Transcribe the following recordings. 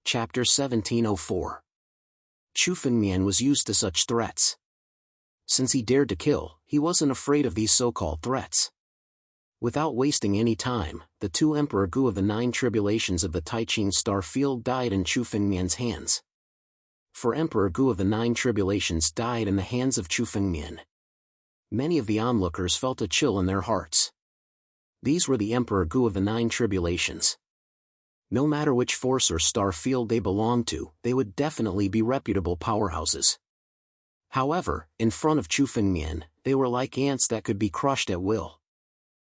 Chapter 1704. Chu Fengmian was used to such threats. Since he dared to kill, he wasn't afraid of these so-called threats. Without wasting any time, the two Emperor Gu of the 9 tribulations of the Taiqing star field died in Chu Fengmian's hands. For Emperor Gu of the 9 tribulations died in the hands of Chu Fengmian. Many of the onlookers felt a chill in their hearts. These were the Emperor Gu of the 9 tribulations. No matter which force or star field they belonged to, they would definitely be reputable powerhouses. However, in front of Chu Fengmian, they were like ants that could be crushed at will.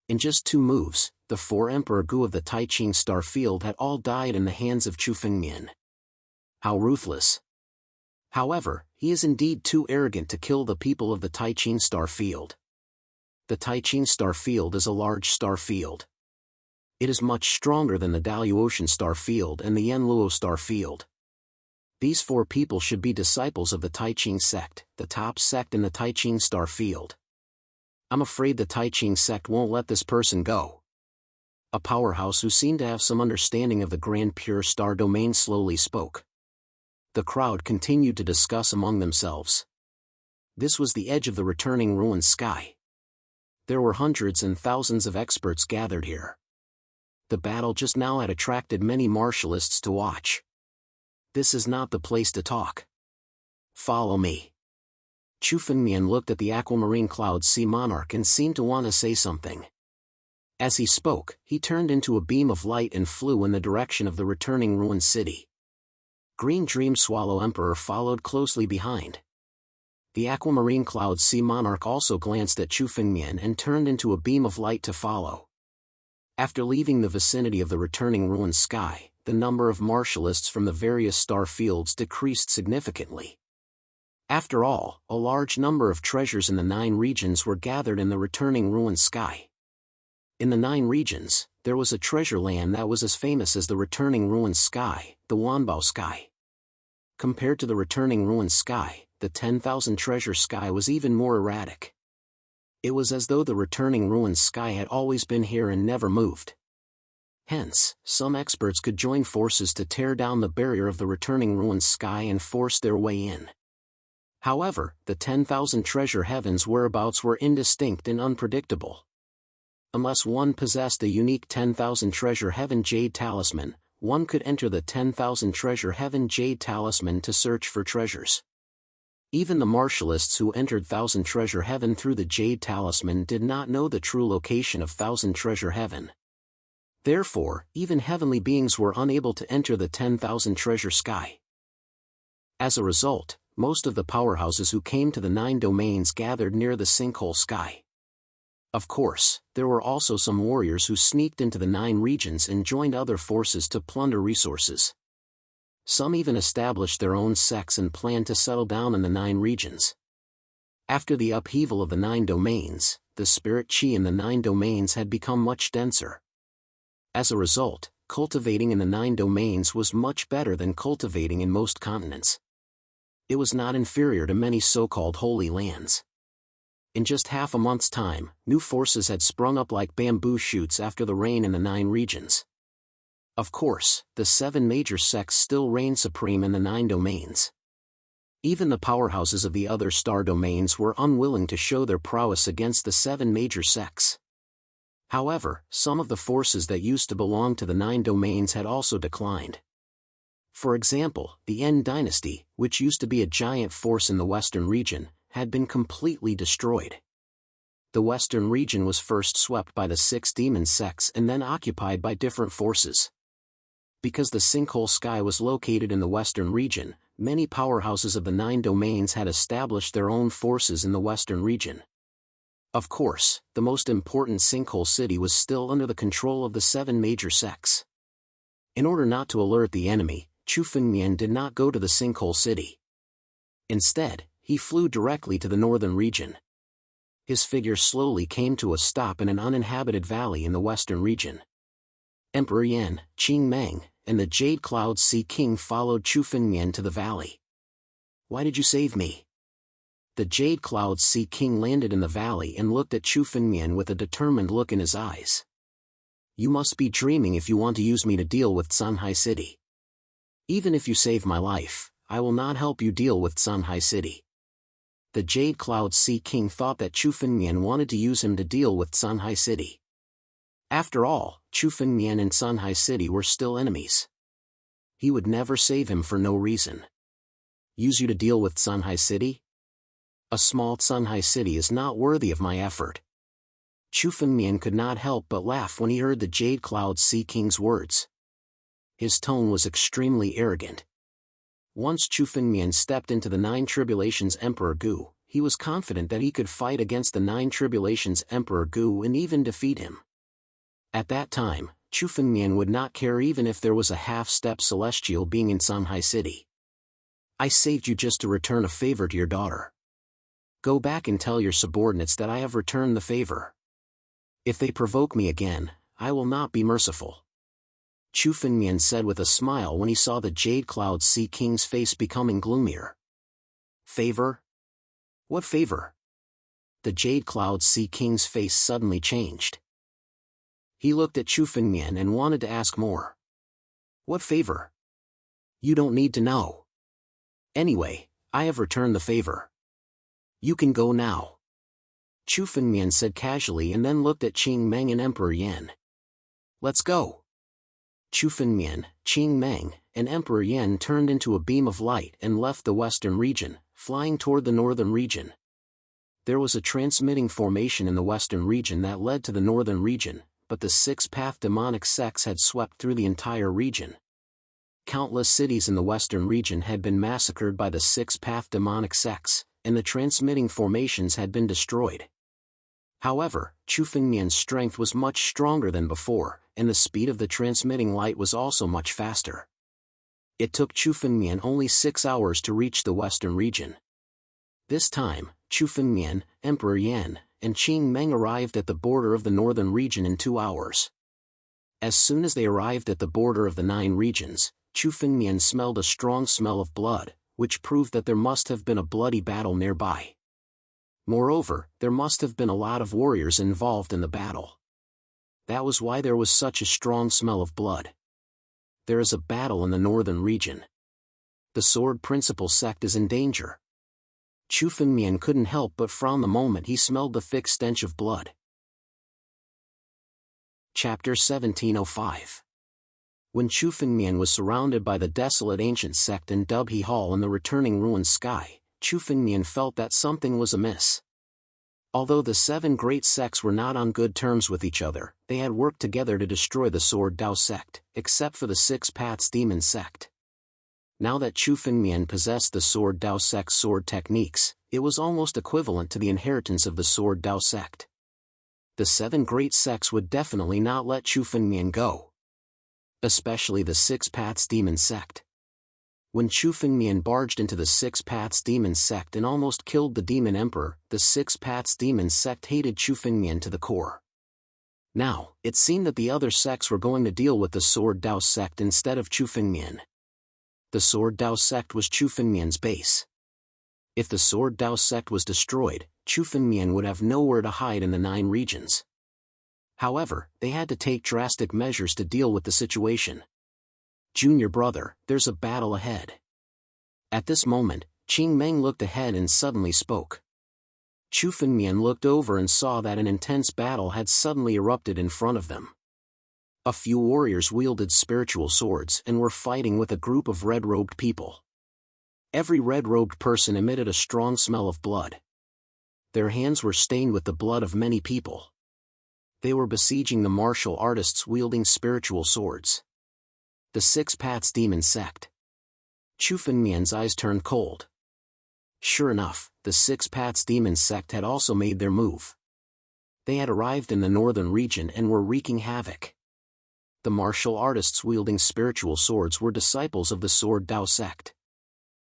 In just 2 moves, the 4 Emperor Gu of the Taiqing star field had all died in the hands of Chu Fengmian. How ruthless! However, he is indeed too arrogant to kill the people of the Taiqing star field. The Taiqing star field is a large star field. It is much stronger than the Daluotian star field and the Yanluo star field. These 4 people should be disciples of the Taiqing sect, the top sect in the Taiqing star field. I'm afraid the Taiqing sect won't let this person go. A powerhouse who seemed to have some understanding of the Grand Pure Star domain slowly spoke. The crowd continued to discuss among themselves. This was the edge of the returning ruined sky. There were hundreds and thousands of experts gathered here. The battle just now had attracted many martialists to watch. This is not the place to talk. Follow me. Chu Fengmian looked at the aquamarine cloud sea monarch and seemed to want to say something. As he spoke, he turned into a beam of light and flew in the direction of the returning ruined city. Green Dream Swallow Emperor followed closely behind. The aquamarine cloud sea monarch also glanced at Chu Fengmian and turned into a beam of light to follow. After leaving the vicinity of the returning ruined sky, the number of martialists from the various star fields decreased significantly. After all, a large number of treasures in the 9 regions were gathered in the returning ruined sky. In the 9 regions, there was a treasure land that was as famous as the returning ruined sky, the Wanbao sky. Compared to the returning ruined sky, the 10,000 treasure sky was even more erratic. It was as though the returning ruined sky had always been here and never moved. Hence, some experts could join forces to tear down the barrier of the returning ruined sky and force their way in. However, the 10,000 treasure heavens whereabouts were indistinct and unpredictable. Unless one possessed a unique 10,000 treasure heaven jade talisman, one could enter the 10,000 treasure heaven jade talisman to search for treasures. Even the martialists who entered 1,000 treasure heaven through the jade talisman did not know the true location of 1,000 treasure heaven. Therefore, even heavenly beings were unable to enter the 10,000 treasure sky. As a result, most of the powerhouses who came to the 9 domains gathered near the sinkhole sky. Of course, there were also some warriors who sneaked into the 9 regions and joined other forces to plunder resources. Some even established their own sects and planned to settle down in the 9 regions. After the upheaval of the 9 domains, the spirit chi in the 9 domains had become much denser. As a result, cultivating in the 9 domains was much better than cultivating in most continents. It was not inferior to many so-called holy lands. In just half a month's time, new forces had sprung up like bamboo shoots after the rain in the 9 regions. Of course, the 7 major sects still reigned supreme in the 9 domains. Even the powerhouses of the other star domains were unwilling to show their prowess against the 7 major sects. However, some of the forces that used to belong to the 9 domains had also declined. For example, the Yen dynasty, which used to be a giant force in the western region, had been completely destroyed. The western region was first swept by the 6 demon sects and then occupied by different forces. Because the sinkhole sky was located in the western region, many powerhouses of the 9 domains had established their own forces in the western region. Of course, the most important sinkhole city was still under the control of the 7 major sects. In order not to alert the enemy, Chu Fengmian did not go to the sinkhole city. Instead, he flew directly to the northern region. His figure slowly came to a stop in an uninhabited valley in the western region. Emperor Yan, Qing Meng, and the Jade Cloud Sea King followed Chu Fengmian to the valley. "Why did you save me?" The Jade Cloud Sea King landed in the valley and looked at Chu Fengmian with a determined look in his eyes. "You must be dreaming if you want to use me to deal with Sanhai City." Even if you save my life, I will not help you deal with Sunhai City. The Jade Cloud Sea King thought that Chu Fengmian wanted to use him to deal with Sunhai City. After all, Chu Fengmian and Sunhai City were still enemies. He would never save him for no reason. Use you to deal with Sunhai City? A small Sunhai City is not worthy of my effort. Chu Fengmian could not help but laugh when he heard the Jade Cloud Sea King's words. His tone was extremely arrogant. Once Chu Fengmian stepped into the Nine Tribulations Emperor Gu, he was confident that he could fight against the Nine Tribulations Emperor Gu and even defeat him. At that time, Chu Fengmian would not care even if there was a half-step celestial being in Sunhai City. I saved you just to return a favor to your daughter. Go back and tell your subordinates that I have returned the favor. If they provoke me again, I will not be merciful. Chu Fengmian said with a smile when he saw the Jade Cloud Sea King's face becoming gloomier. Favor? What favor? The Jade Cloud Sea King's face suddenly changed. He looked at Chu Fengmian and wanted to ask more. What favor? You don't need to know. Anyway, I have returned the favor. You can go now. Chu Fengmian said casually and then looked at Qing Meng and Emperor Yan. Let's go. Chu Fengmian, Qing Meng, and Emperor Yan turned into a beam of light and left the western region, flying toward the northern region. There was a transmitting formation in the western region that led to the northern region, but the six-path demonic sects had swept through the entire region. Countless cities in the western region had been massacred by the six-path demonic sects, and the transmitting formations had been destroyed. However, Chu Fengmian's strength was much stronger than before, and the speed of the transmitting light was also much faster. It took Chu Fengmian only 6 hours to reach the western region. This time, Chu Fengmian, Emperor Yan, and Qing Meng arrived at the border of the northern region in 2 hours. As soon as they arrived at the border of the 9 regions, Chu Fengmian smelled a strong smell of blood, which proved that there must have been a bloody battle nearby. Moreover, there must have been a lot of warriors involved in the battle. That was why there was such a strong smell of blood. There is a battle in the northern region. The Sword Principal sect is in danger. Chu Fengmian couldn't help but frown the moment he smelled the thick stench of blood. Chapter 1705. When Chu Fengmian was surrounded by the desolate ancient sect in Dubhe Hall in the returning ruined sky, Chu Fengmian felt that something was amiss. Although the 7 great sects were not on good terms with each other, they had worked together to destroy the Sword Dao sect, except for the Six Paths Demon sect. Now that Chu Fengmian possessed the Sword Dao sect's sword techniques, it was almost equivalent to the inheritance of the Sword Dao sect. The 7 great sects would definitely not let Chu Fengmian go. Especially the Six Paths Demon sect. When Chu Fengmian barged into the Six Paths Demon sect and almost killed the Demon Emperor, the Six Paths Demon sect hated Chu Fengmian to the core. Now, it seemed that the other sects were going to deal with the Sword Dao sect instead of Chu Fengmian. The Sword Dao sect was Chu Fengmian's base. If the Sword Dao sect was destroyed, Chu Fengmian would have nowhere to hide in the 9 regions. However, they had to take drastic measures to deal with the situation. Junior brother, there's a battle ahead. At this moment, Qing Meng looked ahead and suddenly spoke. Chu Fengmian looked over and saw that an intense battle had suddenly erupted in front of them. A few warriors wielded spiritual swords and were fighting with a group of red-robed people. Every red-robed person emitted a strong smell of blood. Their hands were stained with the blood of many people. They were besieging the martial artists wielding spiritual swords. The Six Paths Demon sect. Chu Fengmian's eyes turned cold. Sure enough, the Six Paths Demon sect had also made their move. They had arrived in the northern region and were wreaking havoc. The martial artists wielding spiritual swords were disciples of the Sword Dao sect.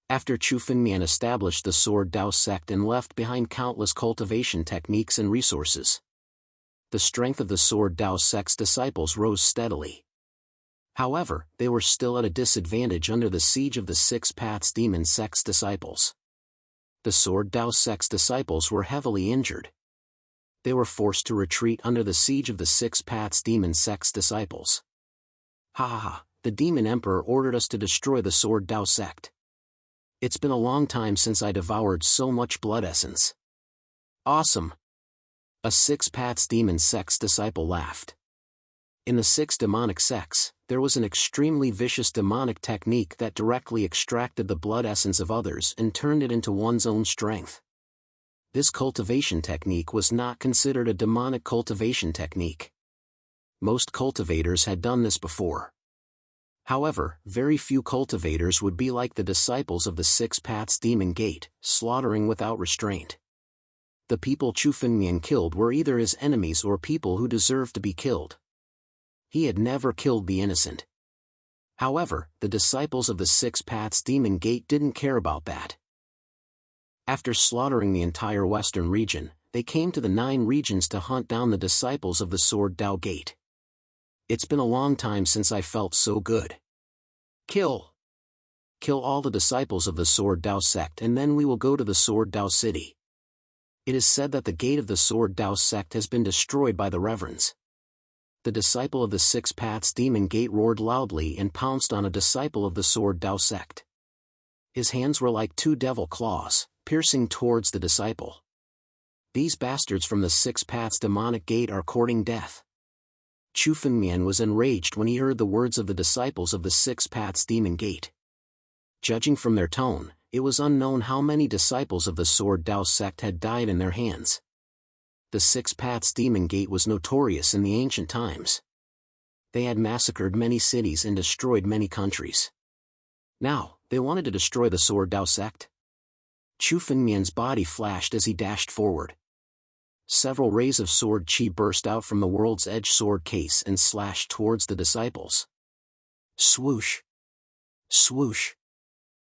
After Chu Fengmian established the Sword Dao sect and left behind countless cultivation techniques and resources, the strength of the Sword Dao sect's disciples rose steadily. However, they were still at a disadvantage under the siege of the Six Paths Demon sect's disciples. The Sword Dao sect's disciples were heavily injured. They were forced to retreat under the siege of the Six Paths Demon sect's disciples. Ha ha ha, the Demon Emperor ordered us to destroy the Sword Dao sect. It's been a long time since I devoured so much blood essence. Awesome! A Six Paths Demon sect's disciple laughed. In the six demonic sects, there was an extremely vicious demonic technique that directly extracted the blood essence of others and turned it into one's own strength. This cultivation technique was not considered a demonic cultivation technique. Most cultivators had done this before. However, very few cultivators would be like the disciples of the Six Paths Demon Gate, slaughtering without restraint. The people Chu Fengmian killed were either his enemies or people who deserved to be killed. He had never killed the innocent. However, the disciples of the Six Paths Demon Gate didn't care about that. After slaughtering the entire western region, they came to the 9 regions to hunt down the disciples of the Sword Dao Gate. It's been a long time since I felt so good. Kill all the disciples of the Sword Dao sect, and then we will go to the Sword Dao city. It is said that the gate of the Sword Dao sect has been destroyed by the reverends. The disciple of the Six Paths Demon Gate roared loudly and pounced on a disciple of the Sword Dao sect. His hands were like 2 devil claws, piercing towards the disciple. These bastards from the Six Paths Demonic Gate are courting death. Chu Fengmian was enraged when he heard the words of the disciples of the Six Paths Demon Gate. Judging from their tone, it was unknown how many disciples of the Sword Dao sect had died in their hands. The Six Paths Demon Gate was notorious in the ancient times. They had massacred many cities and destroyed many countries. Now, they wanted to destroy the Sword Dao sect? Chu Fengmian's body flashed as he dashed forward. Several rays of sword chi burst out from the World's Edge sword case and slashed towards the disciples. Swoosh! Swoosh!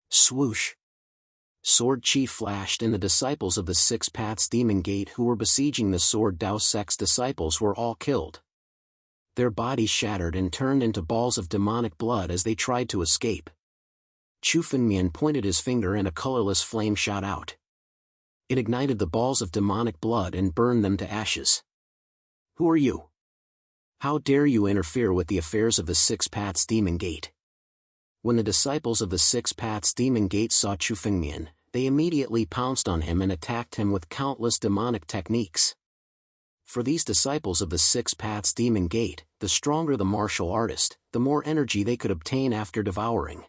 Swoosh! Sword chi flashed, and the disciples of the Six Paths Demon Gate who were besieging the Sword Dao sect's disciples were all killed. Their bodies shattered and turned into balls of demonic blood as they tried to escape. Chu Fengmian pointed his finger and a colorless flame shot out. It ignited the balls of demonic blood and burned them to ashes. Who are you? How dare you interfere with the affairs of the Six Paths Demon Gate? When the disciples of the Six Paths Demon Gate saw Chu Fengmian, they immediately pounced on him and attacked him with countless demonic techniques. For these disciples of the Six Paths Demon Gate, the stronger the martial artist, the more energy they could obtain after devouring.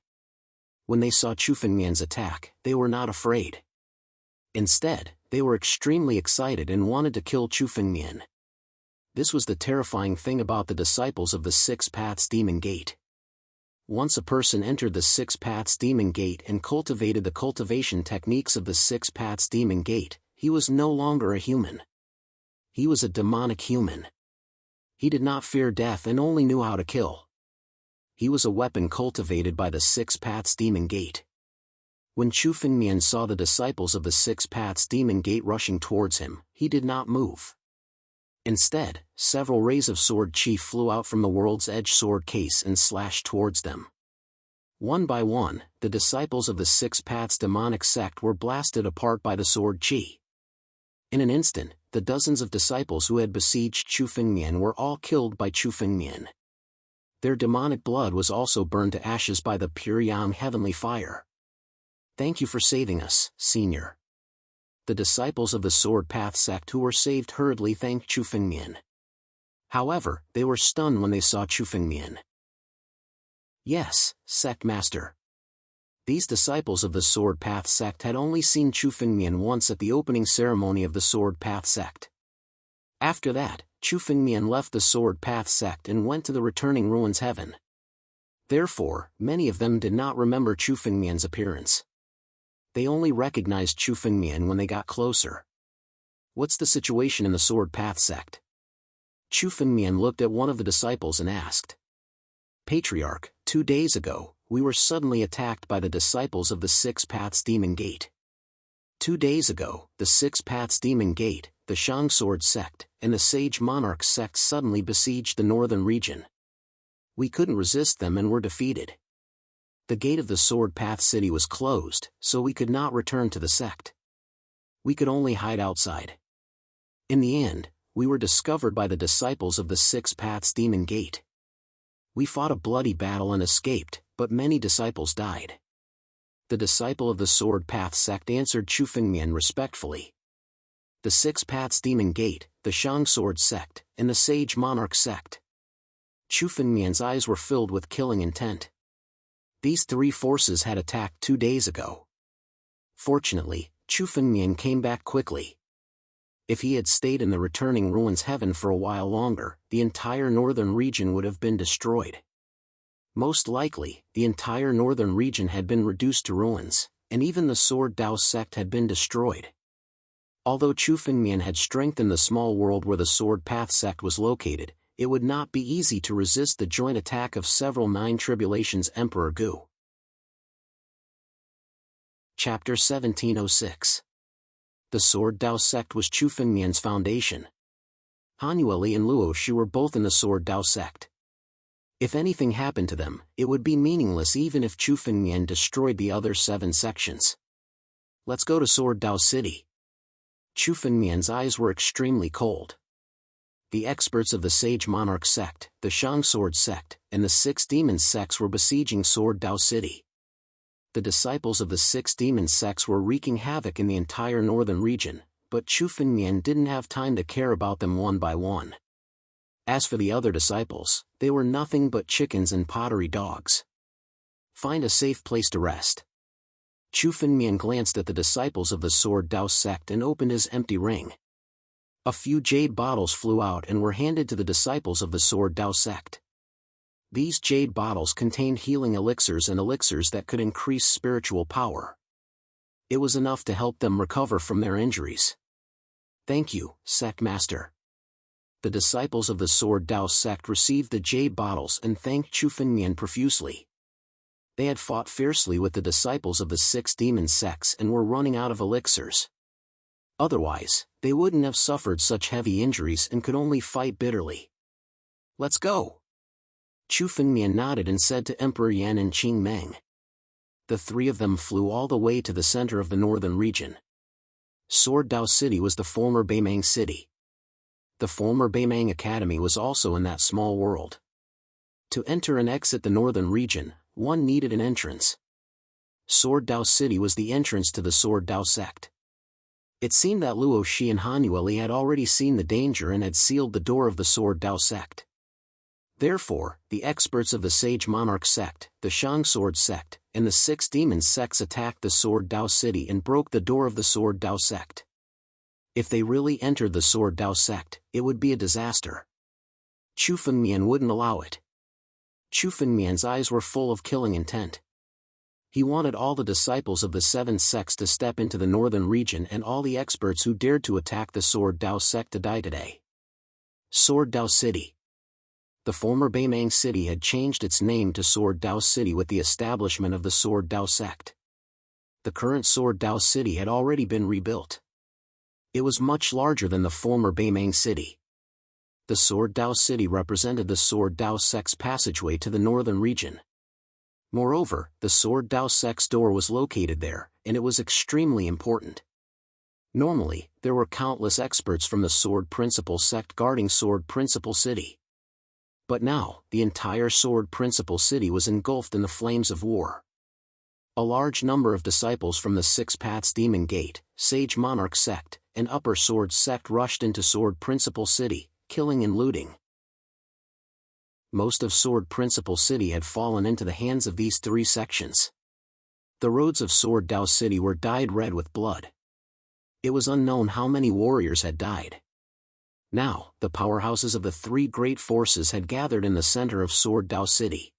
When they saw Chu Fengmian's attack, they were not afraid. Instead, they were extremely excited and wanted to kill Chu Fengmian. This was the terrifying thing about the disciples of the Six Paths Demon Gate. Once a person entered the Six Paths Demon Gate and cultivated the cultivation techniques of the Six Paths Demon Gate, he was no longer a human. He was a demonic human. He did not fear death and only knew how to kill. He was a weapon cultivated by the Six Paths Demon Gate. When Chu Fengmian saw the disciples of the Six Paths Demon Gate rushing towards him, he did not move. Instead, several rays of sword chi flew out from the World's Edge sword case and slashed towards them. One by one, the disciples of the Six Paths Demonic Sect were blasted apart by the sword chi. In an instant, the dozens of disciples who had besieged Chu Fengmian were all killed by Chu Fengmian. Their demonic blood was also burned to ashes by the pure yang heavenly fire. Thank you for saving us, Senior. The disciples of the Sword Path sect who were saved hurriedly thanked Chu Fengmian. However, they were stunned when they saw Chu Fengmian. Yes, Sect Master. These disciples of the Sword Path sect had only seen Chu Fengmian once at the opening ceremony of the Sword Path sect. After that, Chu Fengmian left the Sword Path sect and went to the Returning Ruins Heaven. Therefore, many of them did not remember Chu Fengmian's appearance. They only recognized Chu Fengmian when they got closer. What's the situation in the Sword Path sect? Chu Fengmian looked at one of the disciples and asked. Patriarch, 2 days ago, we were suddenly attacked by the disciples of the Six Paths Demon Gate. 2 days ago, the Six Paths Demon Gate, the Shang Sword sect, and the Sage Monarch sect suddenly besieged the northern region. We couldn't resist them and were defeated. The gate of the Sword Path city was closed, so we could not return to the sect. We could only hide outside. In the end, we were discovered by the disciples of the Six Paths Demon Gate. We fought a bloody battle and escaped, but many disciples died. The disciple of the Sword Path sect answered Chu Fengmian respectfully. The Six Paths Demon Gate, the Shang Sword sect, and the Sage Monarch sect. Chu Fengmian's eyes were filled with killing intent. These three forces had attacked 2 days ago. Fortunately, Chu Fengmian came back quickly. If he had stayed in the returning ruins heaven for a while longer, the entire northern region would have been destroyed. Most likely, the entire northern region had been reduced to ruins, and even the Sword Dao sect had been destroyed. Although Chu Fengmian had strengthened the small world where the Sword Path sect was located, it would not be easy to resist the joint attack of several Nine Tribulations Emperor Gu. Chapter 1706. The Sword Dao sect was Chu Fengmian's foundation. Han Yueli and Luo Shi were both in the Sword Dao sect. If anything happened to them, it would be meaningless even if Chu Fengmian destroyed the other 7 sections. Let's go to Sword Dao City. Chu Fengmian's eyes were extremely cold. The experts of the Sage Monarch sect, the Shang Sword sect, and the 6 Demon sects were besieging Sword Dao City. The disciples of the 6 Demon sects were wreaking havoc in the entire northern region, but Chu Fengmian didn't have time to care about them one by one. As for the other disciples, they were nothing but chickens and pottery dogs. Find a safe place to rest. Chu Fengmian glanced at the disciples of the Sword Dao sect and opened his empty ring. A few jade bottles flew out and were handed to the disciples of the Sword Dao sect. These jade bottles contained healing elixirs and elixirs that could increase spiritual power. It was enough to help them recover from their injuries. Thank you, sect master. The disciples of the Sword Dao sect received the jade bottles and thanked Chu Fengmian profusely. They had fought fiercely with the disciples of the 6 demon sects and were running out of elixirs. Otherwise, they wouldn't have suffered such heavy injuries and could only fight bitterly. Let's go. Chu Fengmian nodded and said to Emperor Yan and Qing Meng. The 3 of them flew all the way to the center of the northern region. Sword Dao City was the former Beimang city. The former Beimang Academy was also in that small world. To enter and exit the northern region, one needed an entrance. Sword Dao City was the entrance to the Sword Dao sect. It seemed that Luo Shi and Han Yueli had already seen the danger and had sealed the door of the Sword Dao sect. Therefore, the experts of the Sage Monarch sect, the Shang Sword sect, and the 6 demon sects attacked the Sword Dao City and broke the door of the Sword Dao sect. If they really entered the Sword Dao sect, it would be a disaster. Chu Fengmian wouldn't allow it. Chu Fengmian's eyes were full of killing intent. He wanted all the disciples of the 7 sects to step into the northern region and all the experts who dared to attack the Sword Dao sect to die today. Sword Dao City. The former Beimang city had changed its name to Sword Dao City with the establishment of the Sword Dao sect. The current Sword Dao City had already been rebuilt. It was much larger than the former Beimang city. The Sword Dao City represented the Sword Dao sect's passageway to the northern region. Moreover, the Sword Dao sect's door was located there, and it was extremely important. Normally, there were countless experts from the Sword Principal sect guarding Sword Principal City. But now, the entire Sword Principal City was engulfed in the flames of war. A large number of disciples from the 6 Paths Demon Gate, Sage Monarch sect, and Upper Sword sect rushed into Sword Principal City, killing and looting. Most of Sword Principal City had fallen into the hands of these 3 sections. The roads of Sword Dao City were dyed red with blood. It was unknown how many warriors had died. Now, the powerhouses of the 3 great forces had gathered in the center of Sword Dao City.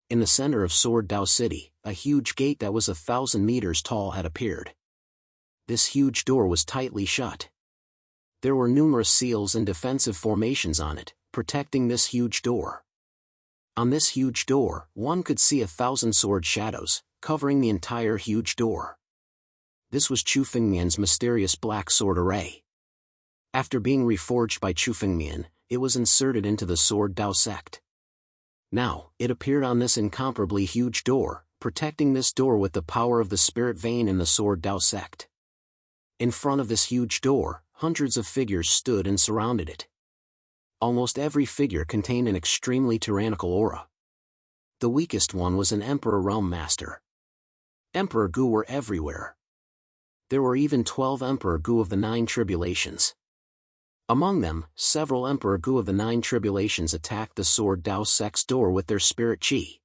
In the center of Sword Dao City, a huge gate that was 1,000 meters tall had appeared. This huge door was tightly shut. There were numerous seals and defensive formations on it, protecting this huge door. On this huge door, one could see 1,000 sword shadows, covering the entire huge door. This was Chu Fengmian's mysterious black sword array. After being reforged by Chu Fengmian, it was inserted into the Sword Dao sect. Now, it appeared on this incomparably huge door, protecting this door with the power of the spirit vein in the Sword Dao sect. In front of this huge door, hundreds of figures stood and surrounded it. Almost every figure contained an extremely tyrannical aura. The weakest one was an Emperor Realm Master. Emperor Gu were everywhere. There were even 12 Emperor Gu of the 9 Tribulations. Among them, several Emperor Gu of the 9 Tribulations attacked the Sword Dao Sect's door with their spirit chi.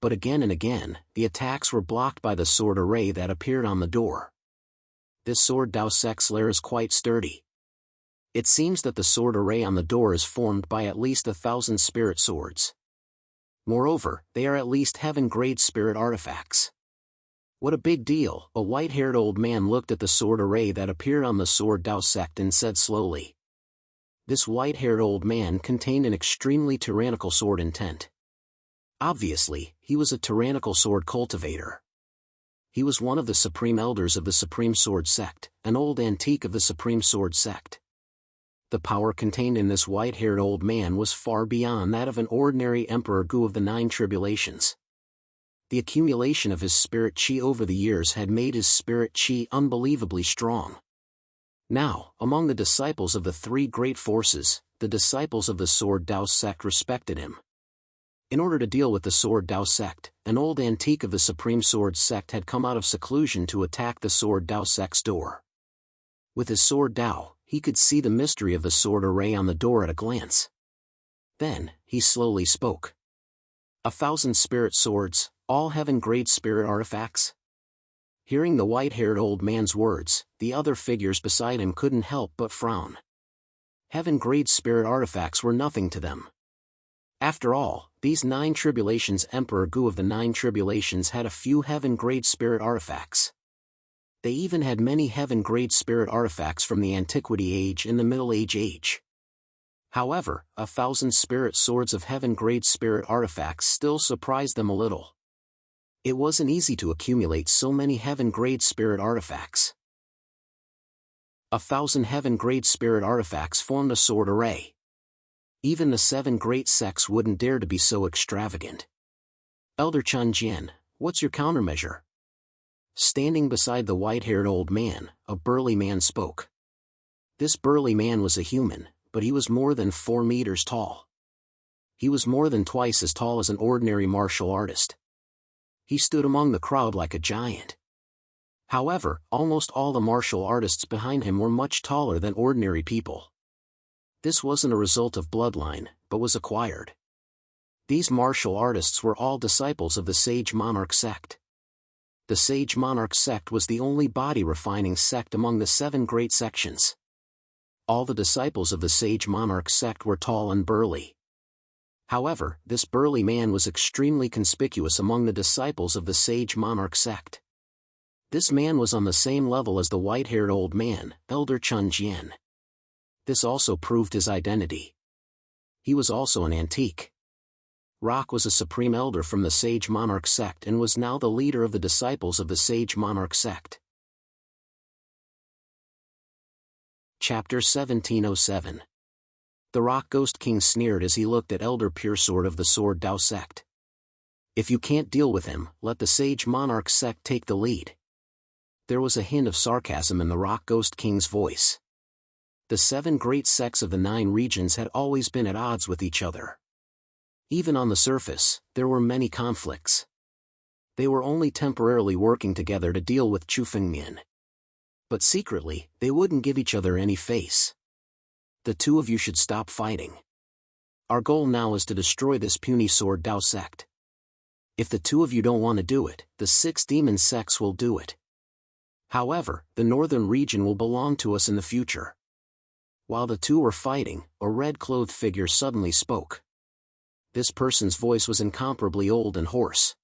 But again and again, the attacks were blocked by the sword array that appeared on the door. This Sword Dao Sect's lair is quite sturdy. It seems that the sword array on the door is formed by at least 1,000 spirit swords. Moreover, they are at least heaven-grade spirit artifacts. What a big deal! A white-haired old man looked at the sword array that appeared on the Sword Dao Sect and said slowly. This white-haired old man contained an extremely tyrannical sword intent. Obviously, he was a tyrannical sword cultivator. He was one of the supreme elders of the Supreme Sword Sect, an old antique of the Supreme Sword Sect. The power contained in this white-haired old man was far beyond that of an ordinary Emperor Gu of the 9 Tribulations. The accumulation of his spirit chi over the years had made his spirit chi unbelievably strong. Now, among the disciples of the 3 great forces, the disciples of the Sword Dao Sect respected him. In order to deal with the Sword Dao Sect, an old antique of the Supreme Sword Sect had come out of seclusion to attack the Sword Dao Sect's door. With his Sword Dao, he could see the mystery of the sword array on the door at a glance. Then, he slowly spoke. 1,000 spirit swords, all heaven-grade spirit artifacts? Hearing the white-haired old man's words, the other figures beside him couldn't help but frown. Heaven-grade spirit artifacts were nothing to them. After all, these 9 Tribulations Emperor Gu of the 9 Tribulations had a few heaven-grade spirit artifacts. They even had many heaven-grade spirit artifacts from the Antiquity Age and the Middle Age. However, 1,000 spirit swords of heaven-grade spirit artifacts still surprised them a little. It wasn't easy to accumulate so many heaven-grade spirit artifacts. 1,000 heaven-grade spirit artifacts formed a sword array. Even the 7 great sects wouldn't dare to be so extravagant. Elder Chun Jian, what's your countermeasure? Standing beside the white-haired old man, a burly man spoke. This burly man was a human, but he was more than 4 meters tall. He was more than twice as tall as an ordinary martial artist. He stood among the crowd like a giant. However, almost all the martial artists behind him were much taller than ordinary people. This wasn't a result of bloodline, but was acquired. These martial artists were all disciples of the Sage Monarch sect. The Sage Monarch sect was the only body-refining sect among the 7 great sections. All the disciples of the Sage Monarch sect were tall and burly. However, this burly man was extremely conspicuous among the disciples of the Sage Monarch sect. This man was on the same level as the white-haired old man, Elder Chun Jian. This also proved his identity. He was also an antique. Rock was a supreme elder from the Sage Monarch sect and was now the leader of the disciples of the Sage Monarch sect. Chapter 1707. The Rock Ghost King sneered as he looked at Elder Puresword of the Sword Dao sect. If you can't deal with him, let the Sage Monarch sect take the lead. There was a hint of sarcasm in the Rock Ghost King's voice. The 7 great sects of the 9 regions had always been at odds with each other. Even on the surface, there were many conflicts. They were only temporarily working together to deal with Chu Fengmian. But secretly, they wouldn't give each other any face. The 2 of you should stop fighting. Our goal now is to destroy this puny Sword Dao sect. If the 2 of you don't want to do it, the 6 demon sects will do it. However, the northern region will belong to us in the future. While the 2 were fighting, a red-clothed figure suddenly spoke. This person's voice was incomparably old and hoarse.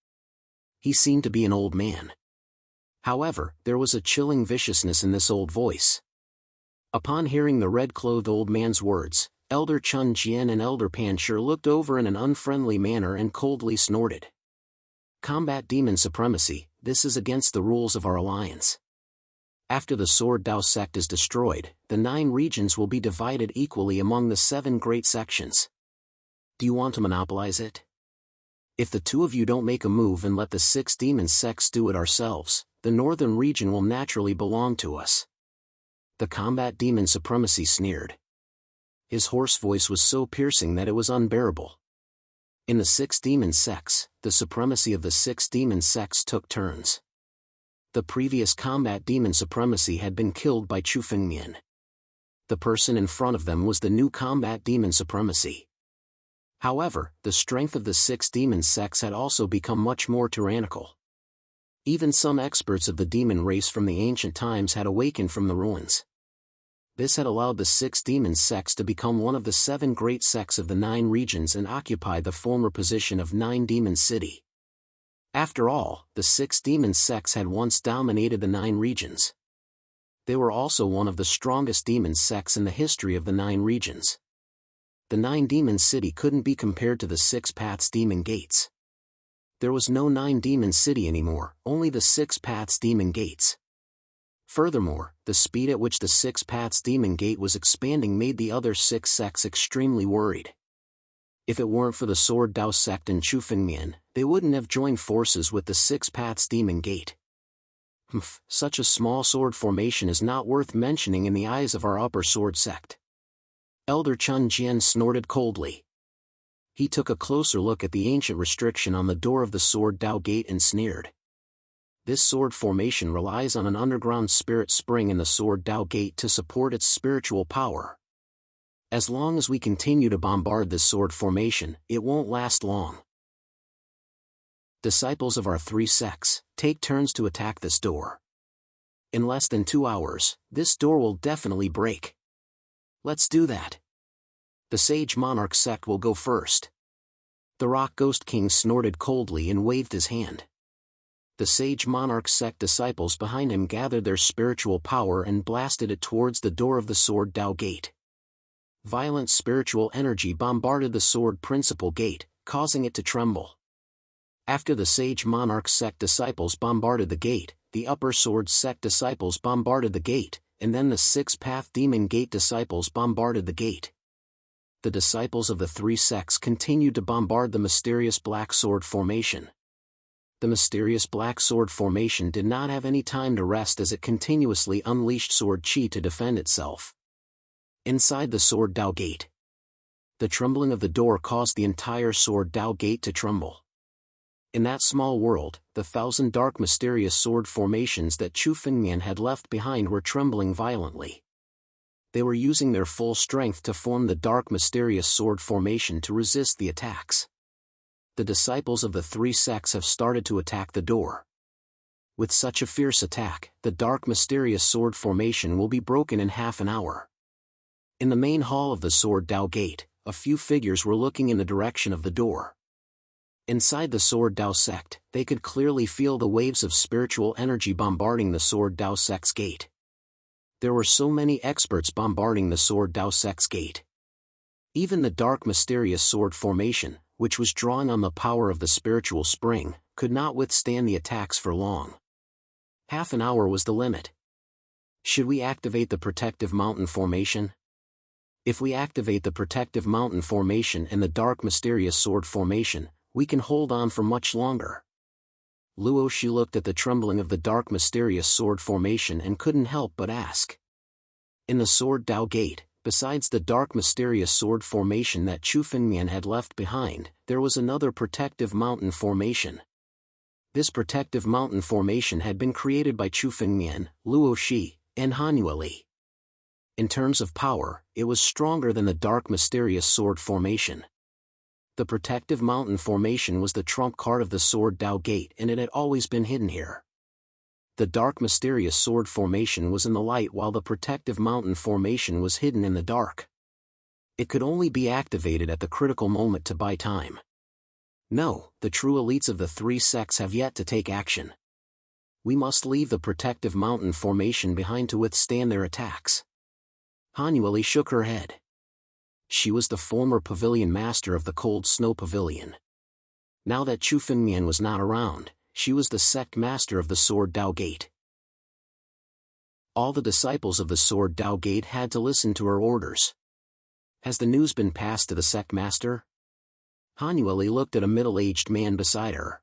He seemed to be an old man. However, there was a chilling viciousness in this old voice. Upon hearing the red-clothed old man's words, Elder Chun Jian and Elder Panshur looked over in an unfriendly manner and coldly snorted. Combat demon supremacy, this is against the rules of our alliance. After the Sword Dao sect is destroyed, the 9 regions will be divided equally among the 7 great sections. Do you want to monopolize it? If the 2 of you don't make a move and let the 6 demon sects do it ourselves, the northern region will naturally belong to us. The combat demon supremacy sneered. His hoarse voice was so piercing that it was unbearable. In the 6 demon sects, the supremacy of the 6 demon sects took turns. The previous combat demon supremacy had been killed by Chu Fengmian. The person in front of them was the new combat demon supremacy. However, the strength of the 6 demon sects had also become much more tyrannical. Even some experts of the demon race from the ancient times had awakened from the ruins. This had allowed the 6 demon sects to become one of the 7 great sects of the 9 regions and occupy the former position of 9 demon city. After all, the 6 demon sects had once dominated the 9 regions. They were also one of the strongest demon sects in the history of the 9 regions. The 9 demon city couldn't be compared to the 6 paths demon gates. There was no 9 demon city anymore, only the 6 paths demon gates. Furthermore, the speed at which the 6 paths demon gate was expanding made the other 6 sects extremely worried. If it weren't for the Sword Dao sect and Chu Fengmian, they wouldn't have joined forces with the 6 paths demon gate. Such a small sword formation is not worth mentioning in the eyes of our upper sword sect. Elder Chun Jian snorted coldly. He took a closer look at the ancient restriction on the door of the Sword Dao gate and sneered. This sword formation relies on an underground spirit spring in the Sword Dao gate to support its spiritual power. As long as we continue to bombard this sword formation, it won't last long. Disciples of our 3 sects, take turns to attack this door. In less than 2 hours, this door will definitely break. Let's do that. The Sage Monarch sect will go first. The Rock Ghost King snorted coldly and waved his hand. The Sage Monarch sect disciples behind him gathered their spiritual power and blasted it towards the door of the Sword Dao gate. Violent spiritual energy bombarded the Sword Principal gate, causing it to tremble. After the Sage Monarch sect disciples bombarded the gate, the Upper Sword sect disciples bombarded the gate, and then the 6 path demon gate disciples bombarded the gate. The disciples of the 3 sects continued to bombard the mysterious Black Sword formation. The mysterious Black Sword formation did not have any time to rest as it continuously unleashed sword chi to defend itself. Inside the Sword Dao gate, the trembling of the door caused the entire Sword Dao gate to tremble. In that small world, the 1,000 dark mysterious sword formations that Chu Fengmian had left behind were trembling violently. They were using their full strength to form the dark mysterious sword formation to resist the attacks. The disciples of the 3 sects have started to attack the door. With such a fierce attack, the dark mysterious sword formation will be broken in half an hour. In the main hall of the Sword Dao gate, a few figures were looking in the direction of the door. Inside the Sword Dao sect, they could clearly feel the waves of spiritual energy bombarding the Sword Dao sect's gate. There were so many experts bombarding the Sword Dao sect's gate. Even the dark mysterious sword formation, which was drawing on the power of the spiritual spring, could not withstand the attacks for long. Half an hour was the limit. Should we activate the protective mountain formation? If we activate the protective mountain formation and the dark mysterious sword formation, we can hold on for much longer. Luo Shi looked at the trembling of the dark mysterious sword formation and couldn't help but ask. In the Sword Dao gate, besides the dark mysterious sword formation that Chu Fengmian had left behind, there was another protective mountain formation. This protective mountain formation had been created by Chu Fengmian, Luo Shi, and Hanyu Li. In terms of power, it was stronger than the dark mysterious sword formation. The protective mountain formation was the trump card of the Sword Dao gate and it had always been hidden here. The dark mysterious sword formation was in the light while the protective mountain formation was hidden in the dark. It could only be activated at the critical moment to buy time. No, the true elites of the 3 sects have yet to take action. We must leave the protective mountain formation behind to withstand their attacks. Hanyu Li shook her head. She was the former pavilion master of the Cold Snow Pavilion. Now that Chu Fengmian was not around, she was the sect master of the Sword Dao gate. All the disciples of the Sword Dao gate had to listen to her orders. Has the news been passed to the sect master? Hanyu Li looked at a middle-aged man beside her.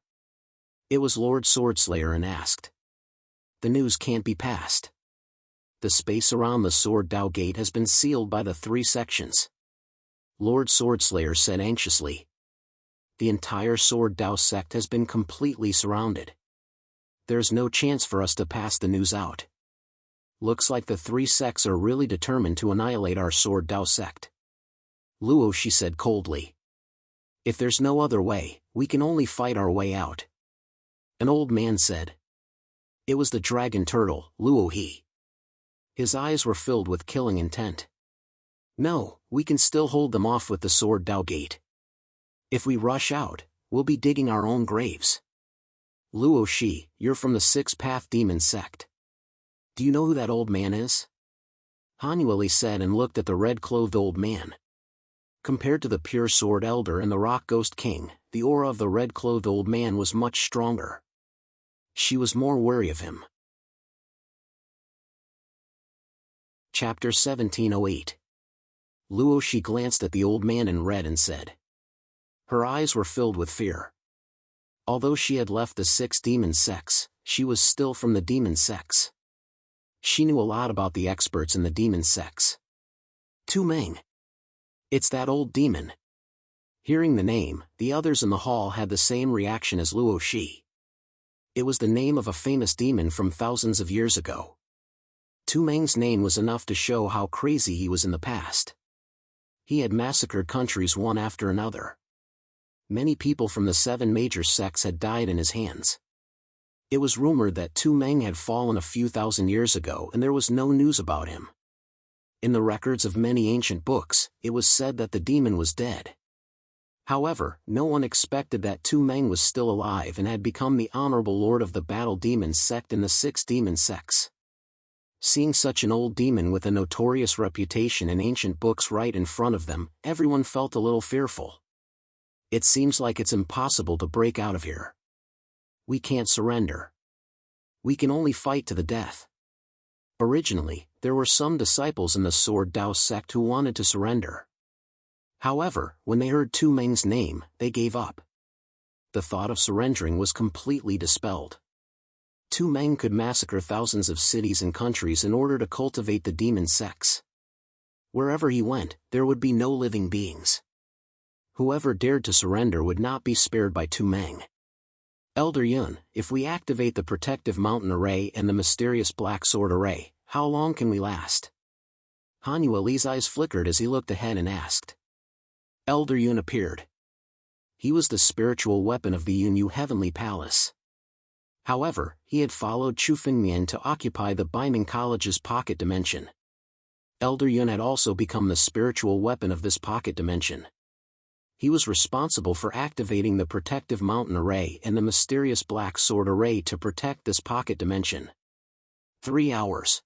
It was Lord Swordslayer and asked. The news can't be passed. The space around the Sword Dao gate has been sealed by the 3 sections. Lord Swordslayer said anxiously. The entire Sword Dao sect has been completely surrounded. There's no chance for us to pass the news out. Looks like the three sects are really determined to annihilate our Sword Dao sect. Luo Shi said coldly. If there's no other way, we can only fight our way out. An old man said. It was the dragon turtle, Luo He. His eyes were filled with killing intent. No, we can still hold them off with the Sword Dao gate. If we rush out, we'll be digging our own graves. Luo Shi, you're from the Six-Path Demon sect. Do you know who that old man is? Han Yueli said and looked at the red-clothed old man. Compared to the Pure Sword Elder and the Rock Ghost King, the aura of the red-clothed old man was much stronger. She was more wary of him. Chapter 1708. Luo Shi glanced at the old man in red and said. Her eyes were filled with fear. Although she had left the 6 demon sects, she was still from the demon sects. She knew a lot about the experts in the demon sects. Tu Meng. It's that old demon. Hearing the name, the others in the hall had the same reaction as Luo Shi. It was the name of a famous demon from thousands of years ago. Tu Meng's name was enough to show how crazy he was in the past. He had massacred countries one after another. Many people from the 7 major sects had died in his hands. It was rumored that Tu Meng had fallen a few thousand years ago and there was no news about him. In the records of many ancient books, it was said that the demon was dead. However, no one expected that Tu Meng was still alive and had become the honorable lord of the Battle Demon sect in the 6 demon sects. Seeing such an old demon with a notorious reputation in ancient books right in front of them, everyone felt a little fearful. It seems like it's impossible to break out of here. We can't surrender. We can only fight to the death. Originally, there were some disciples in the Sword Dao sect who wanted to surrender. However, when they heard Tu Meng's name, they gave up. The thought of surrendering was completely dispelled. Tu Meng could massacre thousands of cities and countries in order to cultivate the demon sects. Wherever he went, there would be no living beings. Whoever dared to surrender would not be spared by Tu Meng. Elder Yun, if we activate the Protective Mountain Array and the Mysterious Black Sword Array, how long can we last? Han Yueli's eyes flickered as he looked ahead and asked. Elder Yun appeared. He was the spiritual weapon of the Yunyu Heavenly Palace. However, he had followed Chu Fengmian to occupy the Baiming College's pocket dimension. Elder Yun had also become the spiritual weapon of this pocket dimension. He was responsible for activating the Protective Mountain Array and the Mysterious Black Sword Array to protect this pocket dimension. 3 hours.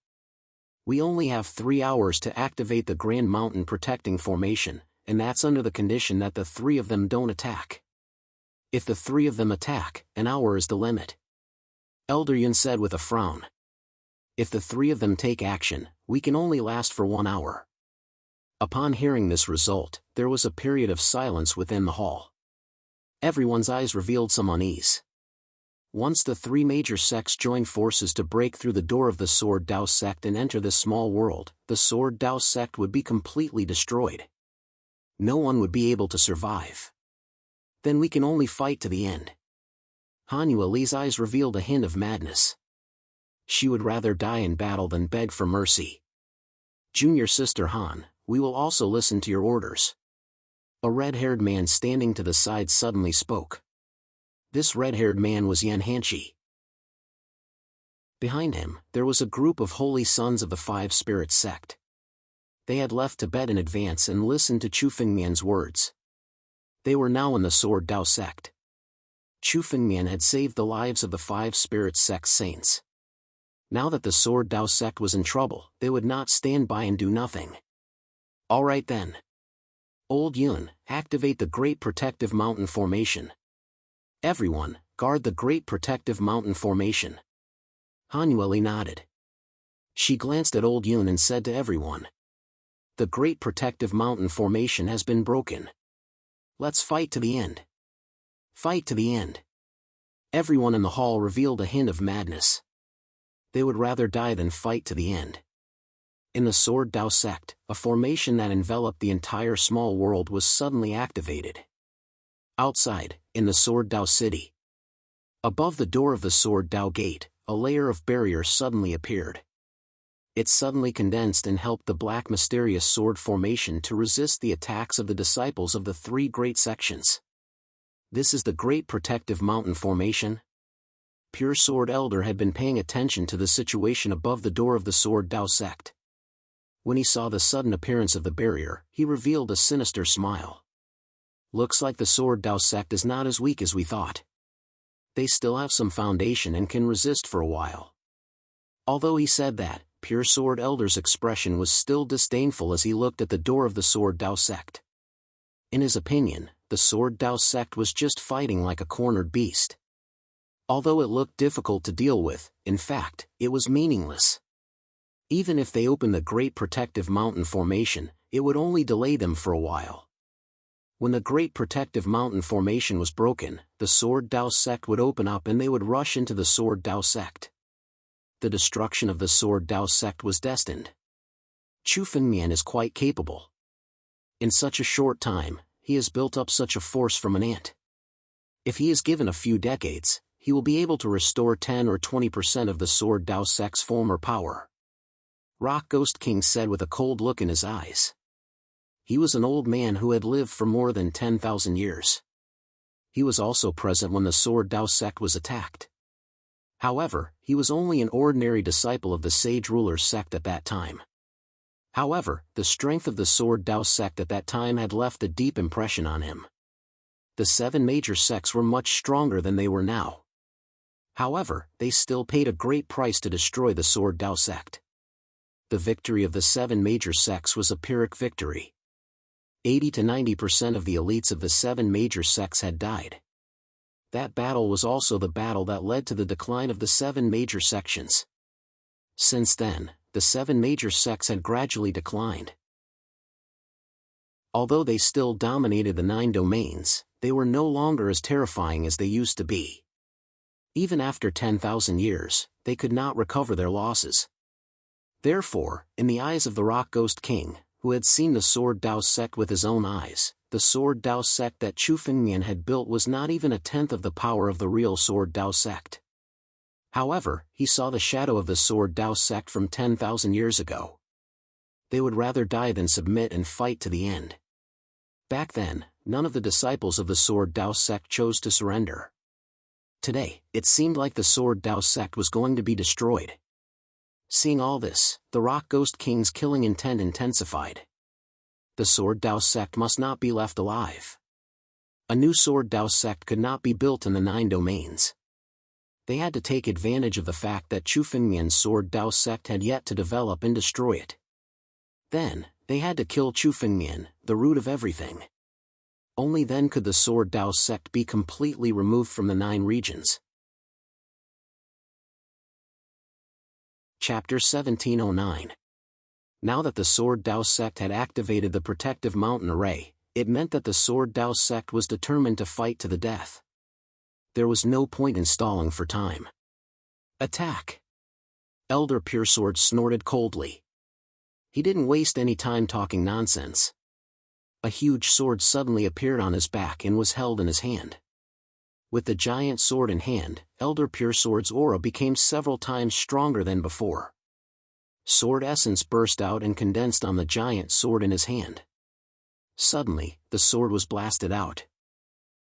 We only have 3 hours to activate the Grand Mountain Protecting Formation, and that's under the condition that the 3 of them don't attack. If the 3 of them attack, an hour is the limit. Elder Yun said with a frown. If the 3 of them take action, we can only last for 1 hour. Upon hearing this result, there was a period of silence within the hall. Everyone's eyes revealed some unease. Once the 3 major sects join forces to break through the door of the Sword Dao sect and enter this small world, the Sword Dao sect would be completely destroyed. No one would be able to survive. Then we can only fight to the end. Han Yueli's eyes revealed a hint of madness. She would rather die in battle than beg for mercy. Junior Sister Han, we will also listen to your orders. A red-haired man standing to the side suddenly spoke. This red-haired man was Yan Hanshi. Behind him, there was a group of holy sons of the 5 Spirit sect. They had left Tibet in advance and listened to Chu Fengmian's words. They were now in the Sword Dao sect. Chu Fengmian had saved the lives of the 5 Spirit sect saints. Now that the Sword Dao sect was in trouble, they would not stand by and do nothing. All right then. Old Yun, activate the Great Protective Mountain Formation. Everyone, guard the Great Protective Mountain Formation. Han Yueli nodded. She glanced at Old Yun and said to everyone. The Great Protective Mountain Formation has been broken. Let's fight to the end. Fight to the end. Everyone in the hall revealed a hint of madness. They would rather die than fight to the end. In the Sword Dao sect, a formation that enveloped the entire small world was suddenly activated. Outside, in the Sword Dao city. Above the door of the Sword Dao gate, a layer of barrier suddenly appeared. It suddenly condensed and helped the black mysterious sword formation to resist the attacks of the disciples of the three great sections. This is the Great Protective Mountain Formation. Pure Sword Elder had been paying attention to the situation above the door of the Sword Dao sect. When he saw the sudden appearance of the barrier, he revealed a sinister smile. Looks like the Sword Dao sect is not as weak as we thought. They still have some foundation and can resist for a while. Although he said that, Pure Sword Elder's expression was still disdainful as he looked at the door of the Sword Dao sect. In his opinion, the Sword Dao sect was just fighting like a cornered beast. Although it looked difficult to deal with, in fact, it was meaningless. Even if they opened the Great Protective Mountain Formation, it would only delay them for a while. When the Great Protective Mountain Formation was broken, the Sword Dao sect would open up and they would rush into the Sword Dao sect. The destruction of the Sword Dao sect was destined. Chu Fengmian is quite capable. In such a short time, he has built up such a force from an ant. If he is given a few decades, he will be able to restore 10 or 20% of the Sword Dao sect's former power. Rock Ghost King said with a cold look in his eyes. He was an old man who had lived for more than 10,000 years. He was also present when the Sword Dao sect was attacked. However, he was only an ordinary disciple of the Sage Ruler's sect at that time. However, the strength of the Sword Dao sect at that time had left a deep impression on him. The 7 major sects were much stronger than they were now. However, they still paid a great price to destroy the Sword Dao sect. The victory of the 7 major sects was a Pyrrhic victory. 80 to 90% of the elites of the 7 major sects had died. That battle was also the battle that led to the decline of the 7 major sections. Since then, the 7 major sects had gradually declined. Although they still dominated the 9 domains, they were no longer as terrifying as they used to be. Even after 10,000 years, they could not recover their losses. Therefore, in the eyes of the Rock Ghost King, who had seen the Sword Dao sect with his own eyes, the Sword Dao sect that Chu Fengmian had built was not even a tenth of the power of the real Sword Dao sect. However, he saw the shadow of the Sword Dao sect from 10,000 years ago. They would rather die than submit and fight to the end. Back then, none of the disciples of the Sword Dao sect chose to surrender. Today, it seemed like the Sword Dao sect was going to be destroyed. Seeing all this, the Rock Ghost King's killing intent intensified. The Sword Dao sect must not be left alive. A new Sword Dao sect could not be built in the 9 domains. They had to take advantage of the fact that Chu Fengmian's Sword Dao sect had yet to develop and destroy it. Then, they had to kill Chu Fengmian, the root of everything. Only then could the Sword Dao sect be completely removed from the 9 regions. Chapter 1709. Now that the Sword Dao sect had activated the Protective Mountain Array, it meant that the Sword Dao sect was determined to fight to the death. There was no point in stalling for time. Attack! Elder Puresword snorted coldly. He didn't waste any time talking nonsense. A huge sword suddenly appeared on his back and was held in his hand. With the giant sword in hand, Elder Puresword's aura became several times stronger than before. Sword essence burst out and condensed on the giant sword in his hand. Suddenly, the sword was blasted out.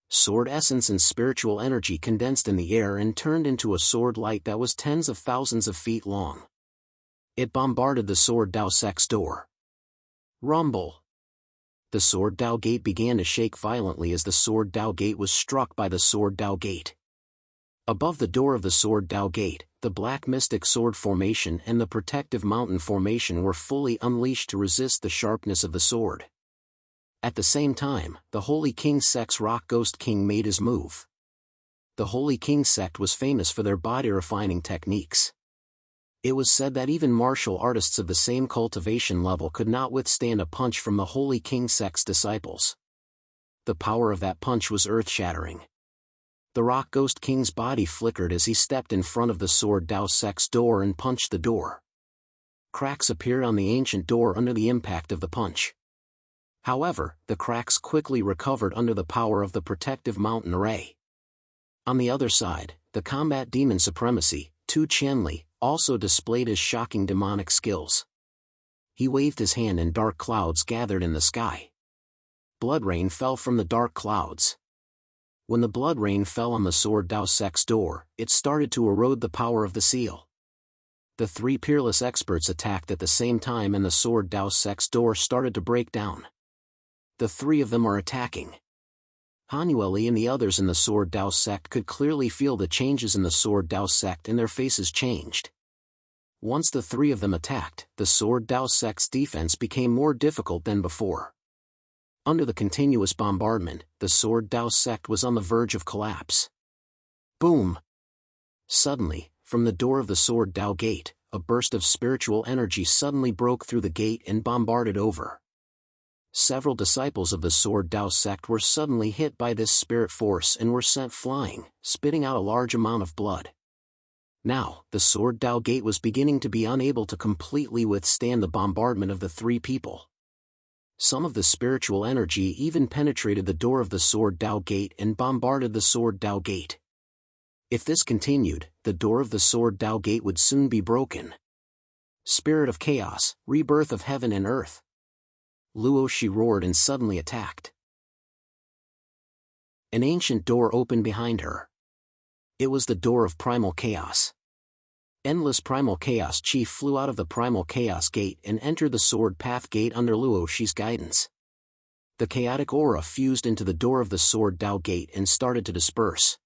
Sword essence and spiritual energy condensed in the air and turned into a sword light that was tens of thousands of feet long. It bombarded the Sword Dao sect's door. Rumble! The Sword Dao gate began to shake violently as the Sword Dao gate was struck by the Sword Dao gate. Above the door of the Sword Dao gate, the Black Mystic Sword Formation and the Protective Mountain Formation were fully unleashed to resist the sharpness of the sword. At the same time, the Holy King sect's Rock Ghost King made his move. The Holy King sect was famous for their body-refining techniques. It was said that even martial artists of the same cultivation level could not withstand a punch from the Holy King sect's disciples. The power of that punch was earth-shattering. The Rock Ghost King's body flickered as he stepped in front of the Sword Dao sect's door and punched the door. Cracks appeared on the ancient door under the impact of the punch. However, the cracks quickly recovered under the power of the protective mountain array. On the other side, the combat demon supremacy, Tu Qianli, also displayed his shocking demonic skills. He waved his hand and dark clouds gathered in the sky. Blood rain fell from the dark clouds. When the blood rain fell on the Sword Dao Sect's door, it started to erode the power of the seal. The three peerless experts attacked at the same time and the Sword Dao Sect's door started to break down. The three of them are attacking. Hanueli and the others in the Sword Dao Sect could clearly feel the changes in the Sword Dao Sect and their faces changed. Once the three of them attacked, the Sword Dao Sect's defense became more difficult than before. Under the continuous bombardment, the Sword Dao Sect was on the verge of collapse. Boom! Suddenly, from the door of the Sword Dao Gate, a burst of spiritual energy suddenly broke through the gate and bombarded over. Several disciples of the Sword Dao Sect were suddenly hit by this spirit force and were sent flying, spitting out a large amount of blood. Now, the Sword Dao Gate was beginning to be unable to completely withstand the bombardment of the three people. Some of the spiritual energy even penetrated the door of the Sword Dao Gate and bombarded the Sword Dao Gate. If this continued, the door of the Sword Dao Gate would soon be broken. Spirit of chaos, rebirth of heaven and earth. Luo Shi roared and suddenly attacked. An ancient door opened behind her. It was the door of primal chaos. Endless primal chaos chi flew out of the primal chaos gate and entered the sword path gate under Luo Shi's guidance. The chaotic aura fused into the door of the Sword Dao Gate and started to disperse.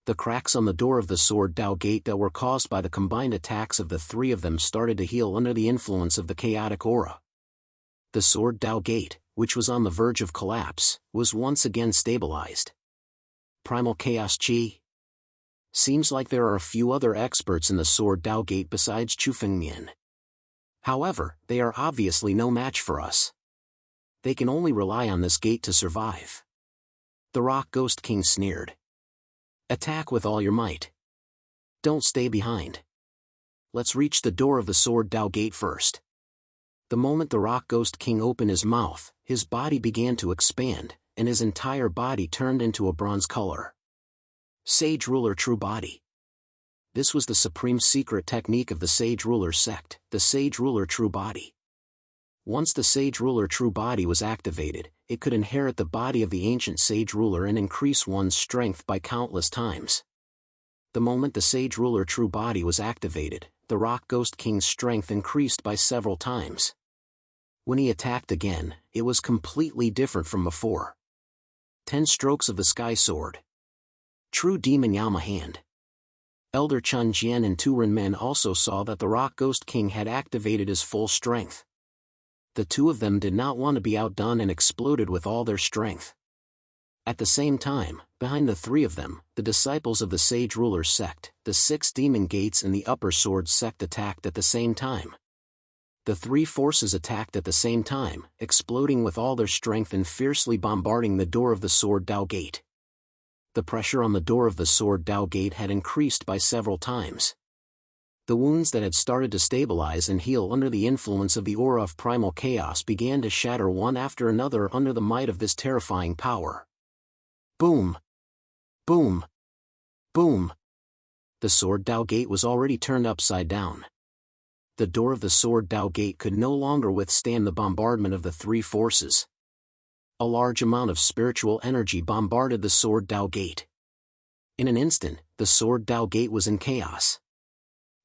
The cracks on the door of the Sword Dao Gate that were caused by the combined attacks of the three of them started to heal under the influence of the chaotic aura. The Sword Dao Gate, which was on the verge of collapse, was once again stabilized. Primal Chaos Chi? Seems like there are a few other experts in the Sword Dao Gate besides Chu Fengmian. However, they are obviously no match for us. They can only rely on this gate to survive. The Rock Ghost King sneered. Attack with all your might. Don't stay behind. Let's reach the door of the Sword Dao Gate first. The moment the Rock Ghost King opened his mouth, his body began to expand, and his entire body turned into a bronze color. Sage Ruler True Body. This was the supreme secret technique of the Sage Ruler sect, the Sage Ruler True Body. Once the Sage Ruler True Body was activated, it could inherit the body of the ancient Sage Ruler and increase one's strength by countless times. The moment the Sage Ruler True Body was activated, the Rock Ghost King's strength increased by several times. When he attacked again, it was completely different from before. 10 strokes of the Sky Sword. True Demon Yama Hand. Elder Chun Jian and Tu Renmen also saw that the Rock Ghost King had activated his full strength. The two of them did not want to be outdone and exploded with all their strength. At the same time, behind the three of them, the disciples of the Sage Ruler sect, the 6 demon gates and the Upper Sword sect attacked at the same time. The three forces attacked at the same time, exploding with all their strength and fiercely bombarding the door of the Sword Dao Gate. The pressure on the door of the Sword Dao Gate had increased by several times. The wounds that had started to stabilize and heal under the influence of the aura of primal chaos began to shatter one after another under the might of this terrifying power. Boom! Boom! Boom! The Sword Dao Gate was already turned upside down. The door of the Sword Dao Gate could no longer withstand the bombardment of the three forces. A large amount of spiritual energy bombarded the Sword Dao Gate. In an instant, the Sword Dao Gate was in chaos.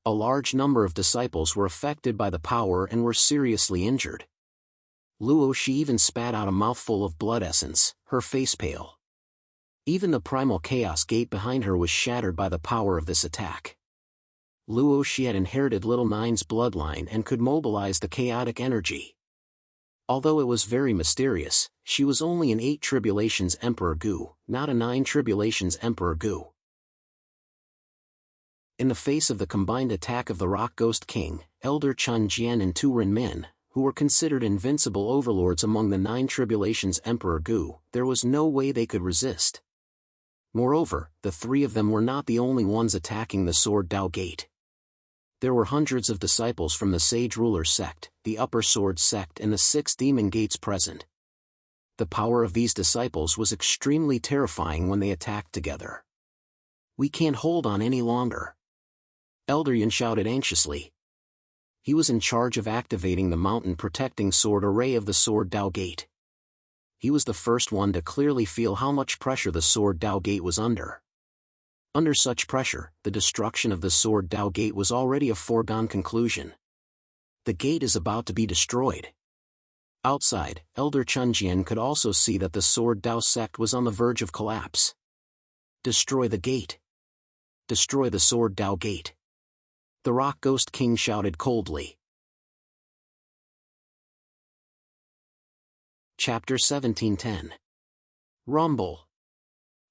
A large number of disciples were affected by the power and were seriously injured. Luo Shi even spat out a mouthful of blood essence, her face pale. Even the primal chaos gate behind her was shattered by the power of this attack. Luo Shi had inherited Little Nine's bloodline and could mobilize the chaotic energy. Although it was very mysterious, she was only an 8 Tribulations Emperor Gu, not a 9 Tribulations Emperor Gu. In the face of the combined attack of the Rock Ghost King, Elder Chun Jian and Tu Renmen, who were considered invincible overlords among the 9 Tribulations Emperor Gu, there was no way they could resist. Moreover, the three of them were not the only ones attacking the Sword Dao Gate. There were hundreds of disciples from the Sage Ruler sect, the Upper Sword sect and the 6 demon gates present. The power of these disciples was extremely terrifying when they attacked together. "We can't hold on any longer," Elder Yan shouted anxiously. He was in charge of activating the mountain protecting sword array of the Sword Dao Gate. He was the first one to clearly feel how much pressure the Sword Dao Gate was under. Under such pressure, the destruction of the Sword Dao Gate was already a foregone conclusion. The gate is about to be destroyed. Outside, Elder Chunjian could also see that the Sword Dao sect was on the verge of collapse. "Destroy the gate. Destroy the Sword Dao Gate," the Rock Ghost King shouted coldly. Chapter 1710. Rumble.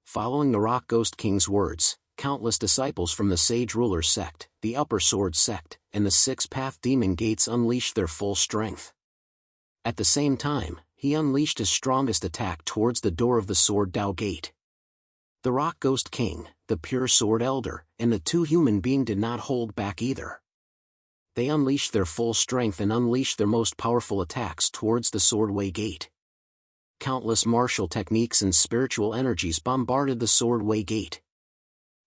Following the Rock Ghost King's words, countless disciples from the Sage Ruler sect, the Upper Sword sect, and the 6-path demon gates unleashed their full strength. At the same time, he unleashed his strongest attack towards the door of the Sword Dao Gate. The Rock Ghost King, the Pure Sword Elder, and the 2 human being did not hold back either. They unleashed their full strength and unleashed their most powerful attacks towards the Swordway Gate. Countless martial techniques and spiritual energies bombarded the Swordway Gate.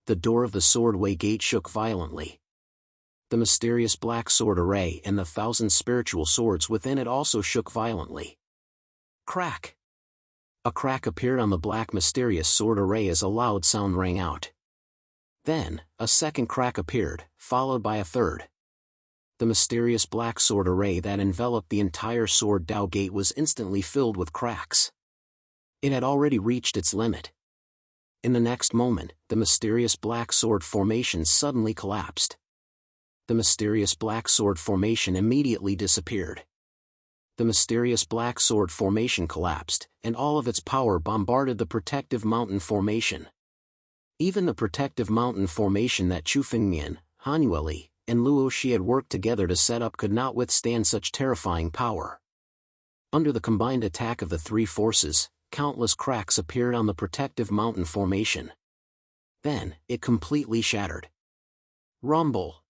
The door of the Swordway Gate shook violently. The mysterious black sword array and the 1,000 spiritual swords within it also shook violently. Crack! A crack appeared on the black mysterious sword array as a loud sound rang out. Then, a second crack appeared, followed by a third. The mysterious black sword array that enveloped the entire Sword Dao Gate was instantly filled with cracks. It had already reached its limit. In the next moment, the mysterious black sword formation suddenly collapsed. The mysterious black sword formation immediately disappeared. The mysterious black sword formation collapsed, and all of its power bombarded the protective mountain formation. Even the protective mountain formation that Chu Fengmian, Han Yueli, and Luo Shi had worked together to set up could not withstand such terrifying power. Under the combined attack of the 3 forces, countless cracks appeared on the protective mountain formation. Then, it completely shattered. Rumble.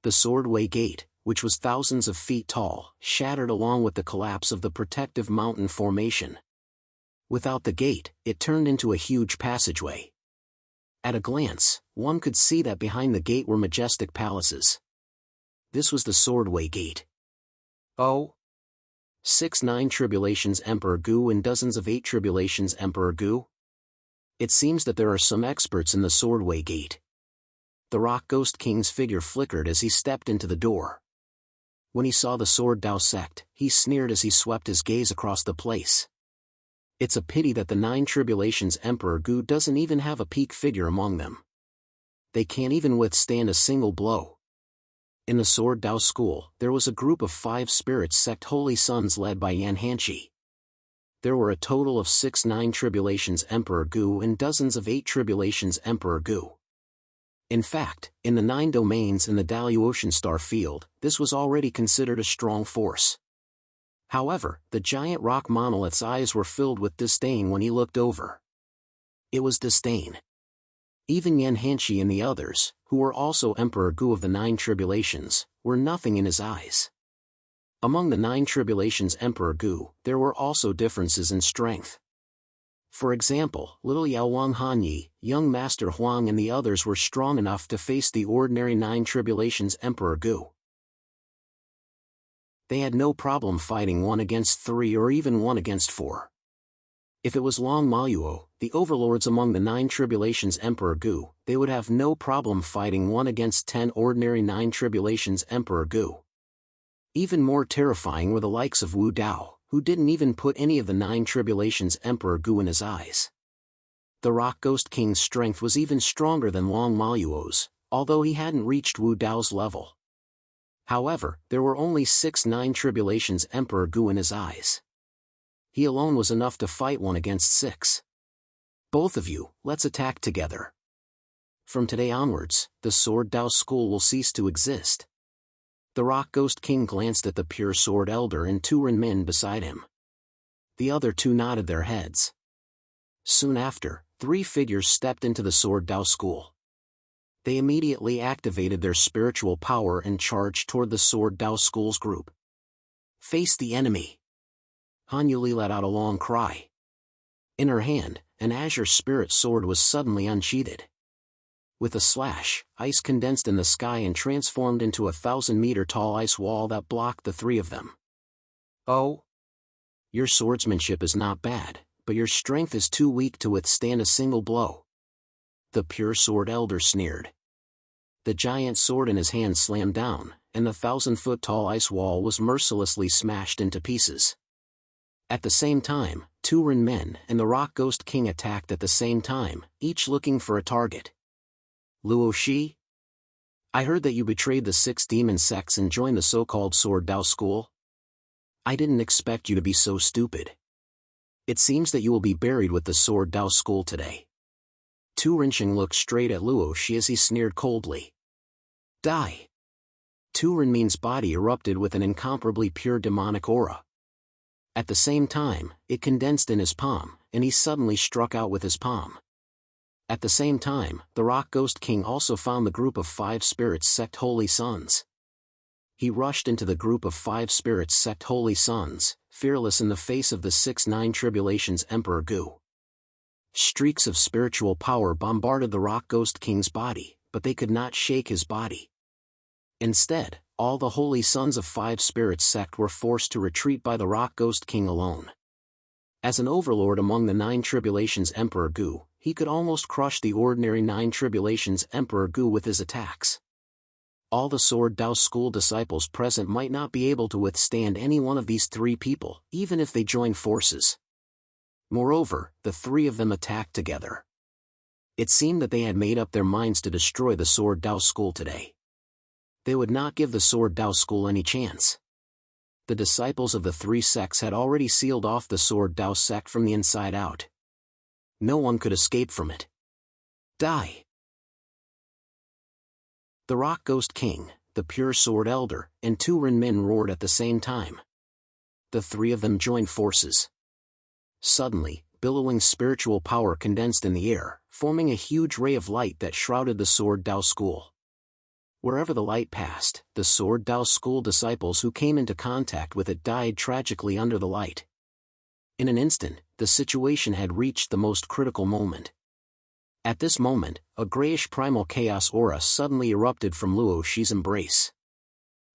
The Swordway Gate, which was thousands of feet tall, shattered along with the collapse of the protective mountain formation. Without the gate, it turned into a huge passageway. At a glance, one could see that behind the gate were majestic palaces. This was the Swordway Gate. Oh! 6 9 Tribulations Emperor Gu and dozens of 8 Tribulations Emperor Gu? It seems that there are some experts in the Swordway Gate. The Rock Ghost King's figure flickered as he stepped into the door. When he saw the Sword Dao sect, he sneered as he swept his gaze across the place. It's a pity that the 9 Tribulations Emperor Gu doesn't even have a peak figure among them. They can't even withstand a single blow. In the Sword Dao school, there was a group of 5 spirit sect holy sons led by Yan Hanshi. There were a total of 6 9 Tribulations Emperor Gu and dozens of 8 Tribulations Emperor Gu. In fact, in the 9 domains in the Dalyu Ocean Star Field, this was already considered a strong force. However, the giant rock monolith's eyes were filled with disdain when he looked over. It was disdain. Even Yan Hanshi and the others, who were also Emperor Gu of the 9 Tribulations, were nothing in his eyes. Among the 9 Tribulations Emperor Gu, there were also differences in strength. For example, little Jianwang Hanyi, young Master Huang and the others were strong enough to face the ordinary 9 Tribulations Emperor Gu. They had no problem fighting 1 against 3 or even 1 against 4. If it was Long Maluo, the overlords among the 9 Tribulations Emperor Gu, they would have no problem fighting 1 against 10 ordinary 9 Tribulations Emperor Gu. Even more terrifying were the likes of Wu Dao, who didn't even put any of the 9 Tribulations Emperor Gu in his eyes. The Rock Ghost King's strength was even stronger than Long Maluo's, although he hadn't reached Wu Dao's level. However, there were only 6 9 Tribulations Emperor Gu in his eyes. He alone was enough to fight 1 against 6. Both of you, let's attack together. From today onwards, the Sword Dao School will cease to exist. The Rock Ghost King glanced at the Pure Sword Elder and 2 Renmin beside him. The other 2 nodded their heads. Soon after, 3 figures stepped into the Sword Dao School. They immediately activated their spiritual power and charged toward the Sword Dao School's group. Face the enemy! Han Yuli let out a long cry. In her hand, an azure spirit sword was suddenly unsheathed. With a slash, ice condensed in the sky and transformed into a 1,000-meter-tall ice wall that blocked the three of them. Oh? Your swordsmanship is not bad, but your strength is too weak to withstand a single blow. The Pure Sword Elder sneered. The giant sword in his hand slammed down, and the 1,000-foot-tall ice wall was mercilessly smashed into pieces. At the same time, two Ren men and the Rock Ghost King attacked at the same time, each looking for a target. Luo Shi? I heard that you betrayed the 6 demon sects and joined the so-called Sword Dao School. I didn't expect you to be so stupid. It seems that you will be buried with the Sword Dao School today. Tu Renqing looked straight at Luo Shi as he sneered coldly. Die. Tu Renmin's body erupted with an incomparably pure demonic aura. At the same time, it condensed in his palm, and he suddenly struck out with his palm. At the same time, the Rock Ghost King also found the group of 5 Spirits Sect Holy Sons. He rushed into the group of 5 Spirits Sect Holy Sons, fearless in the face of the 6-9 Tribulations Emperor Gu. Streaks of spiritual power bombarded the Rock Ghost King's body, but they could not shake his body. Instead, all the Holy Sons of 5 Spirits Sect were forced to retreat by the Rock Ghost King alone. As an overlord among the 9 Tribulations Emperor Gu, he could almost crush the ordinary 9 Tribulations Emperor Gu with his attacks. All the Sword Dao School disciples present might not be able to withstand any one of these 3 people, even if they joined forces. Moreover, the 3 of them attacked together. It seemed that they had made up their minds to destroy the Sword Dao School today. They would not give the Sword Dao School any chance. The disciples of the 3 sects had already sealed off the Sword Dao sect from the inside out. No one could escape from it. Die! The Rock Ghost King, the Pure Sword Elder, and 2 Ren men roared at the same time. The 3 of them joined forces. Suddenly, billowing spiritual power condensed in the air, forming a huge ray of light that shrouded the Sword Dao School. Wherever the light passed, the Sword Dao School disciples who came into contact with it died tragically under the light. In an instant, the situation had reached the most critical moment. At this moment, a grayish primal chaos aura suddenly erupted from Luo Shi's embrace.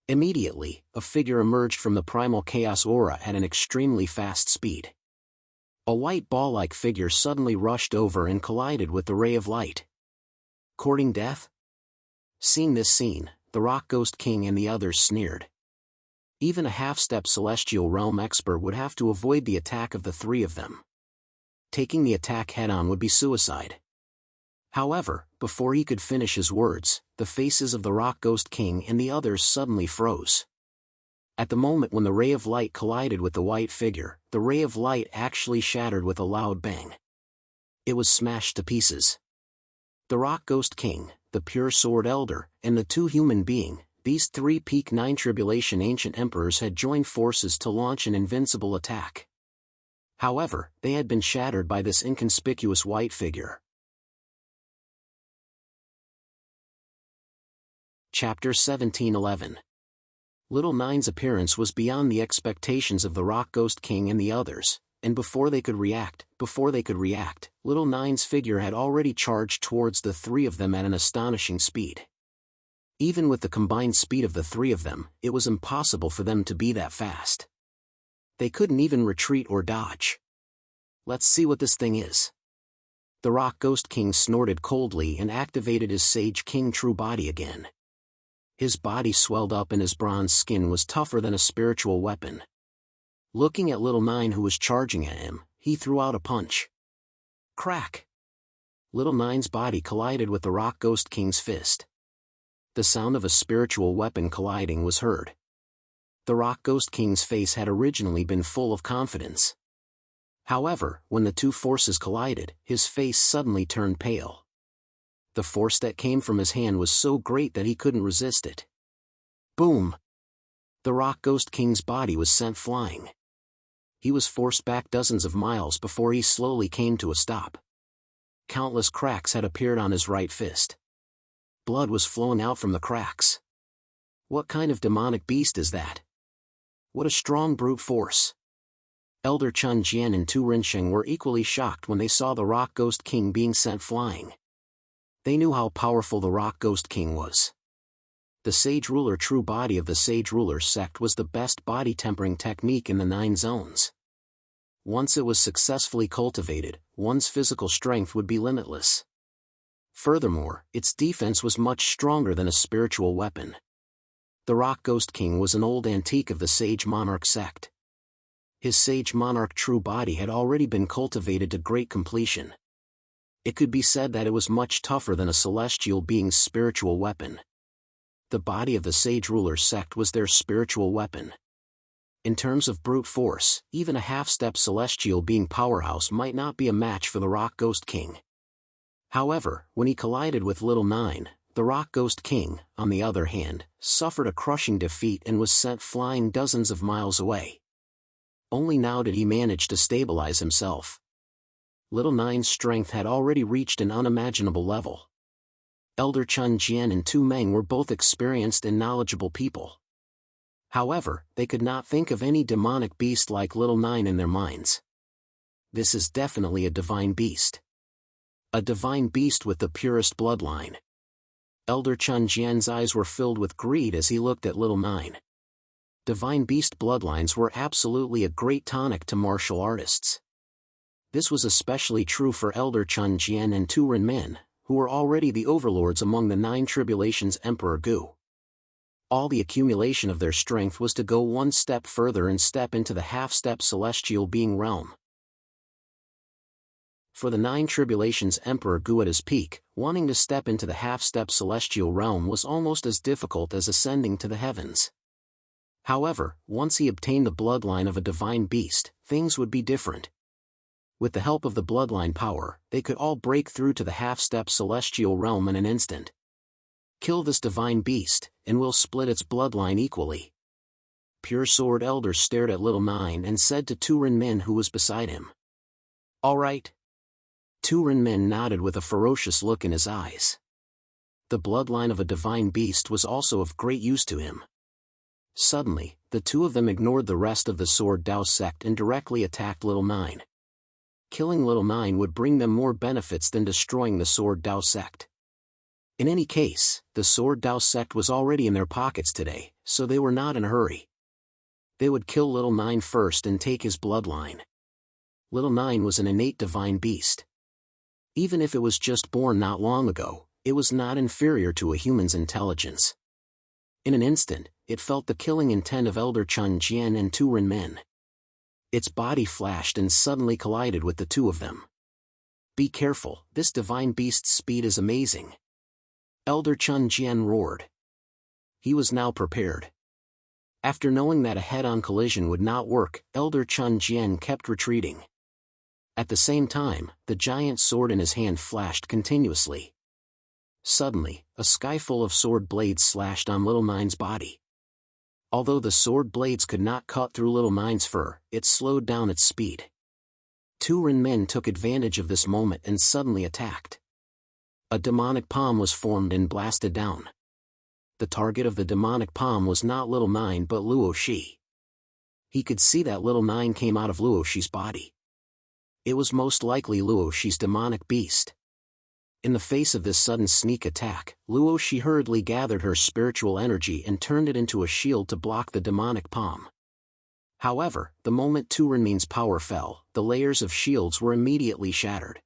Immediately, a figure emerged from the primal chaos aura at an extremely fast speed. A white ball-like figure suddenly rushed over and collided with the ray of light. Courting death? Seeing this scene, the Rock Ghost King and the others sneered. Even a half-step celestial realm expert would have to avoid the attack of the 3 of them. Taking the attack head-on would be suicide. However, before he could finish his words, the faces of the Rock Ghost King and the others suddenly froze. At the moment when the ray of light collided with the white figure, the ray of light actually shattered with a loud bang. It was smashed to pieces. The Rock Ghost King, the Pure Sword Elder, and the 2 human being, these 3 peak 9 Tribulation Ancient Emperors had joined forces to launch an invincible attack. However, they had been shattered by this inconspicuous white figure. Chapter 1711. Little Nine's appearance was beyond the expectations of the Rock Ghost King and the others, and before they could react, Little Nine's figure had already charged towards the 3 of them at an astonishing speed. Even with the combined speed of the 3 of them, it was impossible for them to be that fast. They couldn't even retreat or dodge. Let's see what this thing is. The Rock Ghost King snorted coldly and activated his Sage King True Body again. His body swelled up and his bronze skin was tougher than a spiritual weapon. Looking at Little Nine who was charging at him, he threw out a punch. Crack! Little Nine's body collided with the Rock Ghost King's fist. The sound of a spiritual weapon colliding was heard. The Rock Ghost King's face had originally been full of confidence. However, when the 2 forces collided, his face suddenly turned pale. The force that came from his hand was so great that he couldn't resist it. Boom! The Rock Ghost King's body was sent flying. He was forced back dozens of miles before he slowly came to a stop. Countless cracks had appeared on his right fist. blood was flowing out from the cracks. What kind of demonic beast is that? What a strong brute force. Elder Chun Jian and Tu Rinsheng were equally shocked when they saw the Rock Ghost King being sent flying. They knew how powerful the Rock Ghost King was. The Sage Ruler true body of the Sage Ruler sect was the best body tempering technique in the 9 zones. Once it was successfully cultivated, one's physical strength would be limitless. Furthermore, its defense was much stronger than a spiritual weapon. The Rock Ghost King was an old antique of the Sage Monarch sect. His Sage Monarch true body had already been cultivated to great completion. It could be said that it was much tougher than a celestial being's spiritual weapon. The body of the Sage Ruler sect was their spiritual weapon. In terms of brute force, even a half-step celestial being powerhouse might not be a match for the Rock Ghost King. However, when he collided with Little Nine, the Rock Ghost King, on the other hand, suffered a crushing defeat and was sent flying dozens of miles away. Only now did he manage to stabilize himself. Little Nine's strength had already reached an unimaginable level. Elder Chun Jian and Tu Meng were both experienced and knowledgeable people. However, they could not think of any demonic beast like Little Nine in their minds. This is definitely a divine beast. A divine beast with the purest bloodline. Elder Chun Jian's eyes were filled with greed as he looked at Little Nine. Divine beast bloodlines were absolutely a great tonic to martial artists. This was especially true for Elder Chun Jian and Tu Rinmen, who were already the overlords among the 9 tribulations Emperor Gu. All the accumulation of their strength was to go one step further and step into the half-step celestial being realm. For the 9 tribulations Emperor Gu at his peak, wanting to step into the half-step celestial realm was almost as difficult as ascending to the heavens. However, once he obtained the bloodline of a divine beast, things would be different. With the help of the bloodline power, they could all break through to the half-step celestial realm in an instant. Kill this divine beast, and we'll split its bloodline equally. Pure Sword Elder stared at Little Nine and said to Tu Rinmen who was beside him. All right. Tu Rinmen nodded with a ferocious look in his eyes. The bloodline of a divine beast was also of great use to him. Suddenly, the two of them ignored the rest of the Sword Dao sect and directly attacked Little Nine. Killing Little Nine would bring them more benefits than destroying the Sword Dao sect. In any case, the Sword Dao sect was already in their pockets today, so they were not in a hurry. They would kill Little Nine first and take his bloodline. Little Nine was an innate divine beast. Even if it was just born not long ago, it was not inferior to a human's intelligence. In an instant, it felt the killing intent of Elder Chun Jian and Tu Rinmen. Its body flashed and suddenly collided with the two of them. Be careful, this divine beast's speed is amazing. Elder Chun Jian roared. He was now prepared. After knowing that a head-on collision would not work, Elder Chun Jian kept retreating. At the same time, the giant sword in his hand flashed continuously. Suddenly, a sky full of sword blades slashed on Little Nine's body. Although the sword blades could not cut through Little Nine's fur, it slowed down its speed. Tu Rinmen took advantage of this moment and suddenly attacked. A demonic palm was formed and blasted down. The target of the demonic palm was not Little Nine but Luo Shi. He could see that Little Nine came out of Luo Shi's body. It was most likely Luo Shi's demonic beast. In the face of this sudden sneak attack, Luo Shi hurriedly gathered her spiritual energy and turned it into a shield to block the demonic palm. However, the moment Tu Rinmen's power fell, the layers of shields were immediately shattered.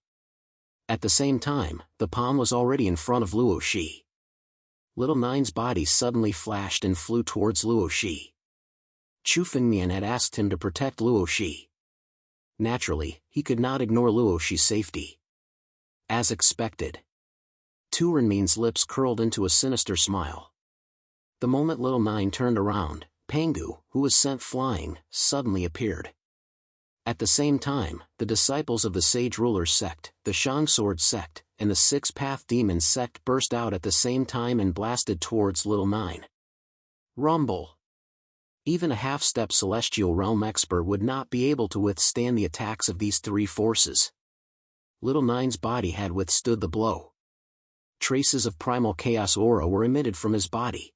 At the same time, the palm was already in front of Luo Shi. Little Nine's body suddenly flashed and flew towards Luo Shi. Chu Fengmian had asked him to protect Luo Shi. Naturally, he could not ignore Luo Shi's safety. As expected. Tu Rinmen's lips curled into a sinister smile. The moment Little Nine turned around, Pangu, who was sent flying, suddenly appeared. At the same time, the disciples of the Sage Ruler sect, the Shang Sword sect, and the Six-Path Demon sect burst out at the same time and blasted towards Little Nine. Rumble! Even a half-step celestial realm expert would not be able to withstand the attacks of these three forces. Little Nine's body had withstood the blow. Traces of primal chaos aura were emitted from his body.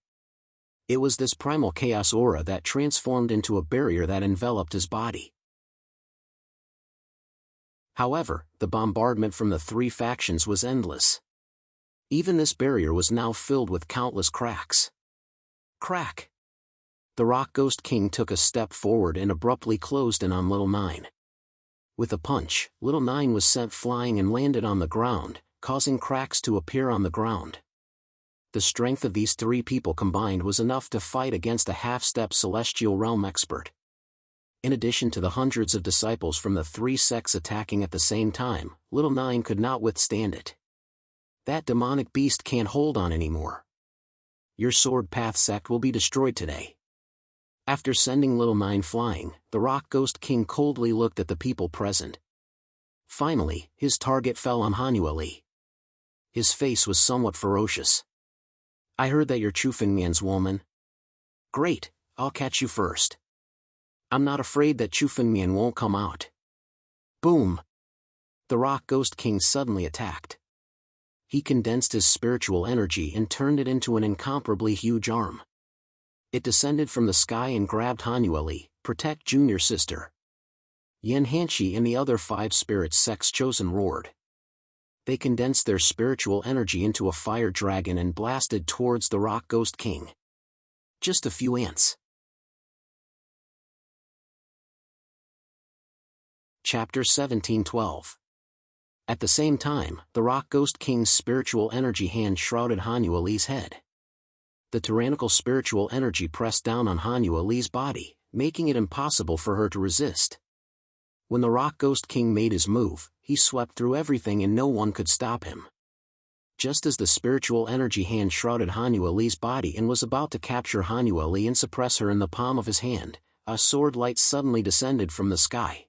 It was this primal chaos aura that transformed into a barrier that enveloped his body. However, the bombardment from the three factions was endless. Even this barrier was now filled with countless cracks. Crack! The Rock Ghost King took a step forward and abruptly closed in on Little Nine. With a punch, Little Nine was sent flying and landed on the ground, causing cracks to appear on the ground. The strength of these three people combined was enough to fight against a half-step celestial realm expert. In addition to the hundreds of disciples from the three sects attacking at the same time, Little Nine could not withstand it. That demonic beast can't hold on anymore. Your Sword Path sect will be destroyed today. After sending Little Nine flying, the Rock Ghost King coldly looked at the people present. Finally, his target fell on Hanueli. His face was somewhat ferocious. I heard that you're Chufengmian's woman. Great, I'll catch you first. I'm not afraid that Chufengmian won't come out. Boom! The Rock Ghost King suddenly attacked. He condensed his spiritual energy and turned it into an incomparably huge arm. It descended from the sky and grabbed Hanueli, Protect Junior Sister. Yan Hanshi and the other 5 spirit sects chosen roared. They condensed their spiritual energy into a fire dragon and blasted towards the Rock Ghost King. Just a few ants. Chapter 17:12. At the same time, the Rock Ghost King's spiritual energy hand shrouded Hanueli's head. The tyrannical spiritual energy pressed down on Hanueli's body, making it impossible for her to resist. When the Rock Ghost King made his move, he swept through everything and no one could stop him. Just as the spiritual energy hand shrouded Hanueli's body and was about to capture Hanueli and suppress her in the palm of his hand, a sword light suddenly descended from the sky.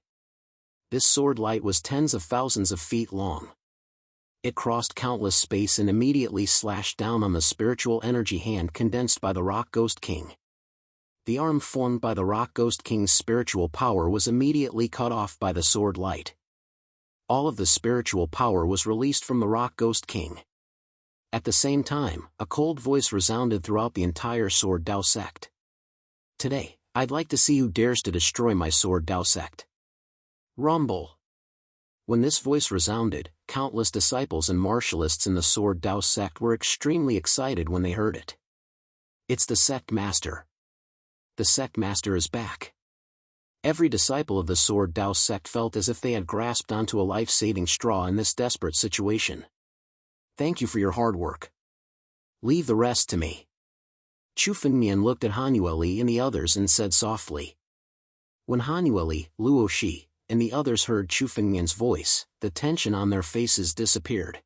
This sword light was tens of thousands of feet long. It crossed countless space and immediately slashed down on the spiritual energy hand condensed by the Rock Ghost King. The arm formed by the Rock Ghost King's spiritual power was immediately cut off by the sword light. All of the spiritual power was released from the Rock Ghost King. At the same time, a cold voice resounded throughout the entire Sword Dao sect. Today, I'd like to see who dares to destroy my Sword Dao sect. Rumble. When this voice resounded, countless disciples and martialists in the Sword Dao sect were extremely excited when they heard it. It's the sect master. The sect master is back. Every disciple of the Sword Dao sect felt as if they had grasped onto a life-saving straw in this desperate situation. Thank you for your hard work. Leave the rest to me. Chufengmian looked at Hanueli and the others and said softly. When Hanueli, Luoshi, and the others heard Chufengmian's voice, the tension on their faces disappeared.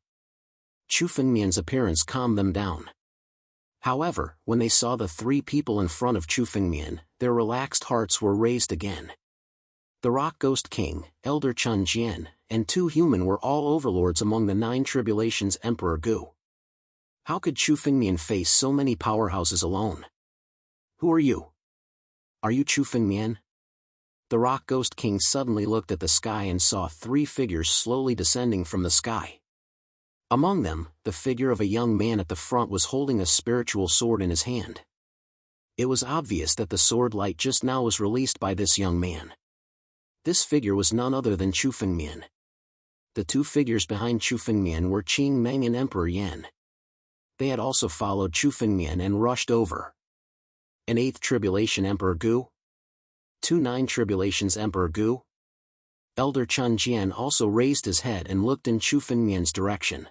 Chufengmian's appearance calmed them down. However, when they saw the 3 people in front of Chufengmian, their relaxed hearts were raised again. The Rock Ghost King, Elder Chun Jian, and 2 human were all overlords among the 9 tribulations Emperor Gu. How could Chufengmian face so many powerhouses alone? Who are you? Are you Chufengmian? The Rock Ghost King suddenly looked at the sky and saw 3 figures slowly descending from the sky. Among them, the figure of a young man at the front was holding a spiritual sword in his hand. It was obvious that the sword light just now was released by this young man. This figure was none other than Chufengmian. The 2 figures behind Chufengmian were Qing Meng and Emperor Yan. They had also followed Chufengmian and rushed over. An 8th tribulation Emperor Gu? 2 9 tribulations Emperor Gu? Elder Chun Jian also raised his head and looked in Chufengmian's direction.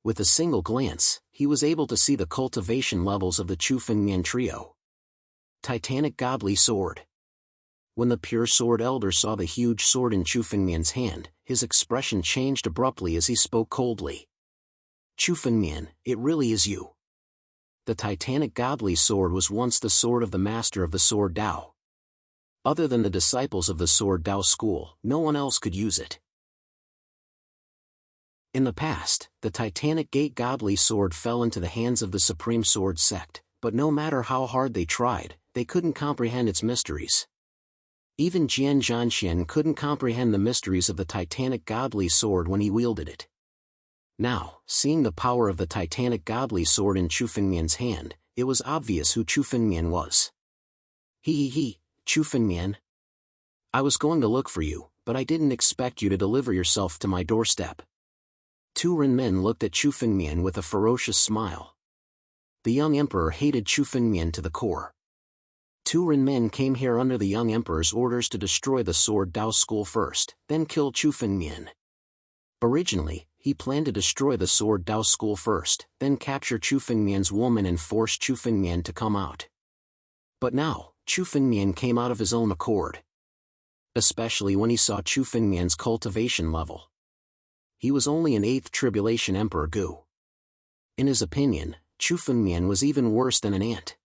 With a single glance, he was able to see the cultivation levels of the Chufengmian trio. Titanic Godly Sword. When the Pure Sword Elder saw the huge sword in Chufengmian's hand, his expression changed abruptly as he spoke coldly. Chufengmian, it really is you. The Titanic Godly Sword was once the sword of the master of the Sword Dao. Other than the disciples of the Sword Dao school, no one else could use it. In the past, the Titanic Gate Godly Sword fell into the hands of the Supreme Sword sect, but no matter how hard they tried, they couldn't comprehend its mysteries. Even Jian Zhanxian couldn't comprehend the mysteries of the Titanic Godly Sword when he wielded it. Now, seeing the power of the titanic godly sword in Chu Fengmian's hand, it was obvious who Chu Fengmian was. Chu Fengmian. I was going to look for you, but I didn't expect you to deliver yourself to my doorstep. Tu Renmin looked at Chu Fengmian with a ferocious smile. The young emperor hated Chu Fengmian to the core. Tu Renmin came here under the young emperor's orders to destroy the Sword Dao School first, then kill Chu Fengmian. Originally, he planned to destroy the Sword Dao School first, then capture Chu Fengmian's woman and force Chu Fengmian to come out. But now, Chu Fengmian came out of his own accord. Especially when he saw Chu Fengmian's cultivation level. He was only an 8th Tribulation Emperor Gu. In his opinion, Chu Fengmian was even worse than an ant.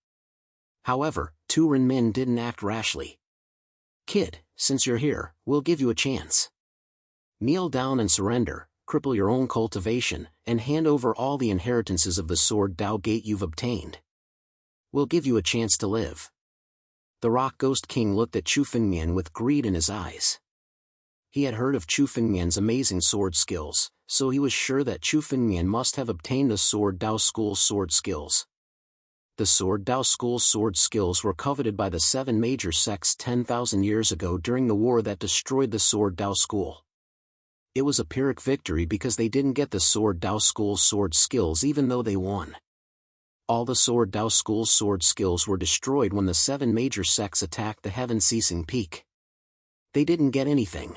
However, Tu Renmin didn't act rashly. Kid, since you're here, we'll give you a chance. Kneel down and surrender, cripple your own cultivation, and hand over all the inheritances of the Sword Dao Gate you've obtained. We'll give you a chance to live. The Rock Ghost King looked at Chu Fengmian with greed in his eyes. He had heard of Chu Fengmian's amazing sword skills, so he was sure that Chu Fengmian must have obtained the Sword Dao School's sword skills. The Sword Dao School's sword skills were coveted by the 7 major sects 10,000 years ago during the war that destroyed the Sword Dao School. It was a Pyrrhic victory because they didn't get the Sword Dao School's sword skills even though they won. All the Sword Dao School's sword skills were destroyed when the 7 major sects attacked the heaven-ceasing peak. They didn't get anything.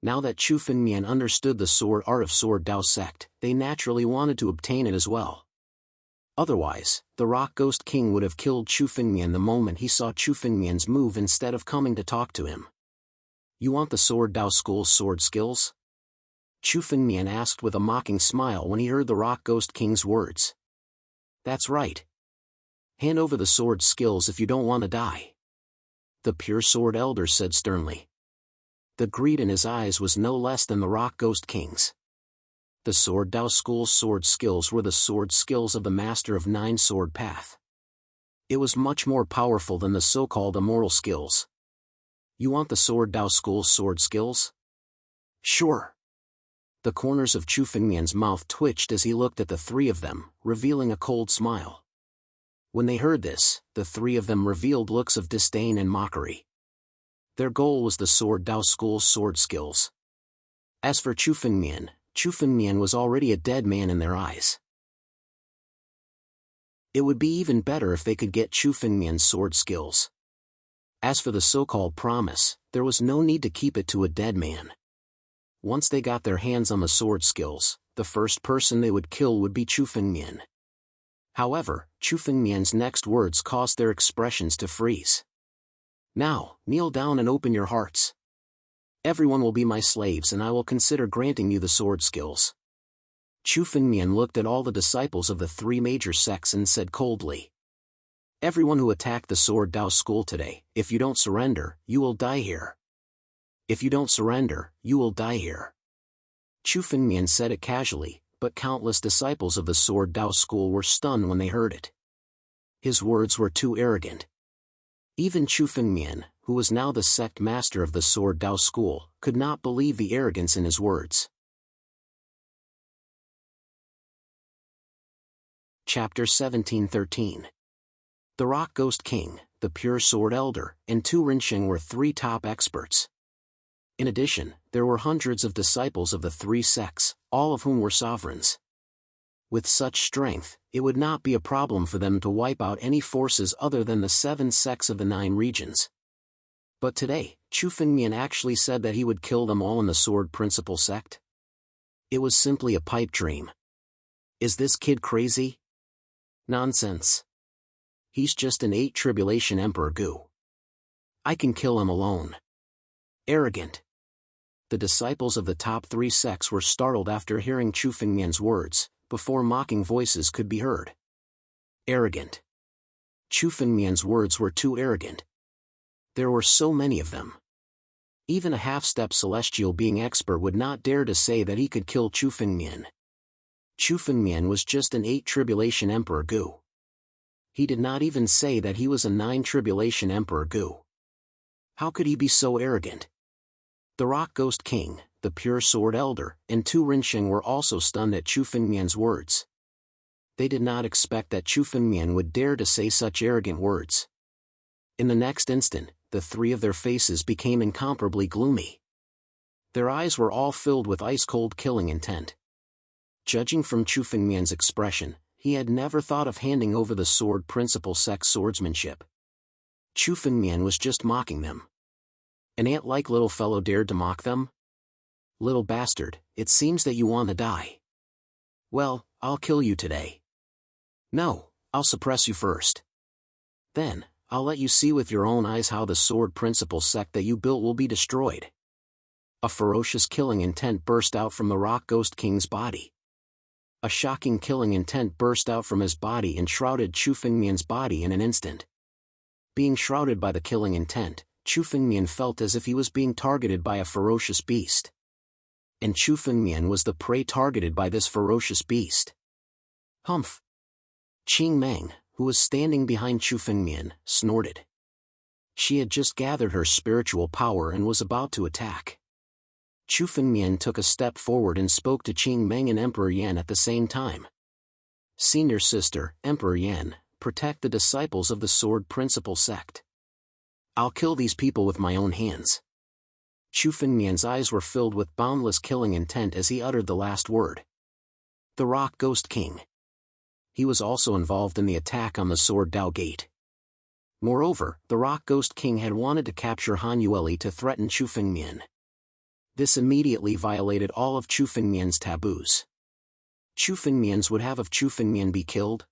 Now that Chu Fengmian understood the sword art of Sword Dao sect, they naturally wanted to obtain it as well. Otherwise, the Rock Ghost King would have killed Chu Fengmian the moment he saw Chu Fengmian's move instead of coming to talk to him. You want the Sword Dao School's sword skills? Chu Fengmian asked with a mocking smile when he heard the Rock Ghost King's words. That's right. Hand over the sword skills if you don't want to die. The Pure Sword Elder said sternly. The greed in his eyes was no less than the Rock Ghost King's. The Sword Dao School's sword skills were the sword skills of the Master of 9 Sword Path. It was much more powerful than the so-called immortal skills. You want the Sword Dao School's sword skills? Sure. The corners of Chu Fengmian's mouth twitched as he looked at the 3 of them, revealing a cold smile. When they heard this, the 3 of them revealed looks of disdain and mockery. Their goal was the Sword Dao School's sword skills. As for Chu Fengmian was already a dead man in their eyes. It would be even better if they could get Chu Fengmian's sword skills. As for the so-called promise, there was no need to keep it to a dead man. Once they got their hands on the sword skills, the first person they would kill would be Chu Fengmian. However, Chu Fengmian's next words caused their expressions to freeze. Now, kneel down and open your hearts. Everyone will be my slaves and I will consider granting you the sword skills. Chu Fengmian looked at all the disciples of the 3 major sects and said coldly. Everyone who attacked the Sword Dao School today, if you don't surrender, you will die here. If you don't surrender, you will die here. Chu Fengmian said it casually, but countless disciples of the Sword Dao School were stunned when they heard it. His words were too arrogant. Even Chu Fengmian, who was now the sect master of the Sword Dao School, could not believe the arrogance in his words. Chapter 1713. The Rock Ghost King, the Pure Sword Elder, and Tu Rensheng were 3 top experts. In addition, there were hundreds of disciples of the 3 sects, all of whom were sovereigns. With such strength, it would not be a problem for them to wipe out any forces other than the 7 sects of the 9 regions. But today, Chu Fengmian actually said that he would kill them all in the Sword Principal sect? It was simply a pipe dream. Is this kid crazy? Nonsense. He's just an 8 Tribulation Emperor Gu. I can kill him alone. Arrogant. The disciples of the top 3 sects were startled after hearing Chu Fengmian's words, before mocking voices could be heard. Arrogant. Chu Fengmian's words were too arrogant. There were so many of them. Even a half-step celestial being expert would not dare to say that he could kill Chu Fengmian. Chu Fengmian was just an 8 Tribulation Emperor Gu. He did not even say that he was a 9 Tribulation Emperor Gu. How could he be so arrogant? The Rock Ghost King, the pure sword elder, and Tu Rinsheng were also stunned at Chu Fengmian's words. They did not expect that Chu Fengmian would dare to say such arrogant words. In the next instant, the three of their faces became incomparably gloomy. Their eyes were all filled with ice-cold killing intent. Judging from Chu Fengmian's expression, he had never thought of handing over the sword principle sect swordsmanship. Chu Fengmian was just mocking them. An ant-like little fellow dared to mock them? Little bastard, it seems that you want to die. Well, I'll kill you today. No, I'll suppress you first. Then, I'll let you see with your own eyes how the sword principle sect that you built will be destroyed. A ferocious killing intent burst out from the Rock Ghost King's body. A shocking killing intent burst out from his body and shrouded Chu Fengmian's body in an instant. Being shrouded by the killing intent, Chu Fengmian felt as if he was being targeted by a ferocious beast. And Chu Fengmian was the prey targeted by this ferocious beast. Humph! Qing Meng, who was standing behind Chu Fengmian, snorted. She had just gathered her spiritual power and was about to attack. Chu Fengmian took a step forward and spoke to Qing Meng and Emperor Yan at the same time. Senior sister, Emperor Yan, protect the disciples of the Sword Principle sect. I'll kill these people with my own hands. Chu Fengmian's eyes were filled with boundless killing intent as he uttered the last word. The Rock Ghost King. He was also involved in the attack on the Sword Dao Gate. Moreover, the Rock Ghost King had wanted to capture Han Yueli to threaten Chu Fengmian. This immediately violated all of Chu Fengmian's taboos. Chu Fengmian's would have Chu Fengmian be killed?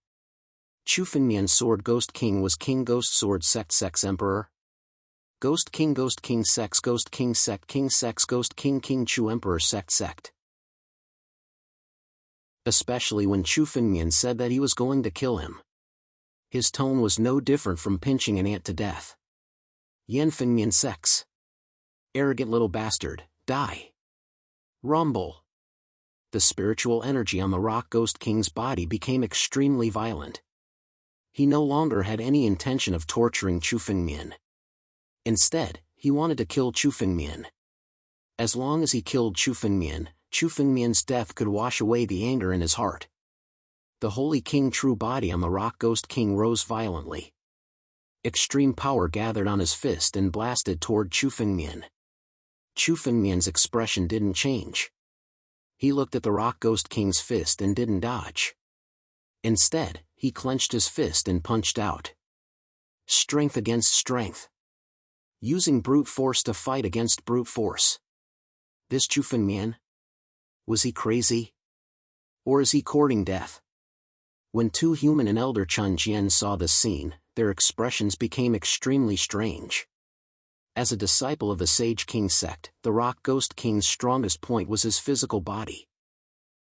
Chu Fengmian's Sword Ghost King was King Ghost Sword Sect Sex Emperor? Ghost King Sex Ghost King Sect King Sex Ghost King Chu Emperor Sect. Especially when Chu Fengmian said that he was going to kill him. His tone was no different from pinching an ant to death. Yan Fengmian Sex. Arrogant little bastard, die. Rumble. The spiritual energy on the Rock Ghost King's body became extremely violent. He no longer had any intention of torturing Chu Fengmian. Instead, he wanted to kill Chu Fengmian. As long as he killed Chu Fengmian's death could wash away the anger in his heart. The Holy King True body on the Rock Ghost King rose violently. Extreme power gathered on his fist and blasted toward Chu Fengmian. Chu Fengmian's expression didn't change. He looked at the Rock Ghost King's fist and didn't dodge. Instead, he clenched his fist and punched out. Strength against strength. Using brute force to fight against brute force. This Chu Fengmian? Was he crazy? Or is he courting death? When two human and Elder Chun Jian saw this scene, their expressions became extremely strange. As a disciple of the Sage King sect, the Rock Ghost King's strongest point was his physical body.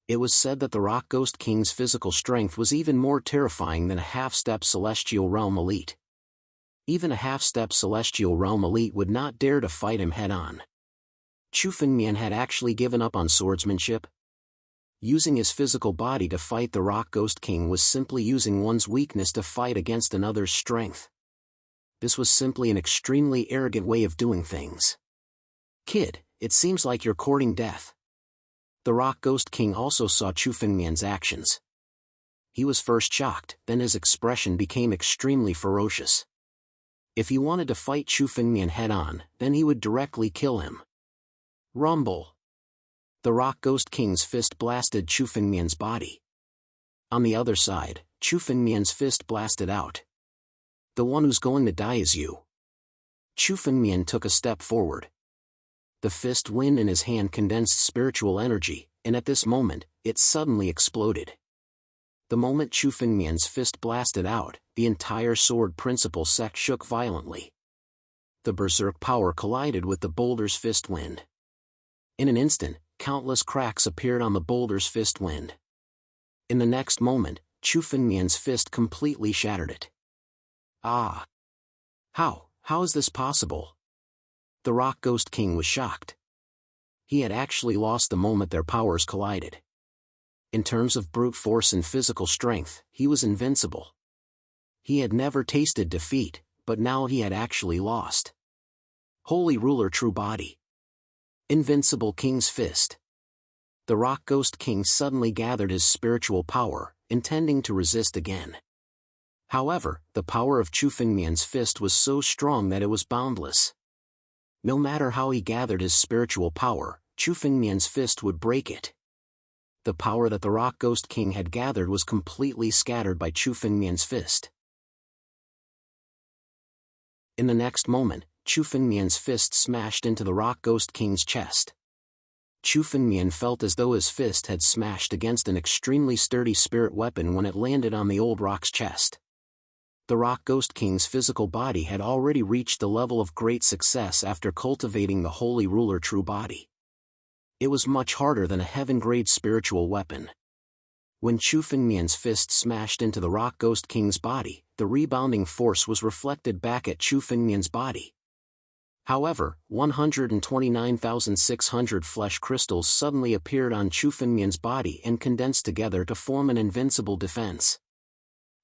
It was said that the Rock Ghost King's physical strength was even more terrifying than a half-step Celestial Realm elite. Even a half-step Celestial Realm elite would not dare to fight him head-on. Chu Fengmian had actually given up on swordsmanship. Using his physical body to fight the Rock Ghost King was simply using one's weakness to fight against another's strength. This was simply an extremely arrogant way of doing things. Kid, it seems like you're courting death. The Rock Ghost King also saw Chu Fengmian's actions. He was first shocked, then his expression became extremely ferocious. If he wanted to fight Chu Fengmian head-on, then he would directly kill him. Rumble. The Rock Ghost King's fist blasted Chu Fengmian's body. On the other side, Chu Fengmian's fist blasted out. The one who's going to die is you. Chu Fengmian took a step forward. The fist wind in his hand condensed spiritual energy, and at this moment, it suddenly exploded. The moment Chu Fengmian's fist blasted out, the entire Sword Principle sect shook violently. The berserk power collided with the boulder's fist wind. In an instant, countless cracks appeared on the boulder's fist wind. In the next moment, Chu Fengmian's fist completely shattered it. Ah! How is this possible? The Rock Ghost King was shocked. He had actually lost the moment their powers collided. In terms of brute force and physical strength, he was invincible. He had never tasted defeat, but now he had actually lost. Holy Ruler True Body. Invincible King's Fist. The Rock Ghost King suddenly gathered his spiritual power, intending to resist again. However, the power of Chu Fengmian's fist was so strong that it was boundless. No matter how he gathered his spiritual power, Chu Fengmian's fist would break it. The power that the Rock Ghost King had gathered was completely scattered by Chu Fengmian's fist. In the next moment, Chu Fengmian's fist smashed into the Rock Ghost King's chest. Chu Fengmian felt as though his fist had smashed against an extremely sturdy spirit weapon when it landed on the old rock's chest. The Rock Ghost King's physical body had already reached the level of great success after cultivating the Holy Ruler True Body. It was much harder than a heaven-grade spiritual weapon. When Chu Fengmian's fist smashed into the Rock Ghost King's body, the rebounding force was reflected back at Chu Fengmian's body. However, 129,600 flesh crystals suddenly appeared on Chu Fengmian's body and condensed together to form an invincible defense.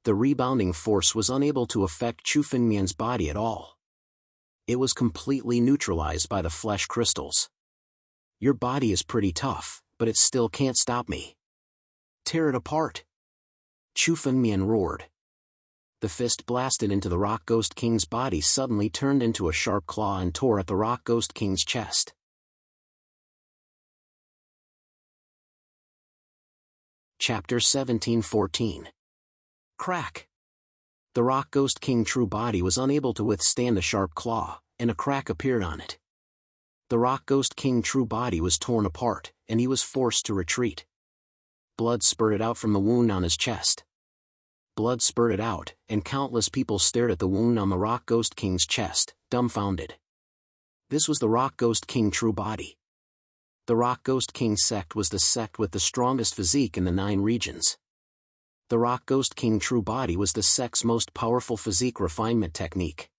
The rebounding force was unable to affect Chu Fengmian's body at all. It was completely neutralized by the flesh crystals. Your body is pretty tough, but it still can't stop me. Tear it apart. Chu Fengmian roared. The fist blasted into the Rock Ghost King's body suddenly turned into a sharp claw and tore at the Rock Ghost King's chest. Chapter 17:14. Crack. The Rock Ghost King True Body was unable to withstand the sharp claw, and a crack appeared on it. The Rock Ghost King True Body was torn apart, and he was forced to retreat. Blood spurted out from the wound on his chest. Blood spurted out, and countless people stared at the wound on the Rock Ghost King's chest, dumbfounded. This was the Rock Ghost King True Body. The Rock Ghost King sect was the sect with the strongest physique in the 9 regions. The Rock Ghost King True Body was the sect's most powerful physique refinement technique.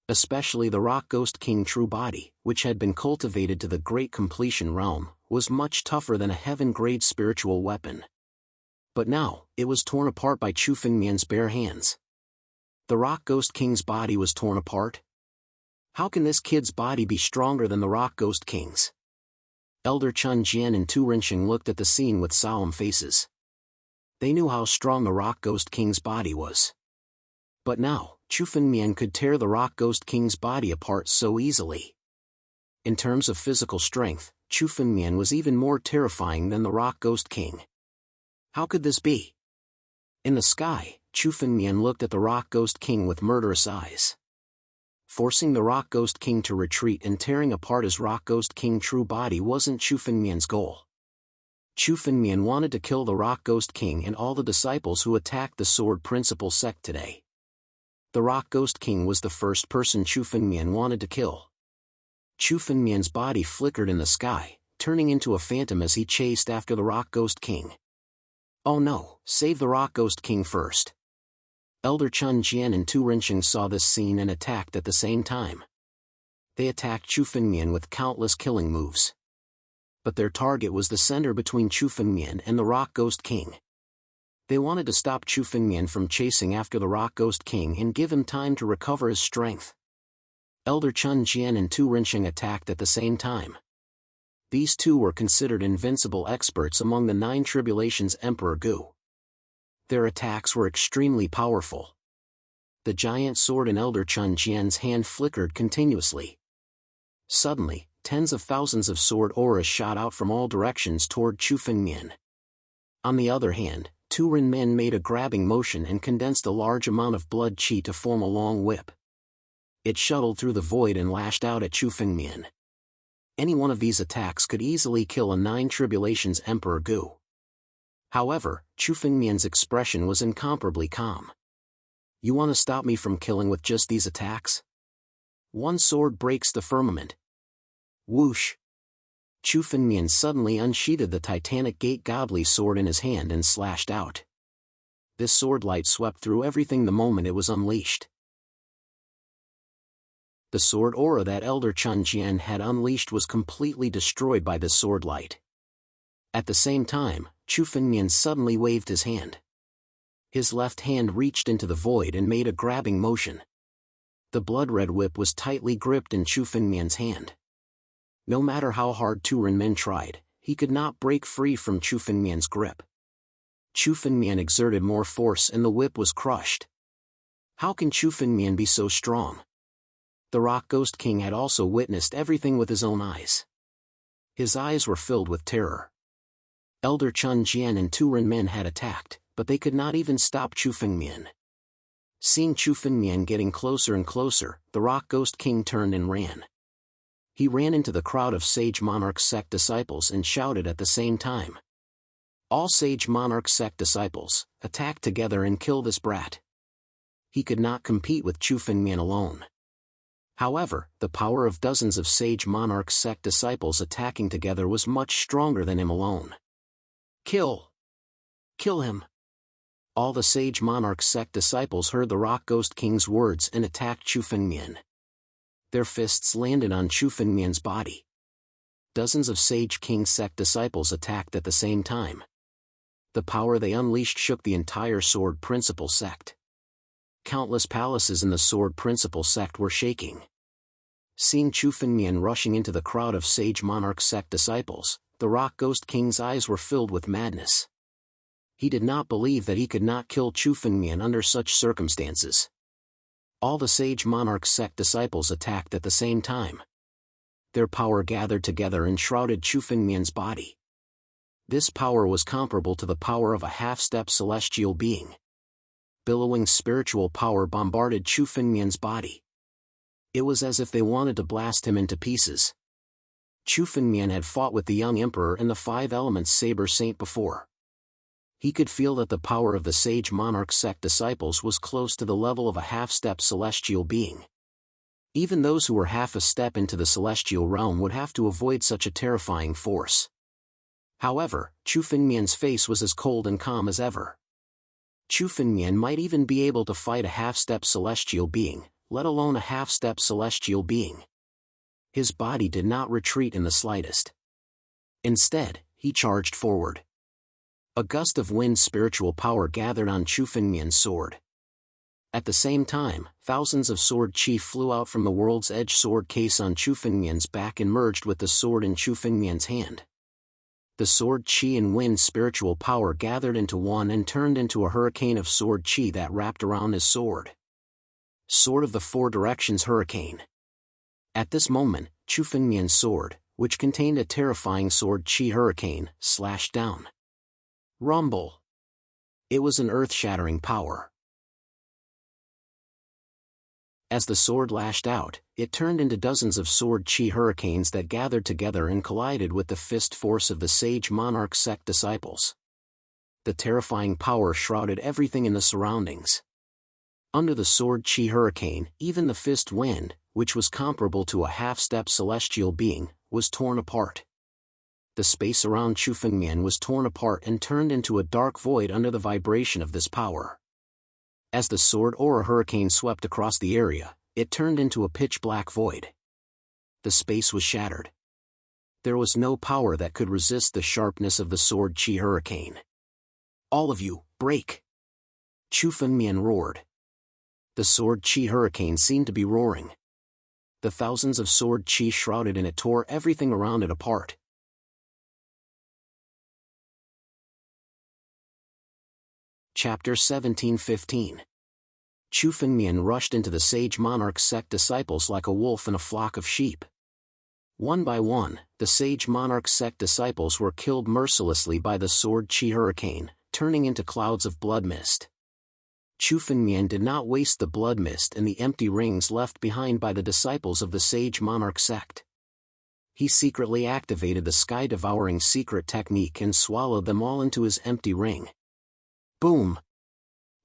Especially the Rock Ghost King True Body, which had been cultivated to the Great Completion realm, was much tougher than a heaven-grade spiritual weapon. But now, it was torn apart by Chu Fengmian's bare hands. The Rock Ghost King's body was torn apart? How can this kid's body be stronger than the Rock Ghost King's? Elder Chun Jian and Tu Rinxing looked at the scene with solemn faces. They knew how strong the Rock Ghost King's body was. But now, Chu Fengmian could tear the Rock Ghost King's body apart so easily. In terms of physical strength, Chu Fengmian was even more terrifying than the Rock Ghost King. How could this be? In the sky, Chu Fengmian looked at the Rock Ghost King with murderous eyes. Forcing the Rock Ghost King to retreat and tearing apart his Rock Ghost King True Body wasn't Chu Fengmian's goal. Chu Fengmian wanted to kill the Rock Ghost King and all the disciples who attacked the Sword Principle sect today. The Rock Ghost King was the first person Chu Fengmian wanted to kill. Chu Fengmian's body flickered in the sky, turning into a phantom as he chased after the Rock Ghost King. Oh no, save the Rock Ghost King first. Elder Chun Jian and Tu Rinxing saw this scene and attacked at the same time. They attacked Chu Fengmian with countless killing moves. But their target was the center between Chu Fengmian and the Rock Ghost King. They wanted to stop Chu Fengmian from chasing after the Rock Ghost King and give him time to recover his strength. Elder Chun Jian and Tu Rinxing attacked at the same time. These two were considered invincible experts among the 9 tribulations Emperor Gu. Their attacks were extremely powerful. The giant sword in Elder Chun Jian's hand flickered continuously. Suddenly, tens of thousands of sword auras shot out from all directions toward Chu Fengmian. On the other hand, Tu Rinmen made a grabbing motion and condensed a large amount of blood qi to form a long whip. It shuttled through the void and lashed out at Chu Fengmian. Any one of these attacks could easily kill a 9 tribulations Emperor Gu. However, Chu Fengmian's expression was incomparably calm. You want to stop me from killing with just these attacks? One sword breaks the firmament. Whoosh! Chu Fengmian suddenly unsheathed the Titanic Gate Godly sword in his hand and slashed out. This sword light swept through everything the moment it was unleashed. The sword aura that Elder Chun Jian had unleashed was completely destroyed by this sword light. At the same time, Chu Fengmian suddenly waved his hand. His left hand reached into the void and made a grabbing motion. The blood-red whip was tightly gripped in Chu Fengmian's hand. No matter how hard Tu Renmin tried, he could not break free from Chu Fengmian's grip. Chu Fengmian exerted more force and the whip was crushed. How can Chu Fengmian be so strong? The Rock Ghost King had also witnessed everything with his own eyes. His eyes were filled with terror. Elder Chun Jian and Tu Renmin had attacked, but they could not even stop Chu Fengmian. Seeing Chu Fengmian getting closer and closer, the Rock Ghost King turned and ran. He ran into the crowd of Sage Monarch sect disciples and shouted at the same time. All Sage Monarch sect disciples, attack together and kill this brat. He could not compete with Chu Fengmian alone. However, the power of dozens of Sage Monarch sect disciples attacking together was much stronger than him alone. Kill! Kill him! All the Sage Monarch sect disciples heard the Rock Ghost King's words and attacked Chu Fengmian. Their fists landed on Chu Fengmian's body. Dozens of Sage King sect disciples attacked at the same time. The power they unleashed shook the entire Sword Principle sect. Countless palaces in the Sword Principle sect were shaking. Seeing Chu Fengmian rushing into the crowd of Sage Monarch sect disciples, the Rock Ghost King's eyes were filled with madness. He did not believe that he could not kill Chu Fengmian under such circumstances. All the Sage Monarch sect disciples attacked at the same time. Their power gathered together and shrouded Chu Fengmian's body. This power was comparable to the power of a half-step celestial being. Billowing spiritual power bombarded Chu Fengmian's body. It was as if they wanted to blast him into pieces. Chu Fengmian had fought with the young emperor and the Five Elements Saber Saint before. He could feel that the power of the Sage Monarch sect disciples was close to the level of a half-step celestial being. Even those who were half a step into the celestial realm would have to avoid such a terrifying force. However, Chu Fengmian's face was as cold and calm as ever. Chu Fengmian might even be able to fight a half-step celestial being, let alone a half-step celestial being. His body did not retreat in the slightest. Instead, he charged forward. A gust of wind spiritual power gathered on Chu Fengmian's sword. At the same time, thousands of sword chi flew out from the world's edge sword case on Chu Fengmian's back and merged with the sword in Chu Fengmian's hand. The sword chi and wind spiritual power gathered into one and turned into a hurricane of sword chi that wrapped around his sword. Sword of the Four Directions Hurricane. At this moment, Chu Fengmian's sword, which contained a terrifying sword chi hurricane, slashed down. Rumble. It was an earth-shattering power. As the sword lashed out, it turned into dozens of sword chi hurricanes that gathered together and collided with the fist force of the Sage Monarch sect disciples. The terrifying power shrouded everything in the surroundings. Under the sword chi hurricane, even the fist wind, which was comparable to a half-step celestial being, was torn apart. The space around Chu Fengmian was torn apart and turned into a dark void under the vibration of this power. As the sword aura hurricane swept across the area, it turned into a pitch-black void. The space was shattered. There was no power that could resist the sharpness of the sword chi hurricane. All of you, break! Chu Fengmian roared. The sword chi hurricane seemed to be roaring. The thousands of sword chi shrouded in it tore everything around it apart. Chapter 17:15. Chu Fengmian rushed into the Sage Monarch sect disciples like a wolf in a flock of sheep. One by one, the Sage Monarch sect disciples were killed mercilessly by the sword chi hurricane, turning into clouds of blood mist. Chu Fengmian did not waste the blood mist and the empty rings left behind by the disciples of the Sage Monarch sect. He secretly activated the sky-devouring secret technique and swallowed them all into his empty ring. Boom!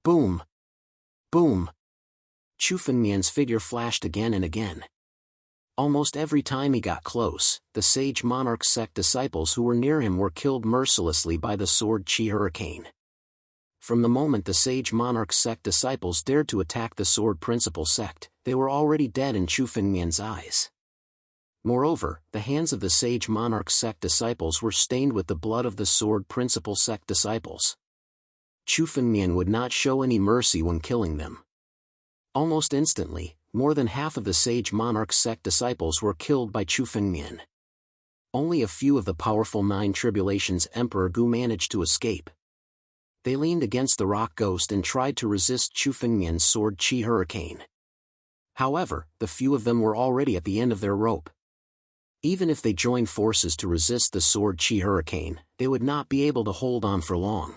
Boom! Boom! Chu Fengmian's figure flashed again and again. Almost every time he got close, the Sage Monarch sect disciples who were near him were killed mercilessly by the sword chi hurricane. From the moment the Sage Monarch sect disciples dared to attack the Sword Principle sect, they were already dead in Chu Fengmian's eyes. Moreover, the hands of the Sage Monarch sect disciples were stained with the blood of the Sword Principle sect disciples. Chu Fengmian would not show any mercy when killing them. Almost instantly, more than half of the Sage Monarch sect disciples were killed by Chu Fengmian. Only a few of the powerful Nine Tribulations Emperor Gu managed to escape. They leaned against the rock ghost and tried to resist Chu Fengmian's sword Qi Hurricane. However, the few of them were already at the end of their rope. Even if they joined forces to resist the sword Qi Hurricane, they would not be able to hold on for long.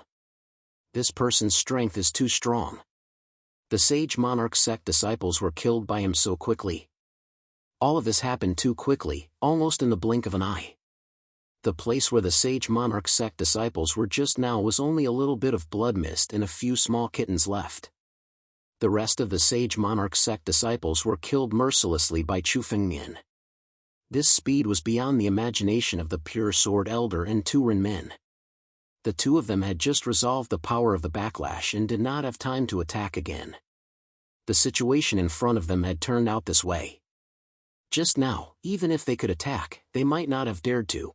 This person's strength is too strong. The Sage Monarch sect disciples were killed by him so quickly. All of this happened too quickly, almost in the blink of an eye. The place where the Sage Monarch sect disciples were just now was only a little bit of blood mist and a few small kittens left. The rest of the Sage Monarch sect disciples were killed mercilessly by Chu Fengmian. This speed was beyond the imagination of the Pure Sword Elder and two Ren men. The two of them had just resolved the power of the backlash and did not have time to attack again. The situation in front of them had turned out this way. Just now, even if they could attack, they might not have dared to.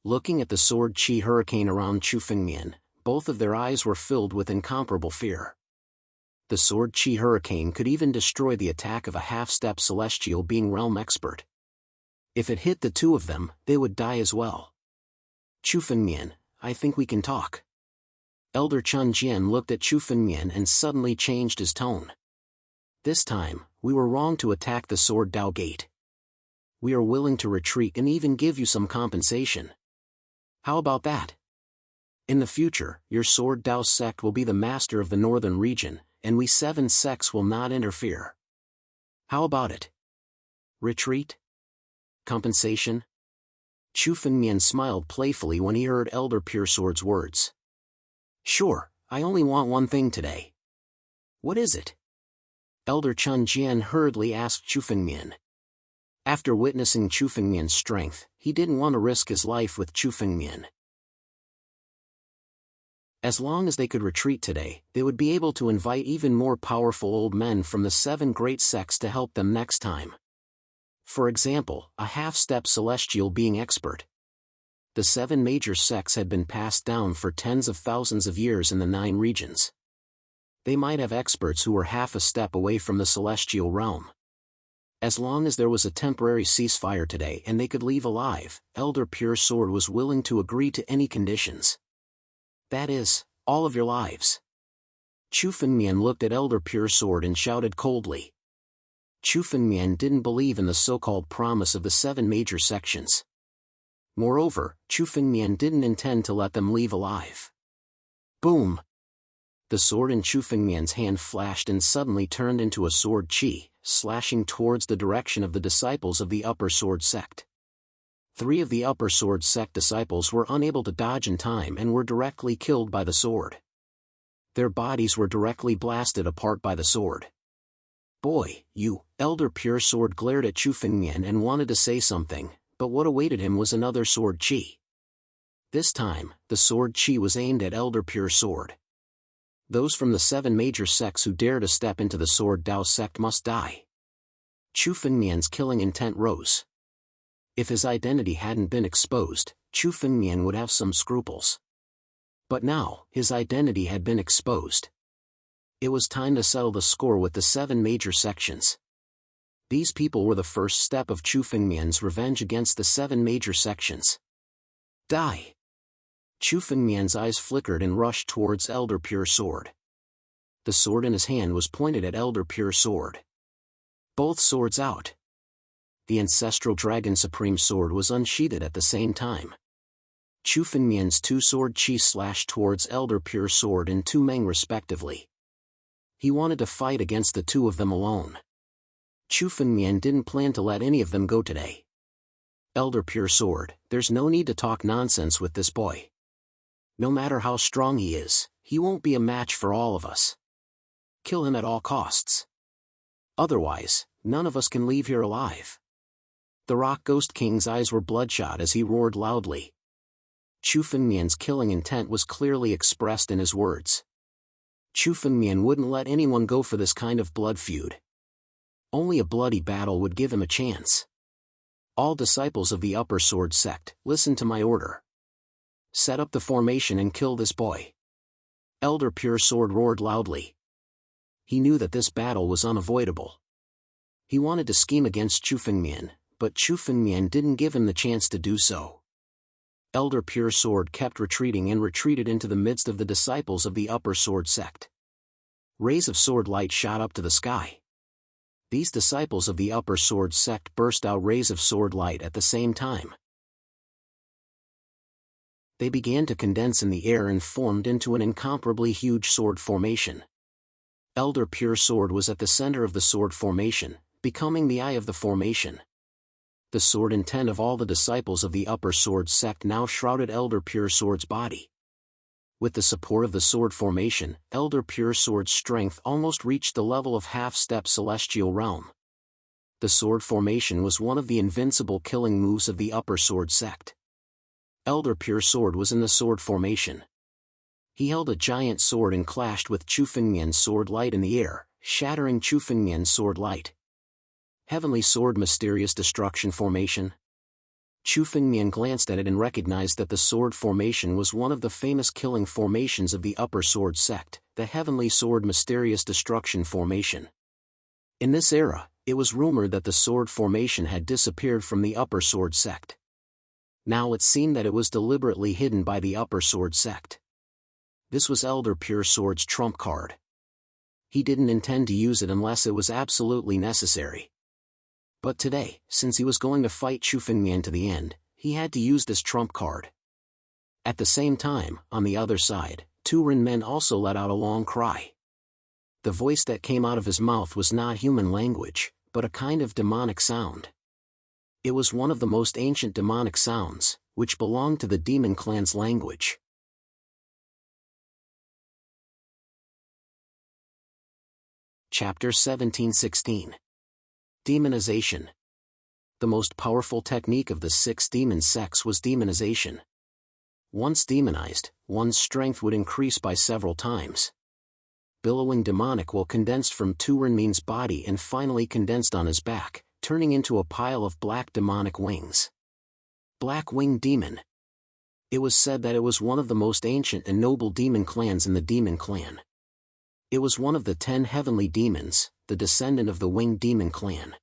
Looking at the sword Qi Hurricane around Chu Fengmian, both of their eyes were filled with incomparable fear. The sword Qi Hurricane could even destroy the attack of a half-step celestial being realm expert. If it hit the two of them, they would die as well. Chu Fengmian, I think we can talk. Elder Chun Jian looked at Chu Fengmian and suddenly changed his tone. This time, we were wrong to attack the Sword Dao Gate. We are willing to retreat and even give you some compensation. How about that? In the future, your Sword Dao sect will be the master of the northern region, and we 7 sects will not interfere. How about it? Retreat? Compensation? Chu Fengmian smiled playfully when he heard Elder Pure Sword's words. Sure, I only want one thing today. What is it? Elder Chun Jian hurriedly asked Chu Fengmian. After witnessing Chu Fengmian's strength, he didn't want to risk his life with Chu Fengmian. As long as they could retreat today, they would be able to invite even more powerful old men from the 7 great sects to help them next time. For example, a half-step celestial being expert. The 7 major sects had been passed down for tens of thousands of years in the 9 regions. They might have experts who were half a step away from the celestial realm. As long as there was a temporary ceasefire today and they could leave alive, Elder Pure Sword was willing to agree to any conditions. That is, all of your lives. Chu Fengmian looked at Elder Pure Sword and shouted coldly. Chu Fengmian didn't believe in the so-called promise of the 7 major sections. Moreover, Chu Fengmian didn't intend to let them leave alive. Boom! The sword in Chu Fengmian's hand flashed and suddenly turned into a sword Qi, slashing towards the direction of the disciples of the Upper Sword Sect. 3 of the Upper Sword Sect disciples were unable to dodge in time and were directly killed by the sword. Their bodies were directly blasted apart by the sword. Boy, you, Elder Pure Sword glared at Chu Fengmian and wanted to say something, but what awaited him was another sword Qi. This time, the sword Qi was aimed at Elder Pure Sword. Those from the 7 major sects who dare to step into the Sword Dao sect must die. Chu Fengmian's killing intent rose. If his identity hadn't been exposed, Chu Fengmian would have some scruples. But now, his identity had been exposed. It was time to settle the score with the 7 major sections. These people were the first step of Chu Fengmian's revenge against the 7 major sections. Die! Chu Fengmian's eyes flickered and rushed towards Elder Pure Sword. The sword in his hand was pointed at Elder Pure Sword. Both swords out. The ancestral Dragon Supreme Sword was unsheathed at the same time. Chu Fengmian's 2 sword Qi slashed towards Elder Pure Sword and Tu Meng respectively. He wanted to fight against the 2 of them alone. Chu Fengmian didn't plan to let any of them go today. Elder Pure Sword, there's no need to talk nonsense with this boy. No matter how strong he is, he won't be a match for all of us. Kill him at all costs. Otherwise, none of us can leave here alive. The Rock Ghost King's eyes were bloodshot as he roared loudly. Chu Fengmian's killing intent was clearly expressed in his words. Chu Fengmian wouldn't let anyone go for this kind of blood feud. Only a bloody battle would give him a chance. All disciples of the Upper Sword Sect, listen to my order. Set up the formation and kill this boy. Elder Pure Sword roared loudly. He knew that this battle was unavoidable. He wanted to scheme against Chu Fengmian, but Chu Fengmian didn't give him the chance to do so. Elder Pure Sword kept retreating and retreated into the midst of the disciples of the Upper Sword sect. Rays of sword light shot up to the sky. These disciples of the Upper Sword sect burst out rays of sword light at the same time. They began to condense in the air and formed into an incomparably huge sword formation. Elder Pure Sword was at the center of the sword formation, becoming the eye of the formation. The sword intent of all the disciples of the Upper Sword sect now shrouded Elder Pure Sword's body. With the support of the sword formation, Elder Pure Sword's strength almost reached the level of half-step celestial realm. The sword formation was one of the invincible killing moves of the Upper Sword sect. Elder Pure Sword was in the sword formation. He held a giant sword and clashed with Chu Fengmian's sword light in the air, shattering Chu Fengmian's sword light. Heavenly Sword Mysterious Destruction Formation. Chu Fengmian glanced at it and recognized that the sword formation was one of the famous killing formations of the Upper Sword sect, the Heavenly Sword Mysterious Destruction Formation. In this era, it was rumored that the sword formation had disappeared from the Upper Sword sect. Now it seemed that it was deliberately hidden by the Upper Sword sect. This was Elder Pure Sword's trump card. He didn't intend to use it unless it was absolutely necessary. But today, since he was going to fight Chu Fengmian to the end, he had to use this trump card. At the same time, on the other side, Tu Renmin also let out a long cry. The voice that came out of his mouth was not human language, but a kind of demonic sound. It was one of the most ancient demonic sounds, which belonged to the demon clan's language. Chapter 1716. Demonization. The most powerful technique of the 6 demon sects was demonization. Once demonized, one's strength would increase by several times. Billowing demonic will condensed from Tu Renmin's body and finally condensed on his back, turning into a pile of black demonic wings. Black Winged Demon. It was said that it was one of the most ancient and noble demon clans in the Demon Clan. It was one of the 10 heavenly demons, the descendant of the Winged Demon clan.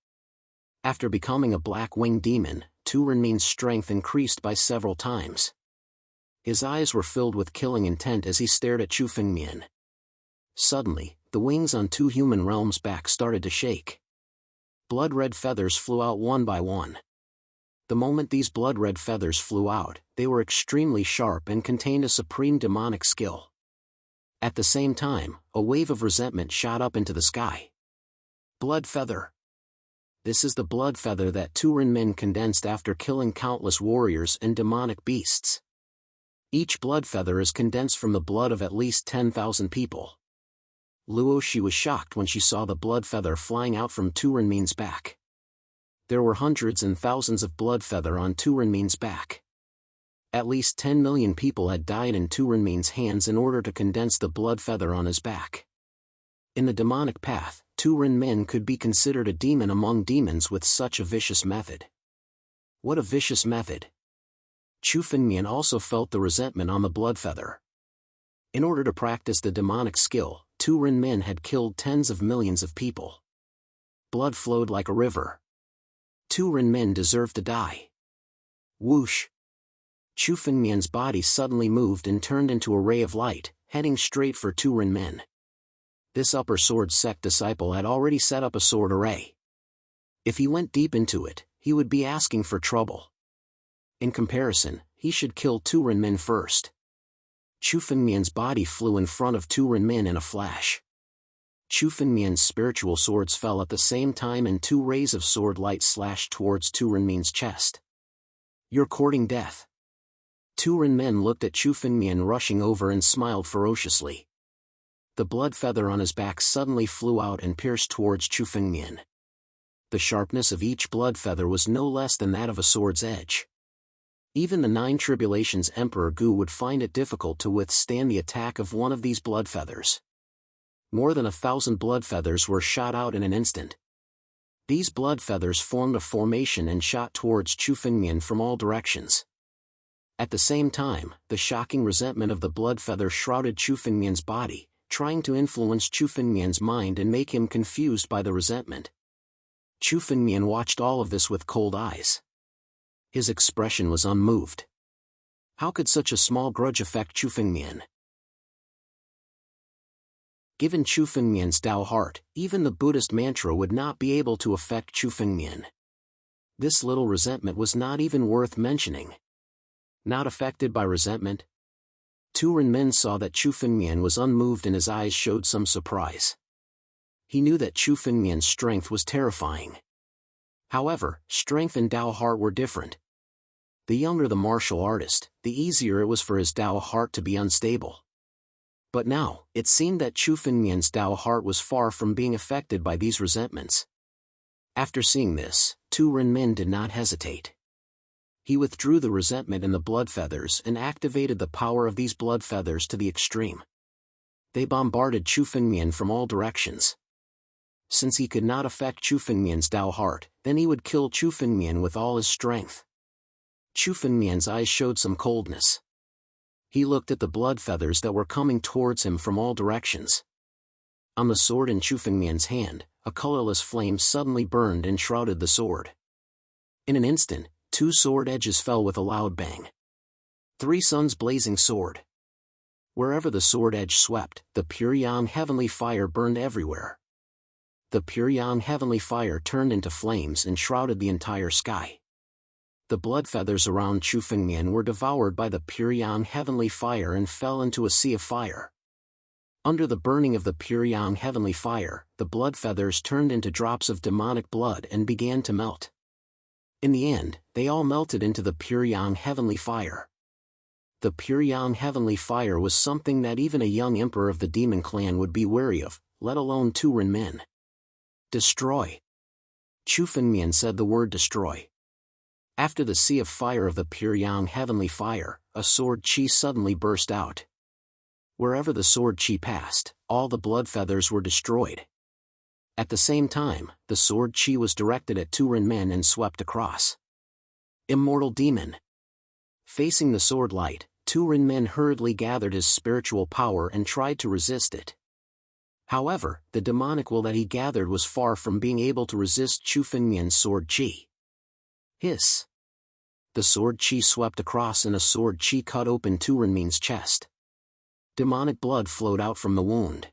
After becoming a Black Winged Demon, Tu Renmin's strength increased by several times. His eyes were filled with killing intent as he stared at Chu Fengmian. Suddenly, the wings on Tu Human Realm's back started to shake. Blood-red feathers flew out one by one. The moment these blood-red feathers flew out, they were extremely sharp and contained a supreme demonic skill. At the same time, a wave of resentment shot up into the sky. Blood feather. This is the blood feather that Tu Renmin condensed after killing countless warriors and demonic beasts. Each blood feather is condensed from the blood of at least 10,000 people. Luoshi was shocked when she saw the blood feather flying out from Tu Renmin's back. There were hundreds and thousands of blood feather on Tu Renmin's back. At least 10 million people had died in Tu Renmin's hands in order to condense the blood feather on his back. In the demonic path, Tu Renmin could be considered a demon among demons with such a vicious method. What a vicious method! Chu Fengmian also felt the resentment on the blood feather. In order to practice the demonic skill, Tu Renmin had killed tens of millions of people. Blood flowed like a river. Tu Renmin deserved to die. Whoosh! Chu Fengmian's body suddenly moved and turned into a ray of light, heading straight for Tu Renmin. This Upper Sword sect disciple had already set up a sword array. If he went deep into it, he would be asking for trouble. In comparison, he should kill Tu Renmin first. Chu Fengmian's body flew in front of Tu Renmin in a flash. Chu Fengmian's spiritual swords fell at the same time and 2 rays of sword light slashed towards Tu Renmin's chest. You're courting death. Tu Renmin looked at Chu Fengmian rushing over and smiled ferociously. The blood feather on his back suddenly flew out and pierced towards Chu Fengmian. The sharpness of each blood feather was no less than that of a sword's edge. Even the 9 Tribulations Emperor Gu would find it difficult to withstand the attack of one of these blood feathers. More than 1,000 blood feathers were shot out in an instant. These blood feathers formed a formation and shot towards Chu Fengmian from all directions. At the same time, the shocking resentment of the blood feather shrouded Chu Fengmian's body, trying to influence Chu Fengmian's mind and make him confused by the resentment. Chu Fengmian watched all of this with cold eyes. His expression was unmoved. How could such a small grudge affect Chu Fengmian? Given Chu Fengmian's Tao heart, even the Buddhist mantra would not be able to affect Chu Fengmian. This little resentment was not even worth mentioning. Not affected by resentment? Tu Renmin saw that Chu Fengmian was unmoved and his eyes showed some surprise. He knew that Chu Fengmian's strength was terrifying. However, strength and Tao heart were different. The younger the martial artist, the easier it was for his Tao heart to be unstable. But now, it seemed that Chu Fengmian's Tao heart was far from being affected by these resentments. After seeing this, Tu Renmin did not hesitate. He withdrew the resentment in the blood feathers and activated the power of these blood feathers to the extreme. They bombarded Chu Fengmian from all directions. Since he could not affect Chu Fengmian's Tao heart, then he would kill Chu Fengmian with all his strength. Chu Fengmian's eyes showed some coldness. He looked at the blood feathers that were coming towards him from all directions. On the sword in Chu Fengmian's hand, a colorless flame suddenly burned and shrouded the sword. In an instant, 2 sword edges fell with a loud bang. 3 suns blazing sword. Wherever the sword edge swept, the pure yang heavenly fire burned everywhere. The pure yang heavenly fire turned into flames and shrouded the entire sky. The blood feathers around Chu Fengmian were devoured by the pure yang heavenly fire and fell into a sea of fire. Under the burning of the pure yang heavenly fire, the blood feathers turned into drops of demonic blood and began to melt. In the end, they all melted into the pure yang heavenly fire. The pure yang heavenly fire was something that even a young emperor of the demon clan would be wary of, let alone Tu Renmin. Destroy. Chu Fengmian said the word destroy. After the sea of fire of the pure yang heavenly fire, a sword chi suddenly burst out. Wherever the sword chi passed, all the blood feathers were destroyed. At the same time, the sword chi was directed at Tu Renmin and swept across. Immortal demon. Facing the sword light, Tu Renmin hurriedly gathered his spiritual power and tried to resist it. However, the demonic will that he gathered was far from being able to resist Chu Fengmian's sword chi. Hiss. The sword chi swept across and a sword chi cut open Tu Renmin's chest. Demonic blood flowed out from the wound.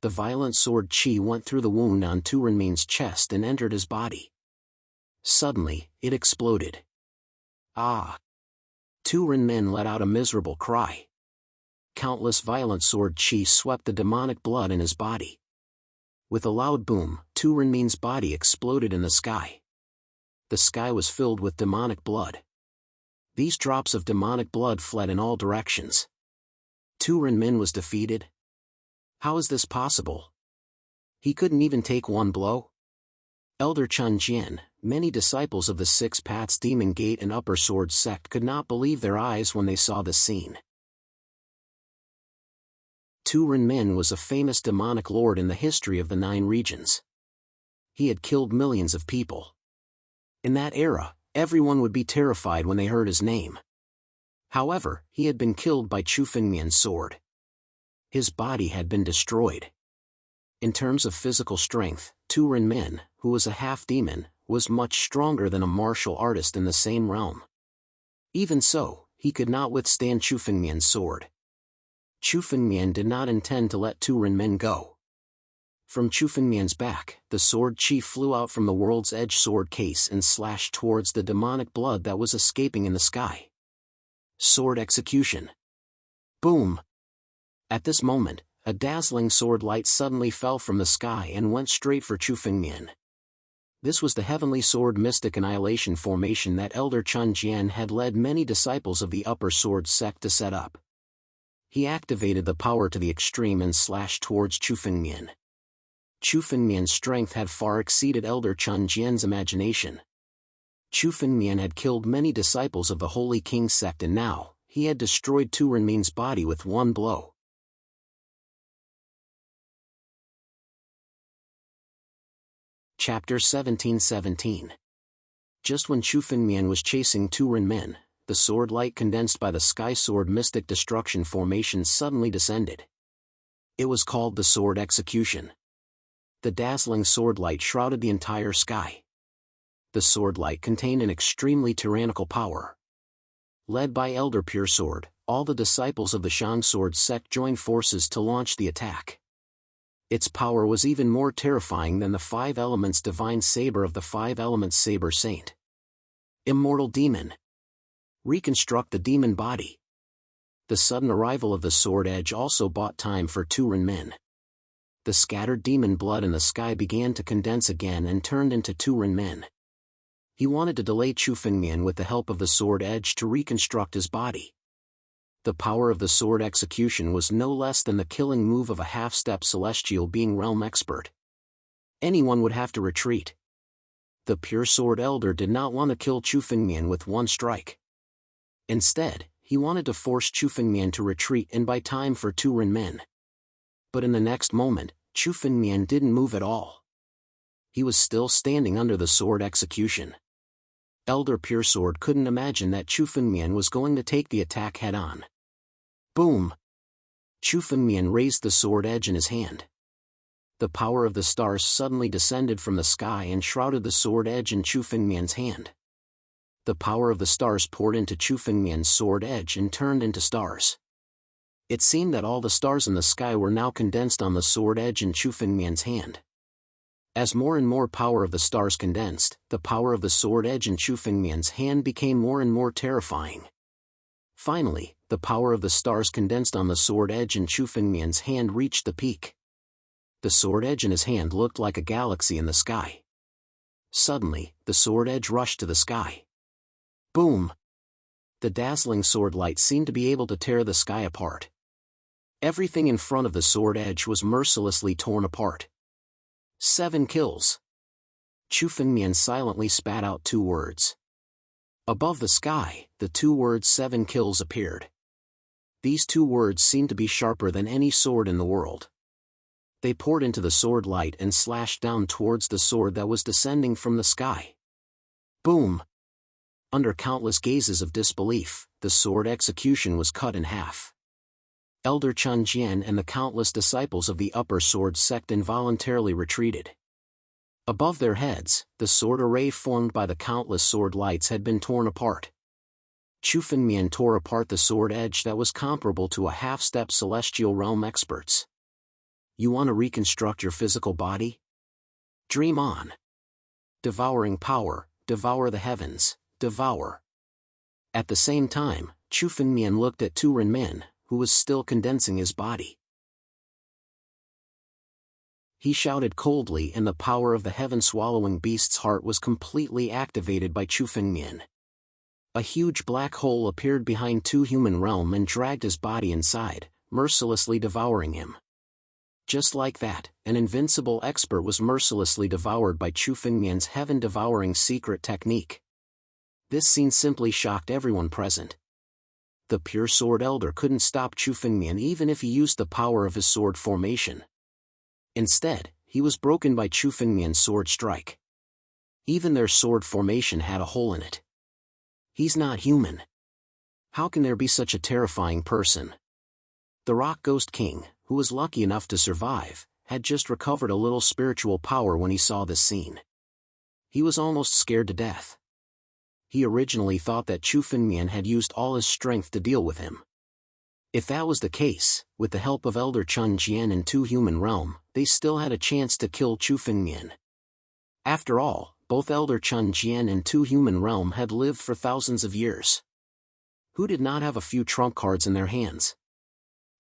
The violent sword chi went through the wound on Tu Renmin's chest and entered his body. Suddenly, it exploded. Ah! Tu Renmin let out a miserable cry. Countless violent sword chi swept the demonic blood in his body. With a loud boom, Tu Renmin's body exploded in the sky. The sky was filled with demonic blood. These drops of demonic blood fled in all directions. Tu Renmin was defeated? How is this possible? He couldn't even take one blow? Elder Chun Jian, many disciples of the Six Paths Demon Gate and Upper Sword sect could not believe their eyes when they saw this scene. Tu Renmin was a famous demonic lord in the history of the 9 regions. He had killed millions of people. In that era, everyone would be terrified when they heard his name. However, he had been killed by Chu Fengmian's sword. His body had been destroyed. In terms of physical strength, Tu Renmin, who was a half-demon, was much stronger than a martial artist in the same realm. Even so, he could not withstand Chu Fengmian's sword. Chu Fengmian did not intend to let Tu Renmin go. From Chu Fengmian's back, the sword chi flew out from the world's edge sword case and slashed towards the demonic blood that was escaping in the sky. Sword execution. Boom! At this moment, a dazzling sword light suddenly fell from the sky and went straight for Chu Fengmian. This was the heavenly sword mystic annihilation formation that Elder Chun Jian had led many disciples of the Upper Sword sect to set up. He activated the power to the extreme and slashed towards Chu Fengmian. Chu Fengmian's strength had far exceeded Elder Chun Jian's imagination. Chu Fengmian had killed many disciples of the Holy King sect and now, he had destroyed Tu Renmin's body with one blow. Chapter 1717. Just when Chu Fengmian was chasing Tu Renmin, the sword light condensed by the Sky Sword Mystic Destruction formation suddenly descended. It was called the Sword Execution. The dazzling sword light shrouded the entire sky. The sword light contained an extremely tyrannical power. Led by Elder Pure Sword, all the disciples of the Shang Sword sect joined forces to launch the attack. Its power was even more terrifying than the Five Elements Divine Saber of the Five Elements Saber Saint. Immortal Demon. Reconstruct the demon body. The sudden arrival of the sword edge also bought time for Turin men. The scattered demon blood in the sky began to condense again and turned into Turin men. He wanted to delay Chu Fengmian with the help of the sword edge to reconstruct his body. The power of the sword execution was no less than the killing move of a half-step celestial being realm expert. Anyone would have to retreat. The Pure Sword Elder did not want to kill Chu Fengmian with one strike. Instead, he wanted to force Chu Fengmian to retreat and buy time for Turin men. But in the next moment, Chu Fengmian didn't move at all. He was still standing under the sword execution. Elder Pure Sword couldn't imagine that Chu Fengmian was going to take the attack head-on. Boom! Chu Fengmian raised the sword edge in his hand. The power of the stars suddenly descended from the sky and shrouded the sword edge in Chu Fengmian's hand. The power of the stars poured into Chu Fengmian's sword edge and turned into stars. It seemed that all the stars in the sky were now condensed on the sword edge in Chu Fengmian's hand. As more and more power of the stars condensed, the power of the sword edge in Chu Fengmian's hand became more and more terrifying. Finally, the power of the stars condensed on the sword edge in Chu Fengmian's hand reached the peak. The sword edge in his hand looked like a galaxy in the sky. Suddenly, the sword edge rushed to the sky. Boom! The dazzling sword light seemed to be able to tear the sky apart. Everything in front of the sword edge was mercilessly torn apart. 7 kills. Chu Fengmian silently spat out 2 words. Above the sky, the 2 words 7 kills appeared. These 2 words seemed to be sharper than any sword in the world. They poured into the sword light and slashed down towards the sword that was descending from the sky. Boom! Under countless gazes of disbelief, the sword execution was cut in half. Elder Chun Jian and the countless disciples of the Upper Sword sect involuntarily retreated. Above their heads, the sword array formed by the countless sword lights had been torn apart. Chu Fengmian tore apart the sword edge that was comparable to a half-step celestial realm expert's. You want to reconstruct your physical body? Dream on. Devouring power, devour the heavens, devour. At the same time, Chu Fengmian looked at Turin men, who was still condensing his body. He shouted coldly and the power of the heaven-swallowing beast's heart was completely activated by Chu Fengmian. A huge black hole appeared behind Tu Human Realm and dragged his body inside, mercilessly devouring him. Just like that, an invincible expert was mercilessly devoured by Chu Fengmian's heaven-devouring secret technique. This scene simply shocked everyone present. The Pure Sword Elder couldn't stop Chu Fengmian even if he used the power of his sword formation. Instead, he was broken by Chu Fengmian's sword strike. Even their sword formation had a hole in it. He's not human. How can there be such a terrifying person? The Rock Ghost King, who was lucky enough to survive, had just recovered a little spiritual power when he saw this scene. He was almost scared to death. He originally thought that Chu Fengmian had used all his strength to deal with him. If that was the case, with the help of Elder Chun Jian and Tu Human Realm, they still had a chance to kill Chu Fengmian. After all, both Elder Chun Jian and Tu Human Realm had lived for thousands of years. Who did not have a few trump cards in their hands?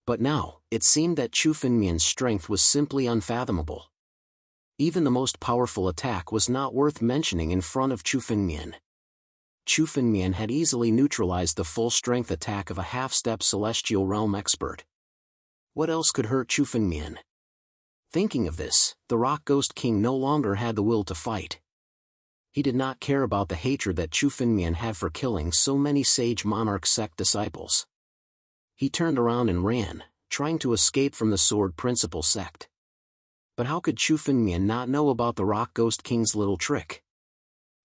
But now, it seemed that Chu Fengmian's strength was simply unfathomable. Even the most powerful attack was not worth mentioning in front of Chu Fengmian. Chu Fengmian had easily neutralized the full-strength attack of a half-step celestial realm expert. What else could hurt Chu Fengmian? Thinking of this, the Rock Ghost King no longer had the will to fight. He did not care about the hatred that Chu Fengmian had for killing so many Sage Monarch sect disciples. He turned around and ran, trying to escape from the Sword Principal sect. But how could Chu Fengmian not know about the Rock Ghost King's little trick?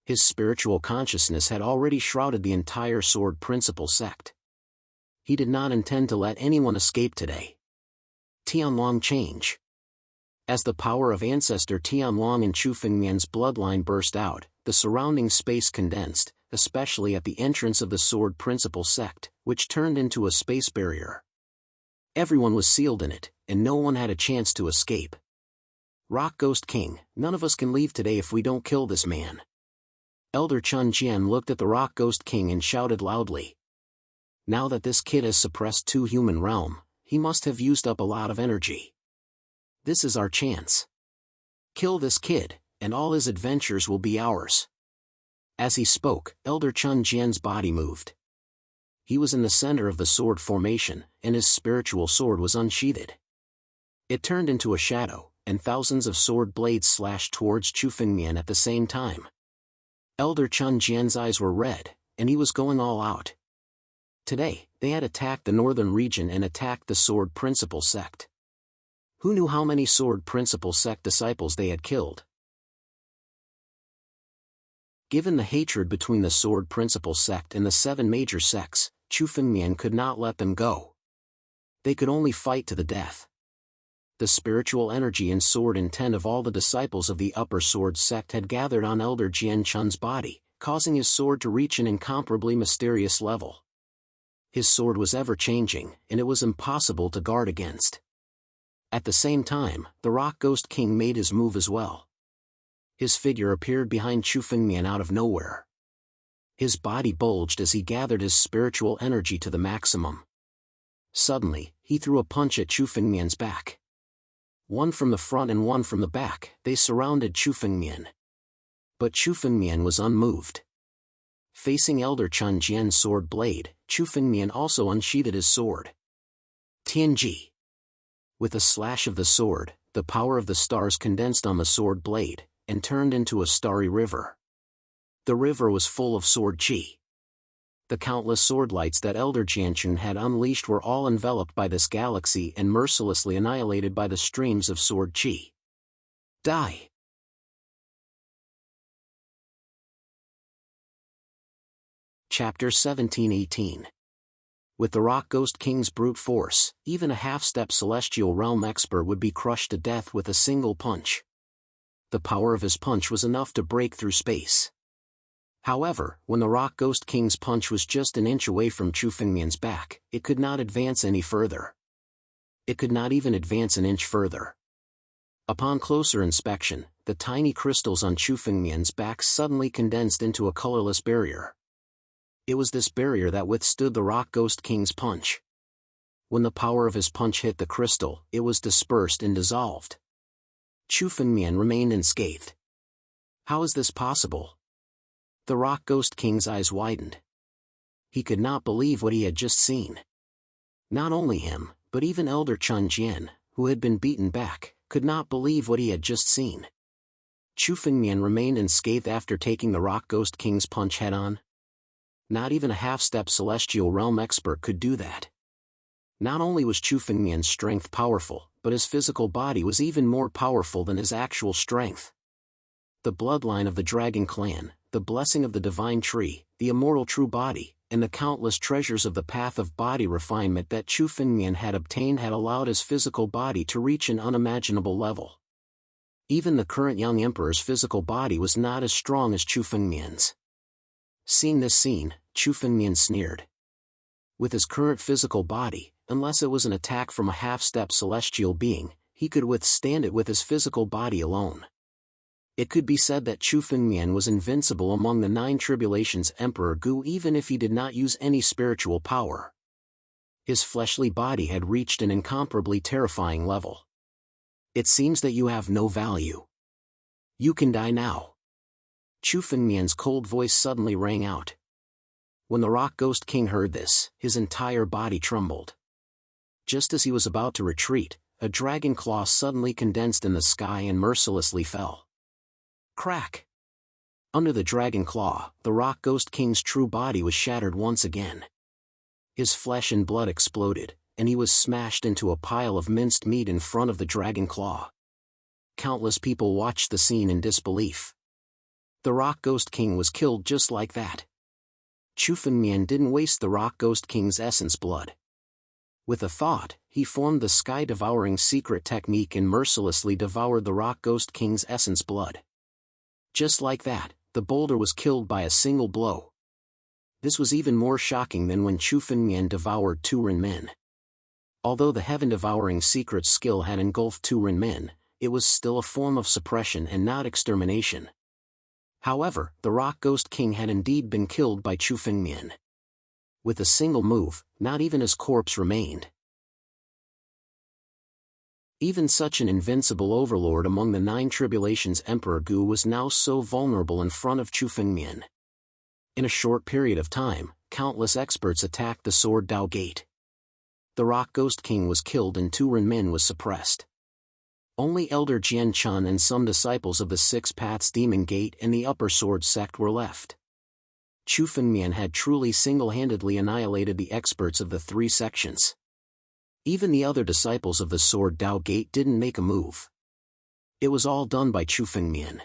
His spiritual consciousness had already shrouded the entire Sword Principal sect. He did not intend to let anyone escape today. Tianwang change. As the power of ancestor Jianwang and Chu Fengmian's bloodline burst out, the surrounding space condensed, especially at the entrance of the Sword Principle sect, which turned into a space barrier. Everyone was sealed in it, and no one had a chance to escape. Rock Ghost King, none of us can leave today if we don't kill this man. Elder Chun Jian looked at the Rock Ghost King and shouted loudly. Now that this kid has suppressed 2 human realm, he must have used up a lot of energy. This is our chance. Kill this kid, and all his adventures will be ours. As he spoke, Elder Chun Jian's body moved. He was in the center of the sword formation, and his spiritual sword was unsheathed. It turned into a shadow, and thousands of sword blades slashed towards Chu Fengmian at the same time. Elder Chun Jian's eyes were red, and he was going all out. Today, they had attacked the northern region and attacked the Sword Principle sect. Who knew how many Sword Principle sect disciples they had killed? Given the hatred between the Sword Principle sect and the 7 major sects, Chu Fengmian could not let them go. They could only fight to the death. The spiritual energy and sword intent of all the disciples of the Upper Sword sect had gathered on Elder Jian Chun's body, causing his sword to reach an incomparably mysterious level. His sword was ever-changing, and it was impossible to guard against. At the same time, the Rock Ghost King made his move as well. His figure appeared behind Chu Fengmian out of nowhere. His body bulged as he gathered his spiritual energy to the maximum. Suddenly, he threw a punch at Chu Fengmian's back. One from the front and one from the back, they surrounded Chu Fengmian. But Chu Fengmian was unmoved. Facing Elder Chun Jian's sword blade, Chu Fengmian also unsheathed his sword. Tianji. With a slash of the sword, the power of the stars condensed on the sword blade, and turned into a starry river. The river was full of sword chi. The countless sword lights that Elder Jianchun had unleashed were all enveloped by this galaxy and mercilessly annihilated by the streams of sword chi. Die! Chapter 17-18. With the Rock Ghost King's brute force, even a half-step celestial realm expert would be crushed to death with a single punch. The power of his punch was enough to break through space. However, when the Rock Ghost King's punch was just an inch away from Chu Fengmian's back, it could not advance any further. It could not even advance an inch further. Upon closer inspection, the tiny crystals on Chu Fengmian's back suddenly condensed into a colorless barrier. It was this barrier that withstood the Rock Ghost King's punch. When the power of his punch hit the crystal, it was dispersed and dissolved. Chu Fengmian remained unscathed. How is this possible? The Rock Ghost King's eyes widened. He could not believe what he had just seen. Not only him, but even Elder Chun Jian, who had been beaten back, could not believe what he had just seen. Chu Fengmian remained unscathed after taking the Rock Ghost King's punch head-on. Not even a half-step celestial realm expert could do that. Not only was Chu Fengmian's strength powerful, but his physical body was even more powerful than his actual strength. The bloodline of the Dragon Clan, the blessing of the Divine Tree, the immortal true body, and the countless treasures of the path of body refinement that Chu Fengmian had obtained had allowed his physical body to reach an unimaginable level. Even the current young emperor's physical body was not as strong as Chu Fengmian's. Seeing this scene, Chu Fengmian sneered. With his current physical body, unless it was an attack from a half-step celestial being, he could withstand it with his physical body alone. It could be said that Chu Fengmian was invincible among the 9 tribulations Emperor Gu even if he did not use any spiritual power. His fleshly body had reached an incomparably terrifying level. It seems that you have no value. You can die now. Chu Fengmian's cold voice suddenly rang out. When the Rock Ghost King heard this, his entire body trembled. Just as he was about to retreat, a dragon claw suddenly condensed in the sky and mercilessly fell. Crack! Under the dragon claw, the Rock Ghost King's true body was shattered once again. His flesh and blood exploded, and he was smashed into a pile of minced meat in front of the dragon claw. Countless people watched the scene in disbelief. The Rock Ghost King was killed just like that. Chu Fengmian didn't waste the Rock Ghost King's essence blood. With a thought, he formed the sky-devouring secret technique and mercilessly devoured the Rock Ghost King's essence blood. Just like that, the boulder was killed by a single blow. This was even more shocking than when Chu Fengmian devoured Tu Renmin. Although the heaven-devouring secret skill had engulfed Tu Renmin, it was still a form of suppression and not extermination. However, the Rock Ghost King had indeed been killed by Chu Fengmian. With a single move, not even his corpse remained. Even such an invincible overlord among the 9 tribulations, Emperor Gu was now so vulnerable in front of Chu Fengmian. In a short period of time, countless experts attacked the Sword Dao Gate. The Rock Ghost King was killed and Tu Renmin was suppressed. Only Elder Jian Chun and some disciples of the Six Paths Demon Gate and the Upper Sword sect were left. Chu Fengmian had truly single-handedly annihilated the experts of the 3 sections. Even the other disciples of the Sword Dao Gate didn't make a move. It was all done by Chu Fengmian.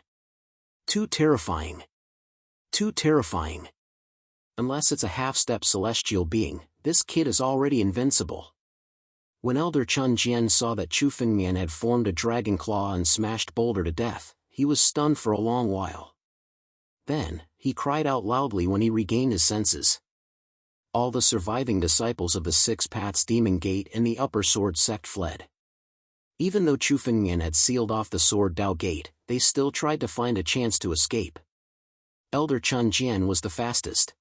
Too terrifying. Too terrifying. Unless it's a half-step celestial being, this kid is already invincible. When Elder Chun Jian saw that Chu Fengmian had formed a dragon claw and smashed Boulder to death, he was stunned for a long while. Then, he cried out loudly when he regained his senses. All the surviving disciples of the Six Paths Demon Gate and the Upper Sword sect fled. Even though Chu Fengmian had sealed off the Sword Dao Gate, they still tried to find a chance to escape. Elder Chun Jian was the fastest.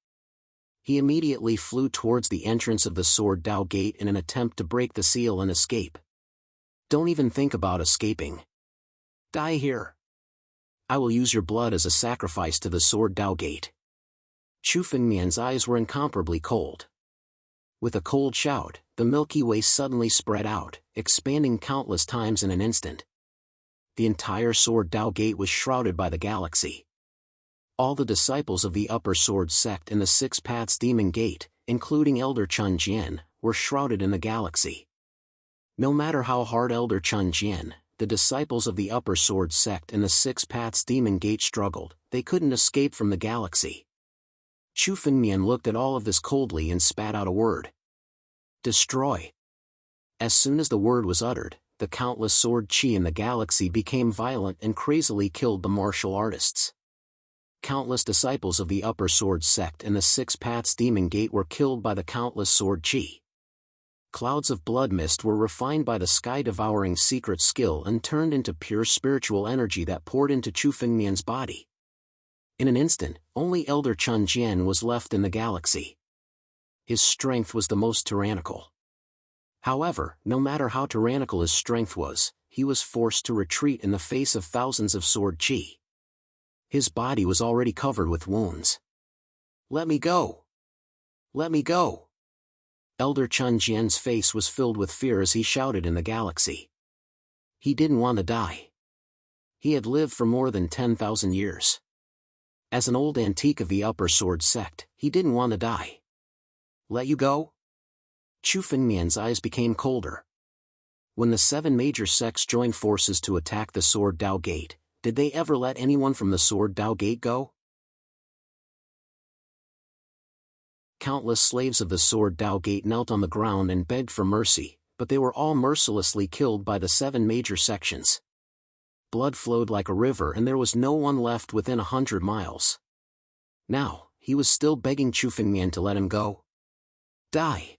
He immediately flew towards the entrance of the Sword Dao Gate in an attempt to break the seal and escape. Don't even think about escaping. Die here. I will use your blood as a sacrifice to the Sword Dao Gate. Chu Fengmian's eyes were incomparably cold. With a cold shout, the Milky Way suddenly spread out, expanding countless times in an instant. The entire Sword Dao Gate was shrouded by the galaxy. All the disciples of the Upper Sword sect and the Six Paths Demon Gate, including Elder Chun Jian, were shrouded in the galaxy. No matter how hard Elder Chun Jian, the disciples of the Upper Sword sect and the Six Paths Demon Gate struggled, they couldn't escape from the galaxy. Chu Fengmian looked at all of this coldly and spat out a word. Destroy. As soon as the word was uttered, the countless sword chi in the galaxy became violent and crazily killed the martial artists. Countless disciples of the Upper Sword sect and the Six Paths Demon Gate were killed by the countless sword chi. Clouds of blood mist were refined by the sky-devouring secret skill and turned into pure spiritual energy that poured into Chu Fengmian's body. In an instant, only Elder Chun Jian was left in the galaxy. His strength was the most tyrannical. However, no matter how tyrannical his strength was, he was forced to retreat in the face of thousands of sword chi. His body was already covered with wounds. Let me go! Let me go! Elder Chun Jian's face was filled with fear as he shouted in the galaxy. He didn't want to die. He had lived for more than 10,000 years. As an old antique of the Upper Sword sect, he didn't want to die. Let you go? Chu Fengmian's eyes became colder. When the 7 major sects joined forces to attack the Sword Dao Gate, did they ever let anyone from the Sword Dao Gate go? Countless slaves of the Sword Dao Gate knelt on the ground and begged for mercy, but they were all mercilessly killed by the 7 major sections. Blood flowed like a river and there was no one left within 100 miles. Now, he was still begging Chu Fengmian to let him go. Die!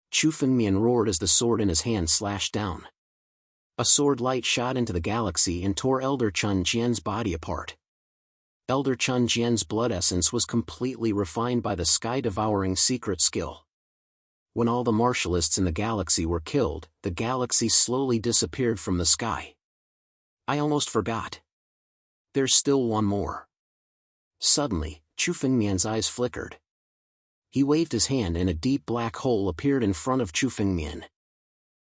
Chu Fengmian roared as the sword in his hand slashed down. A sword light shot into the galaxy and tore Elder Chun Jian's body apart. Elder Chun Jian's blood essence was completely refined by the sky-devouring secret skill. When all the martialists in the galaxy were killed, the galaxy slowly disappeared from the sky. I almost forgot. There's still one more. Suddenly, Chu Fengmian's eyes flickered. He waved his hand and a deep black hole appeared in front of Chu Fengmian.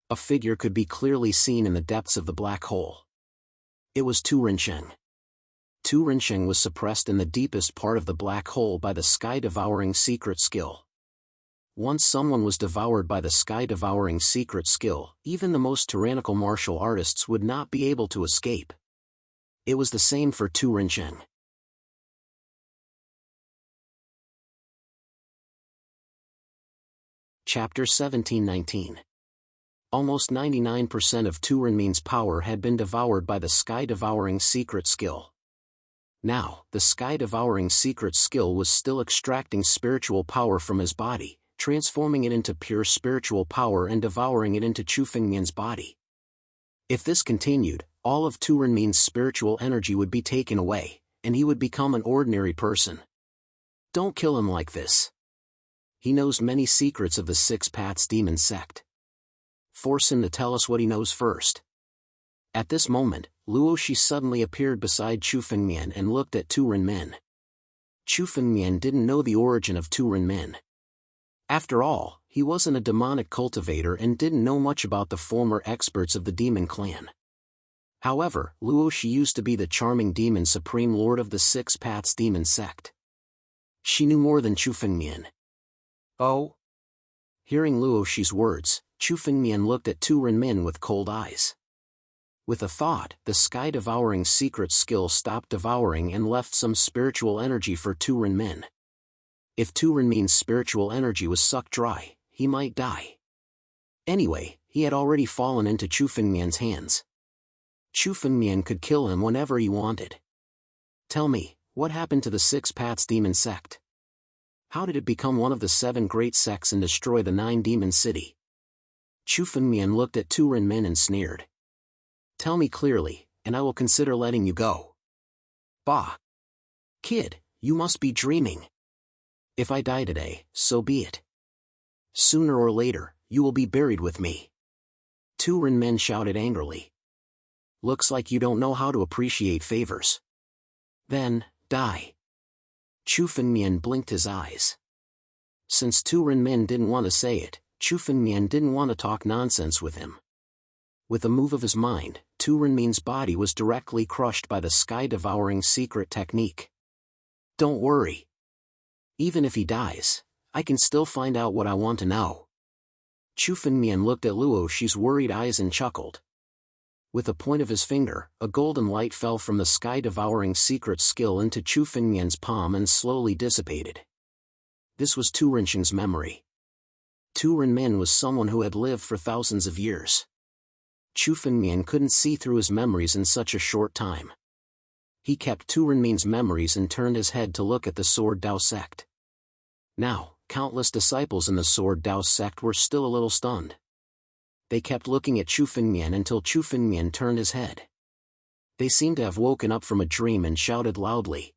A figure could be clearly seen in the depths of the black hole. It was Tu Rensheng. Tu Rensheng was suppressed in the deepest part of the black hole by the sky-devouring secret skill. Once someone was devoured by the sky-devouring secret skill, even the most tyrannical martial artists would not be able to escape. It was the same for Tu Rensheng. Chapter 1719. Almost 99% of Tu Renmin's power had been devoured by the sky-devouring secret skill. Now, the sky-devouring secret skill was still extracting spiritual power from his body, transforming it into pure spiritual power and devouring it into Chu Fengmian's body. If this continued, all of Tu Renmin's spiritual energy would be taken away, and he would become an ordinary person. Don't kill him like this. He knows many secrets of the Six Paths Demon sect. Force him to tell us what he knows first. At this moment, Luo Shi suddenly appeared beside Chu Fengmian and looked at Tu Renmin. Chu Fengmian didn't know the origin of Tu Renmin. After all, he wasn't a demonic cultivator and didn't know much about the former experts of the demon clan. However, Luo Shi used to be the charming demon supreme lord of the Six Paths Demon sect. She knew more than Chu Fengmian. Oh? Hearing Luo Shi's words, Chu Fengmian looked at Tu Renmin with cold eyes. With a thought, the sky-devouring secret skill stopped devouring and left some spiritual energy for Tu Renmin. If Tu Renmin's spiritual energy was sucked dry, he might die. Anyway, he had already fallen into Chu Fengmian's hands. Chu Fengmian could kill him whenever he wanted. Tell me, what happened to the Six Paths Demon sect? How did it become one of the 7 great sects and destroy the 9 demon city? Chu Fengmian looked at Tu Renmin and sneered. Tell me clearly, and I will consider letting you go. Bah! Kid, you must be dreaming. If I die today, so be it. Sooner or later, you will be buried with me. Tu Renmin shouted angrily. Looks like you don't know how to appreciate favors. Then, die. Chu Fengmian blinked his eyes. Since Tu Renmin didn't want to say it, Chu Fengmian didn't want to talk nonsense with him. With a move of his mind, Tu Renmin's body was directly crushed by the sky-devouring secret technique. Don't worry. Even if he dies, I can still find out what I want to know. Chu Fengmian looked at Luo Shi's worried eyes and chuckled. With a point of his finger, a golden light fell from the sky-devouring secret skill into Chu Fengmian's palm and slowly dissipated. This was Tu Renmin's memory. Tu Renmin was someone who had lived for thousands of years. Chu Fengmian couldn't see through his memories in such a short time. He kept Tu Renmin's memories and turned his head to look at the Sword Dao sect. Now, countless disciples in the Sword Dao sect were still a little stunned. They kept looking at Chu Fengmian until Chu Fengmian turned his head. They seemed to have woken up from a dream and shouted loudly.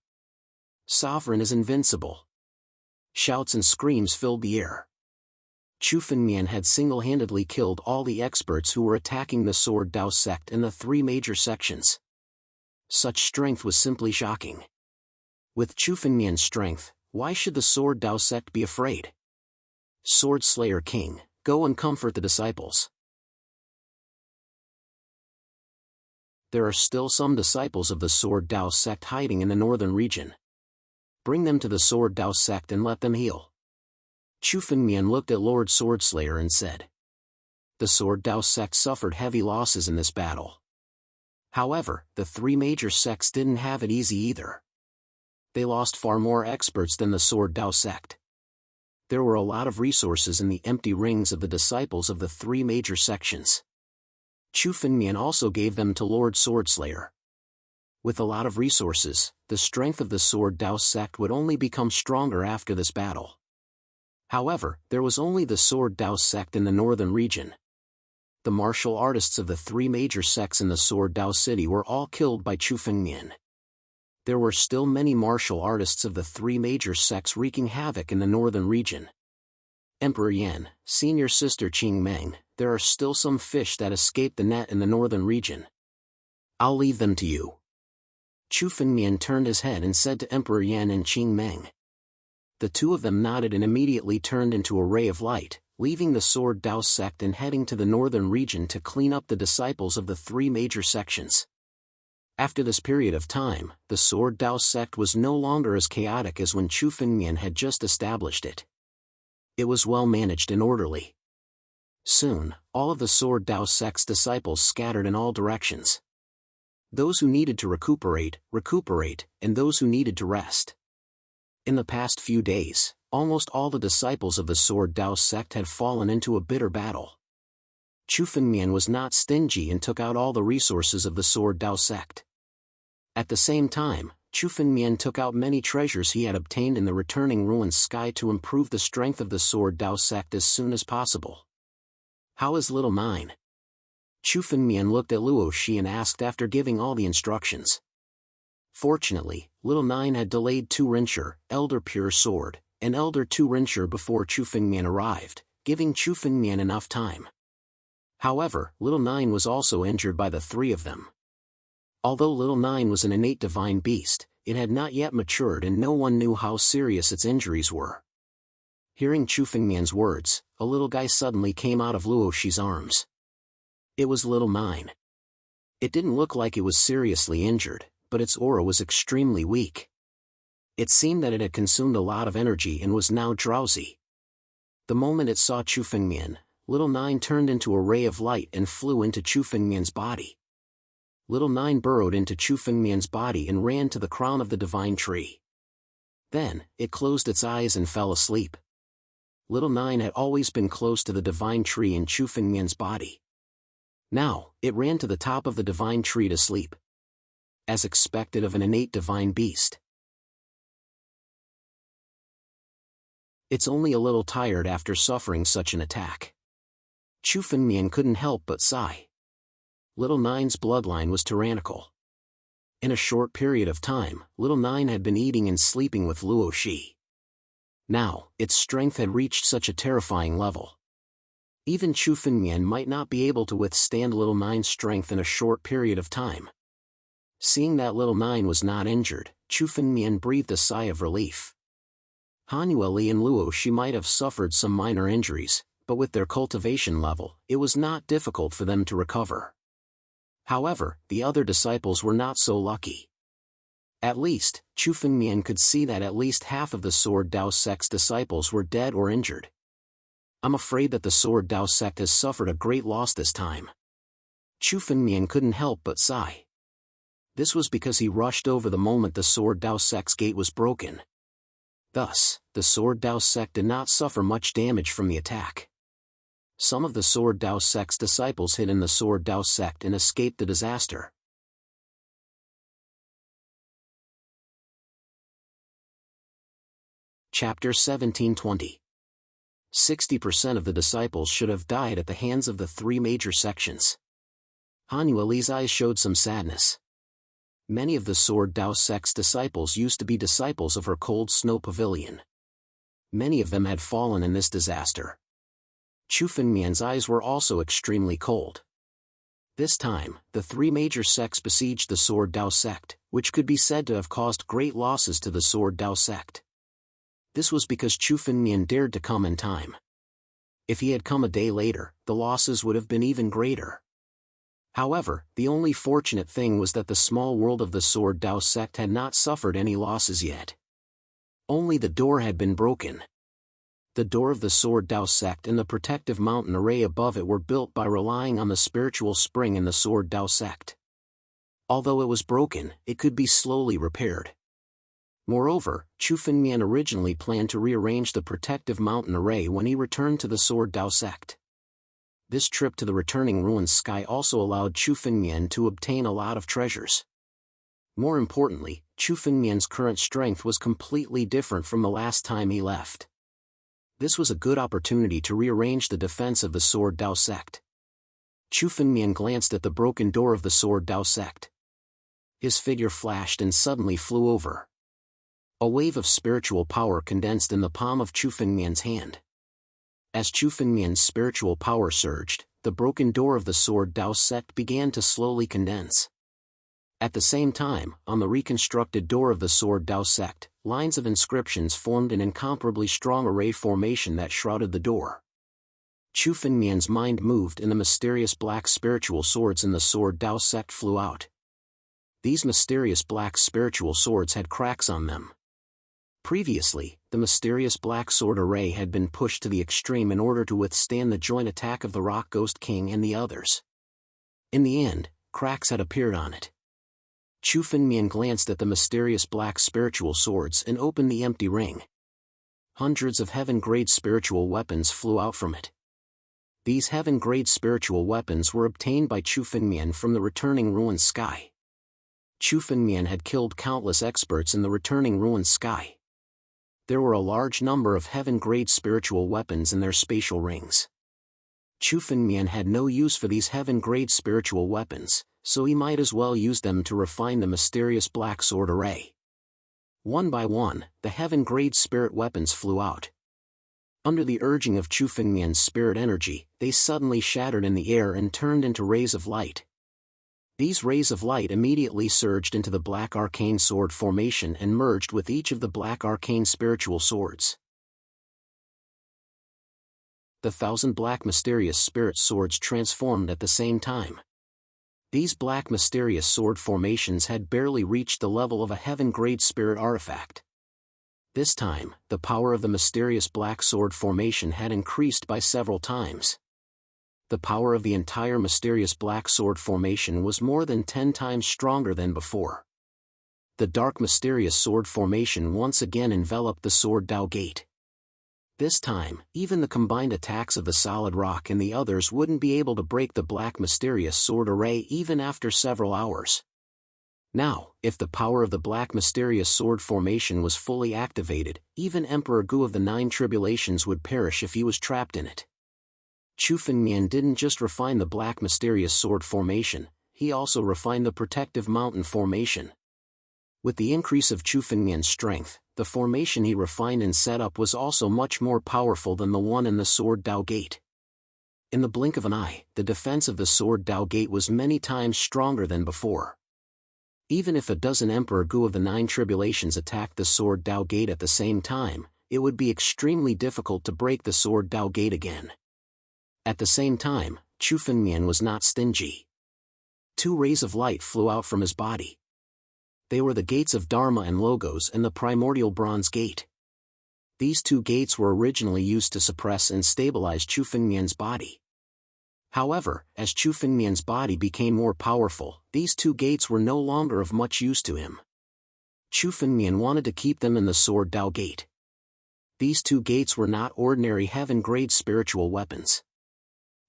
Sovereign is invincible. Shouts and screams filled the air. Chu Fengmian had single-handedly killed all the experts who were attacking the Sword Dao sect in the 3 major sections. Such strength was simply shocking. With Chu Fengmian's strength, why should the Sword Dao sect be afraid? Sword Slayer King, go and comfort the disciples. There are still some disciples of the Sword Dao sect hiding in the northern region. Bring them to the Sword Dao sect and let them heal. Chu Fengmian looked at Lord Swordslayer and said. The Sword Dao sect suffered heavy losses in this battle. However, the 3 major sects didn't have it easy either. They lost far more experts than the Sword Dao sect. There were a lot of resources in the empty rings of the disciples of the 3 major sections. Chu Fengmian also gave them to Lord Swordslayer. With a lot of resources, the strength of the Sword Dao sect would only become stronger after this battle. However, there was only the Sword Dao sect in the northern region. The martial artists of the 3 major sects in the Sword Dao city were all killed by Chu Fengmian. There were still many martial artists of the 3 major sects wreaking havoc in the northern region. Emperor Yan, Senior Sister Qing Meng, there are still some fish that escaped the net in the northern region. I'll leave them to you. Chu Fengmian turned his head and said to Emperor Yan and Qing Meng. The 2 of them nodded and immediately turned into a ray of light, leaving the Sword Dao sect and heading to the northern region to clean up the disciples of the 3 major sections. After this period of time, the Sword Dao sect was no longer as chaotic as when Chu Fengmian had just established it. It was well managed and orderly. Soon, all of the Sword Dao sect's disciples scattered in all directions. Those who needed to recuperate, and those who needed to rest. In the past few days, almost all the disciples of the Sword Dao sect had fallen into a bitter battle. Chu Fengmian was not stingy and took out all the resources of the Sword Dao sect. At the same time, Chu Fengmian took out many treasures he had obtained in the returning ruined sky to improve the strength of the Sword Dao sect as soon as possible. "How is little Nine?" Chu Fengmian looked at Luo Shi and asked after giving all the instructions. Fortunately, little Nine had delayed Tu Rinshi, Elder Pure Sword, and Elder Tu Rinshi before Chu Fengmian arrived, giving Chu Fengmian enough time. However, little Nine was also injured by the three of them. Although little Nine was an innate divine beast, it had not yet matured and no one knew how serious its injuries were. Hearing Chu Fengmian's words, a little guy suddenly came out of Luo Shi's arms. It was little Nine. It didn't look like it was seriously injured, but its aura was extremely weak. It seemed that it had consumed a lot of energy and was now drowsy. The moment it saw Chu Fengmian, little Nine turned into a ray of light and flew into Chu Fengmian's body. Little Nine burrowed into Chu Fengmian's body and ran to the crown of the divine tree. Then, it closed its eyes and fell asleep. Little Nine had always been close to the divine tree in Chu Fengmian's body. Now, it ran to the top of the divine tree to sleep. As expected of an innate divine beast. It's only a little tired after suffering such an attack. Chu Fengmian couldn't help but sigh. Little Nine's bloodline was tyrannical. In a short period of time, little Nine had been eating and sleeping with Luo Shi. Now, its strength had reached such a terrifying level. Even Chu Fengmian might not be able to withstand little Nine's strength in a short period of time. Seeing that little Nine was not injured, Chu Fengmian breathed a sigh of relief. Hanueli and Luo Shi might have suffered some minor injuries, but with their cultivation level, it was not difficult for them to recover. However, the other disciples were not so lucky. At least, Chu Fengmian could see that at least half of the Sword Dao sect's disciples were dead or injured. I'm afraid that the Sword Dao sect has suffered a great loss this time. Chu Fengmian couldn't help but sigh. This was because he rushed over the moment the Sword Dao sect's gate was broken. Thus, the Sword Dao sect did not suffer much damage from the attack. Some of the Sword Dao sect's disciples hid in the Sword Dao sect and escaped the disaster. Chapter 1720. 60% of the disciples should have died at the hands of the three major sections. Hanueli's eyes showed some sadness. Many of the Sword Dao sect's disciples used to be disciples of her cold snow pavilion. Many of them had fallen in this disaster. Chu Fengmian's eyes were also extremely cold. This time, the three major sects besieged the Sword Dao sect, which could be said to have caused great losses to the Sword Dao sect. This was because Chu Fengmian dared to come in time. If he had come a day later, the losses would have been even greater. However, the only fortunate thing was that the small world of the Sword Dao sect had not suffered any losses yet. Only the door had been broken. The door of the Sword Dao sect and the protective mountain array above it were built by relying on the spiritual spring in the Sword Dao sect. Although it was broken, it could be slowly repaired. Moreover, Chu Fengmian originally planned to rearrange the protective mountain array when he returned to the Sword Dao sect. This trip to the returning ruined sky also allowed Chu Fengmian to obtain a lot of treasures. More importantly, Chu Fengmian's current strength was completely different from the last time he left. This was a good opportunity to rearrange the defense of the Sword Dao sect. Chu Fengmian glanced at the broken door of the Sword Dao sect. His figure flashed and suddenly flew over. A wave of spiritual power condensed in the palm of Chu Fengmian's hand. As Chu Fengmian's spiritual power surged, the broken door of the Sword Dao sect began to slowly condense. At the same time, on the reconstructed door of the Sword Dao sect, lines of inscriptions formed an incomparably strong array formation that shrouded the door. Chu Fengmian's mind moved and the mysterious black spiritual swords in the Sword Dao sect flew out. These mysterious black spiritual swords had cracks on them. Previously, the mysterious black sword array had been pushed to the extreme in order to withstand the joint attack of the Rock Ghost King and the others. In the end, cracks had appeared on it. Chu Fengmian glanced at the mysterious black spiritual swords and opened the empty ring. hundreds of heaven-grade spiritual weapons flew out from it. These heaven-grade spiritual weapons were obtained by Chu Fengmian from the returning ruined sky. Chu Fengmian had killed countless experts in the returning ruined sky. There were a large number of heaven-grade spiritual weapons in their spatial rings. Chu Fengmian had no use for these heaven-grade spiritual weapons, so he might as well use them to refine the mysterious black sword array. One by one, the heaven-grade spirit weapons flew out. Under the urging of Chu Fengmian's spirit energy, they suddenly shattered in the air and turned into rays of light. These rays of light immediately surged into the black arcane sword formation and merged with each of the black arcane spiritual swords. The 1,000 black mysterious spirit swords transformed at the same time. These black mysterious sword formations had barely reached the level of a heaven-grade spirit artifact. This time, the power of the mysterious black sword formation had increased by several times. The power of the entire mysterious black sword formation was more than 10 times stronger than before. The dark mysterious sword formation once again enveloped the sword Dao Gate. This time, even the combined attacks of the solid rock and the others wouldn't be able to break the black mysterious sword array even after several hours. Now, if the power of the black mysterious sword formation was fully activated, even Emperor Gu of the 9 Tribulations would perish if he was trapped in it. Chu Fengmian didn't just refine the black mysterious sword formation, he also refined the protective mountain formation. With the increase of Chu Fengmian's strength, the formation he refined and set up was also much more powerful than the one in the sword Dao Gate. In the blink of an eye, the defense of the sword Dao Gate was many times stronger than before. Even if a dozen Emperor Gu of the 9 Tribulations attacked the sword Dao Gate at the same time, it would be extremely difficult to break the sword Dao Gate again. At the same time, Chu Fengmian was not stingy. 2 rays of light flew out from his body. They were the gates of Dharma and Logos and the primordial bronze gate. These 2 gates were originally used to suppress and stabilize Chu Fengmian's body. However, as Chu Fengmian's body became more powerful, these 2 gates were no longer of much use to him. Chu Fengmian wanted to keep them in the sword Dao Gate. These 2 gates were not ordinary heaven-grade spiritual weapons.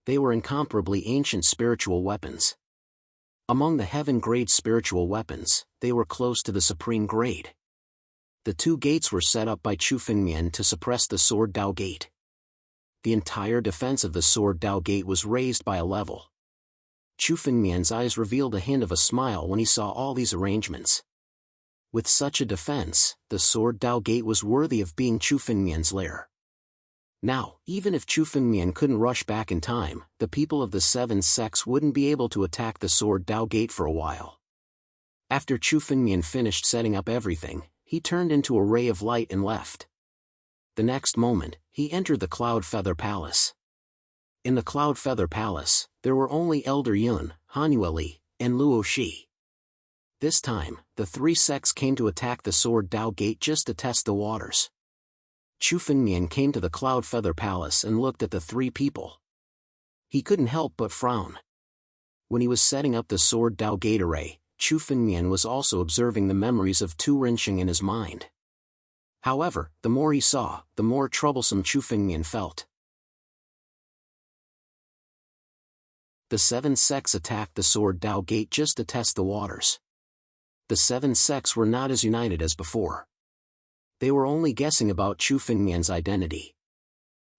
They were incomparably ancient spiritual weapons. Among the heaven-grade spiritual weapons, they were close to the supreme grade. The 2 gates were set up by Chu Fengmian to suppress the sword Dao Gate. The entire defense of the sword Dao Gate was raised by a level. Chu Fengmian's eyes revealed a hint of a smile when he saw all these arrangements. With such a defense, the sword Dao Gate was worthy of being Chu Fengmian's lair. Now, even if Chu Fengmian couldn't rush back in time, the people of the 7 sects wouldn't be able to attack the sword Dao Gate for a while. After Chu Fengmian finished setting up everything, he turned into a ray of light and left. The next moment, he entered the Cloud Feather Palace. In the Cloud Feather Palace, there were only Elder Yun, Hanueli, and Luo Shi. This time, the 3 sects came to attack the sword Dao Gate just to test the waters. Chu Fengmian came to the Cloud Feather Palace and looked at the 3 people. He couldn't help but frown. When he was setting up the sword Dao Gate array, Chu Fengmian was also observing the memories of Tu Rinxing in his mind. However, the more he saw, the more troublesome Chu Fengmian felt. The 7 sects attacked the sword Dao Gate just to test the waters. The 7 sects were not as united as before. They were only guessing about Chu Fengmian's identity.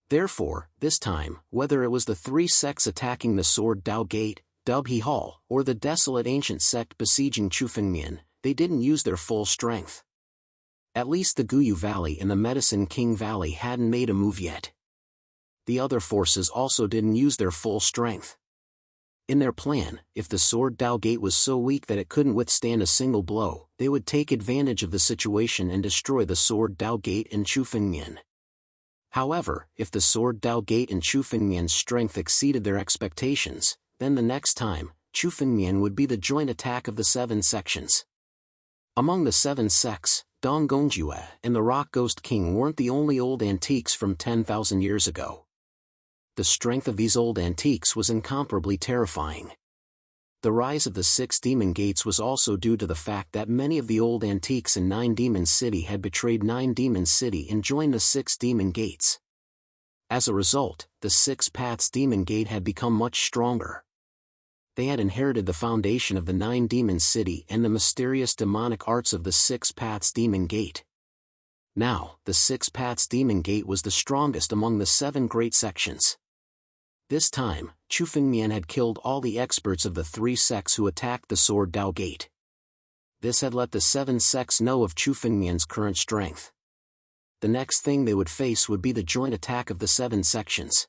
Therefore, this time, whether it was the 3 sects attacking the sword Dao Gate, Dub He Hall, or the desolate ancient sect besieging Chu Fengmian, they didn't use their full strength. At least the Guyu Valley and the Medicine King Valley hadn't made a move yet. The other forces also didn't use their full strength. In their plan, if the sword Dao Gate was so weak that it couldn't withstand a single blow, they would take advantage of the situation and destroy the sword Dao Gate and Chu Fengmian. However, if the sword Dao Gate and Chu Fengmian's strength exceeded their expectations, then the next time, Chu Fengmian would be the joint attack of the 7 sections. Among the 7 sects, Dong Gongjue and the Rock Ghost King weren't the only old antiques from 10,000 years ago. The strength of these old antiques was incomparably terrifying. The rise of the 6 demon gates was also due to the fact that many of the old antiques in 9 Demon City had betrayed 9 Demon City and joined the 6 demon gates. As a result, the 6 Paths Demon Gate had become much stronger. They had inherited the foundation of the 9 Demon City and the mysterious demonic arts of the 6 Paths Demon Gate. Now, the 6 Paths Demon Gate was the strongest among the 7 great sections. This time, Chu Fengmian had killed all the experts of the 3 sects who attacked the Sword Dao Gate. This had let the 7 sects know of Chu Fengmian's current strength. The next thing they would face would be the joint attack of the 7 sections.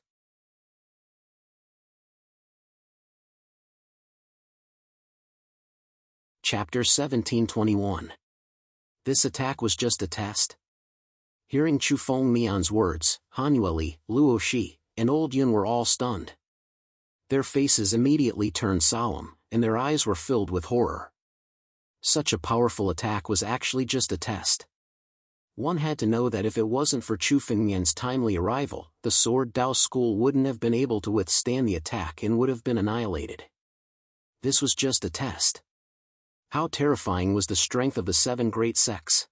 Chapter 1721. This attack was just a test. Hearing Chu Fengmian's words, Han Yueli, Luo Shi, and Old Yun were all stunned. Their faces immediately turned solemn, and their eyes were filled with horror. Such a powerful attack was actually just a test. One had to know that if it wasn't for Chu Fengmian's timely arrival, the Sword Dao School wouldn't have been able to withstand the attack and would have been annihilated. This was just a test. How terrifying was the strength of the 7 great sects?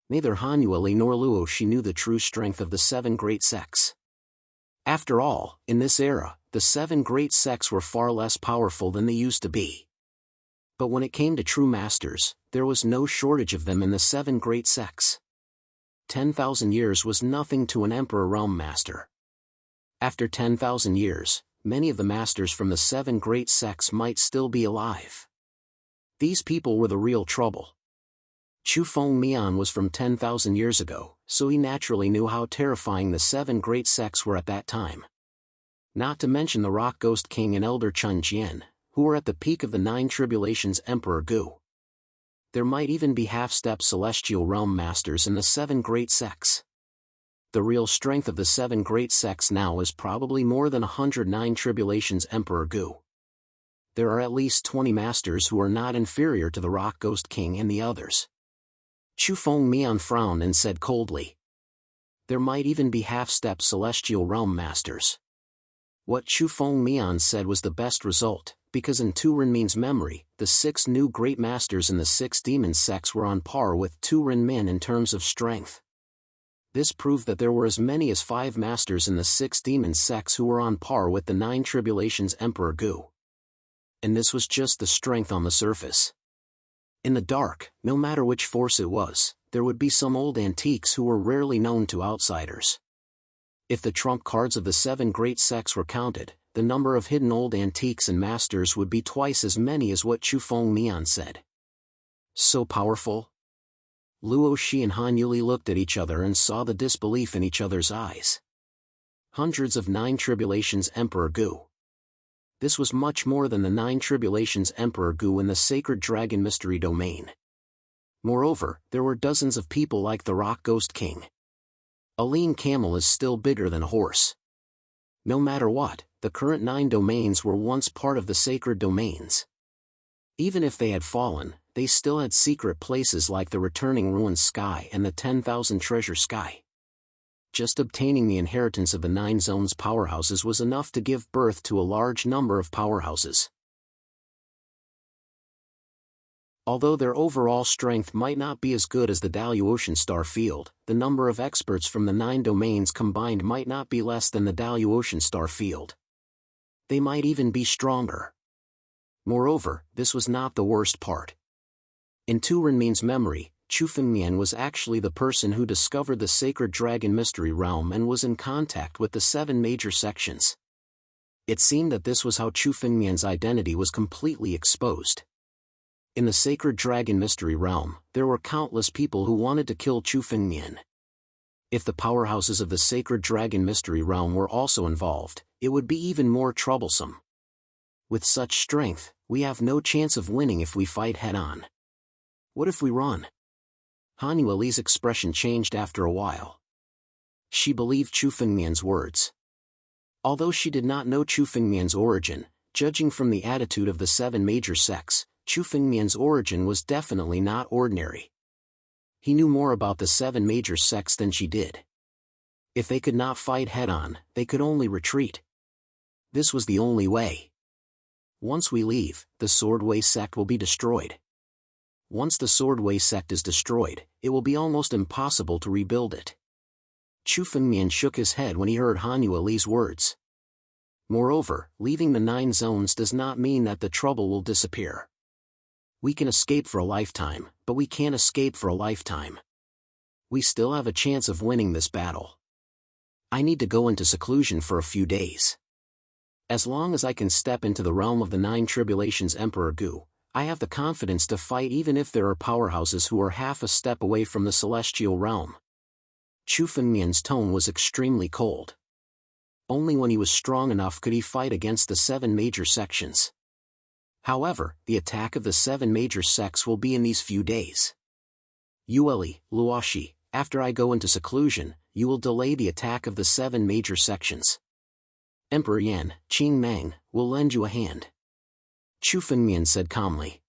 Neither Han Yueli nor Luo Shi knew the true strength of the 7 great sects. After all, in this era, the 7 great sects were far less powerful than they used to be. But when it came to true masters, there was no shortage of them in the 7 great sects. 10,000 years was nothing to an Emperor Realm Master. After 10,000 years, many of the masters from the 7 great sects might still be alive. These people were the real trouble. Chu Fengmian was from 10,000 years ago, so he naturally knew how terrifying the 7 great sects were at that time. Not to mention the Rock Ghost King and Elder Chun Jian, who were at the peak of the 9 Tribulations Emperor Gu. There might even be half-step celestial realm masters in the 7 great sects. The real strength of the 7 great sects now is probably more than 109 Tribulations Emperor Gu. There are at least 20 masters who are not inferior to the Rock Ghost King and the others. Chu Fengmian frowned and said coldly. There might even be half-step celestial realm masters. What Chu Fengmian said was the best result, because in Tu Renmin's memory, the 6 new great masters in the 6 demon sects were on par with Tu Renmin in terms of strength. This proved that there were as many as 5 masters in the 6 demon sects who were on par with the 9 Tribulations Emperor Gu. And this was just the strength on the surface. In the dark, no matter which force it was, there would be some old antiques who were rarely known to outsiders. If the trump cards of the 7 great sects were counted, the number of hidden old antiques and masters would be twice as many as what Chu Fengmian said. So powerful? Luo Shi and Han Yueli looked at each other and saw the disbelief in each other's eyes. Hundreds of 9 Tribulations Emperor Gu. This was much more than the 9 Tribulations Emperor Gu in the Sacred Dragon Mystery Domain. Moreover, there were dozens of people like the Rock Ghost King. A lean camel is still bigger than a horse. No matter what, the current 9 domains were once part of the sacred domains. Even if they had fallen, they still had secret places like the Returning Ruined Sky and the 10,000 Treasure Sky. Just obtaining the inheritance of the 9 zones powerhouses was enough to give birth to a large number of powerhouses. Although their overall strength might not be as good as the Daluotian star field, the number of experts from the 9 domains combined might not be less than the Daluotian star field. They might even be stronger. Moreover, this was not the worst part. In Tu Renmin's memory, Chu Fengmian was actually the person who discovered the Sacred Dragon Mystery Realm and was in contact with the 7 major sections. It seemed that this was how Chu Fengmian's identity was completely exposed. In the Sacred Dragon Mystery Realm, there were countless people who wanted to kill Chu Fengmian. If the powerhouses of the Sacred Dragon Mystery Realm were also involved, it would be even more troublesome. With such strength, we have no chance of winning if we fight head-on. What if we run? Han Yueli's expression changed after a while. She believed Chu Fengmian's words. Although she did not know Chu Fengmian's origin, judging from the attitude of the 7 major sects, Chu Fengmian's origin was definitely not ordinary. He knew more about the 7 major sects than she did. If they could not fight head-on, they could only retreat. This was the only way. Once we leave, the Swordway sect will be destroyed. Once the Swordway sect is destroyed, it will be almost impossible to rebuild it. Chu Fengmian shook his head when he heard Han Yueli's words. Moreover, leaving the 9 zones does not mean that the trouble will disappear. We can escape for a lifetime, but we can't escape for a lifetime. We still have a chance of winning this battle. I need to go into seclusion for a few days. As long as I can step into the realm of the 9 tribulations Emperor Gu, I have the confidence to fight even if there are powerhouses who are half a step away from the celestial realm. Chu Fengmian's tone was extremely cold. Only when he was strong enough could he fight against the 7 major sections. However, the attack of the 7 major sects will be in these few days. Yueli, Luoshi, after I go into seclusion, you will delay the attack of the 7 major sections. Emperor Yan, Qing Mang, will lend you a hand. Chu Fengmian said calmly.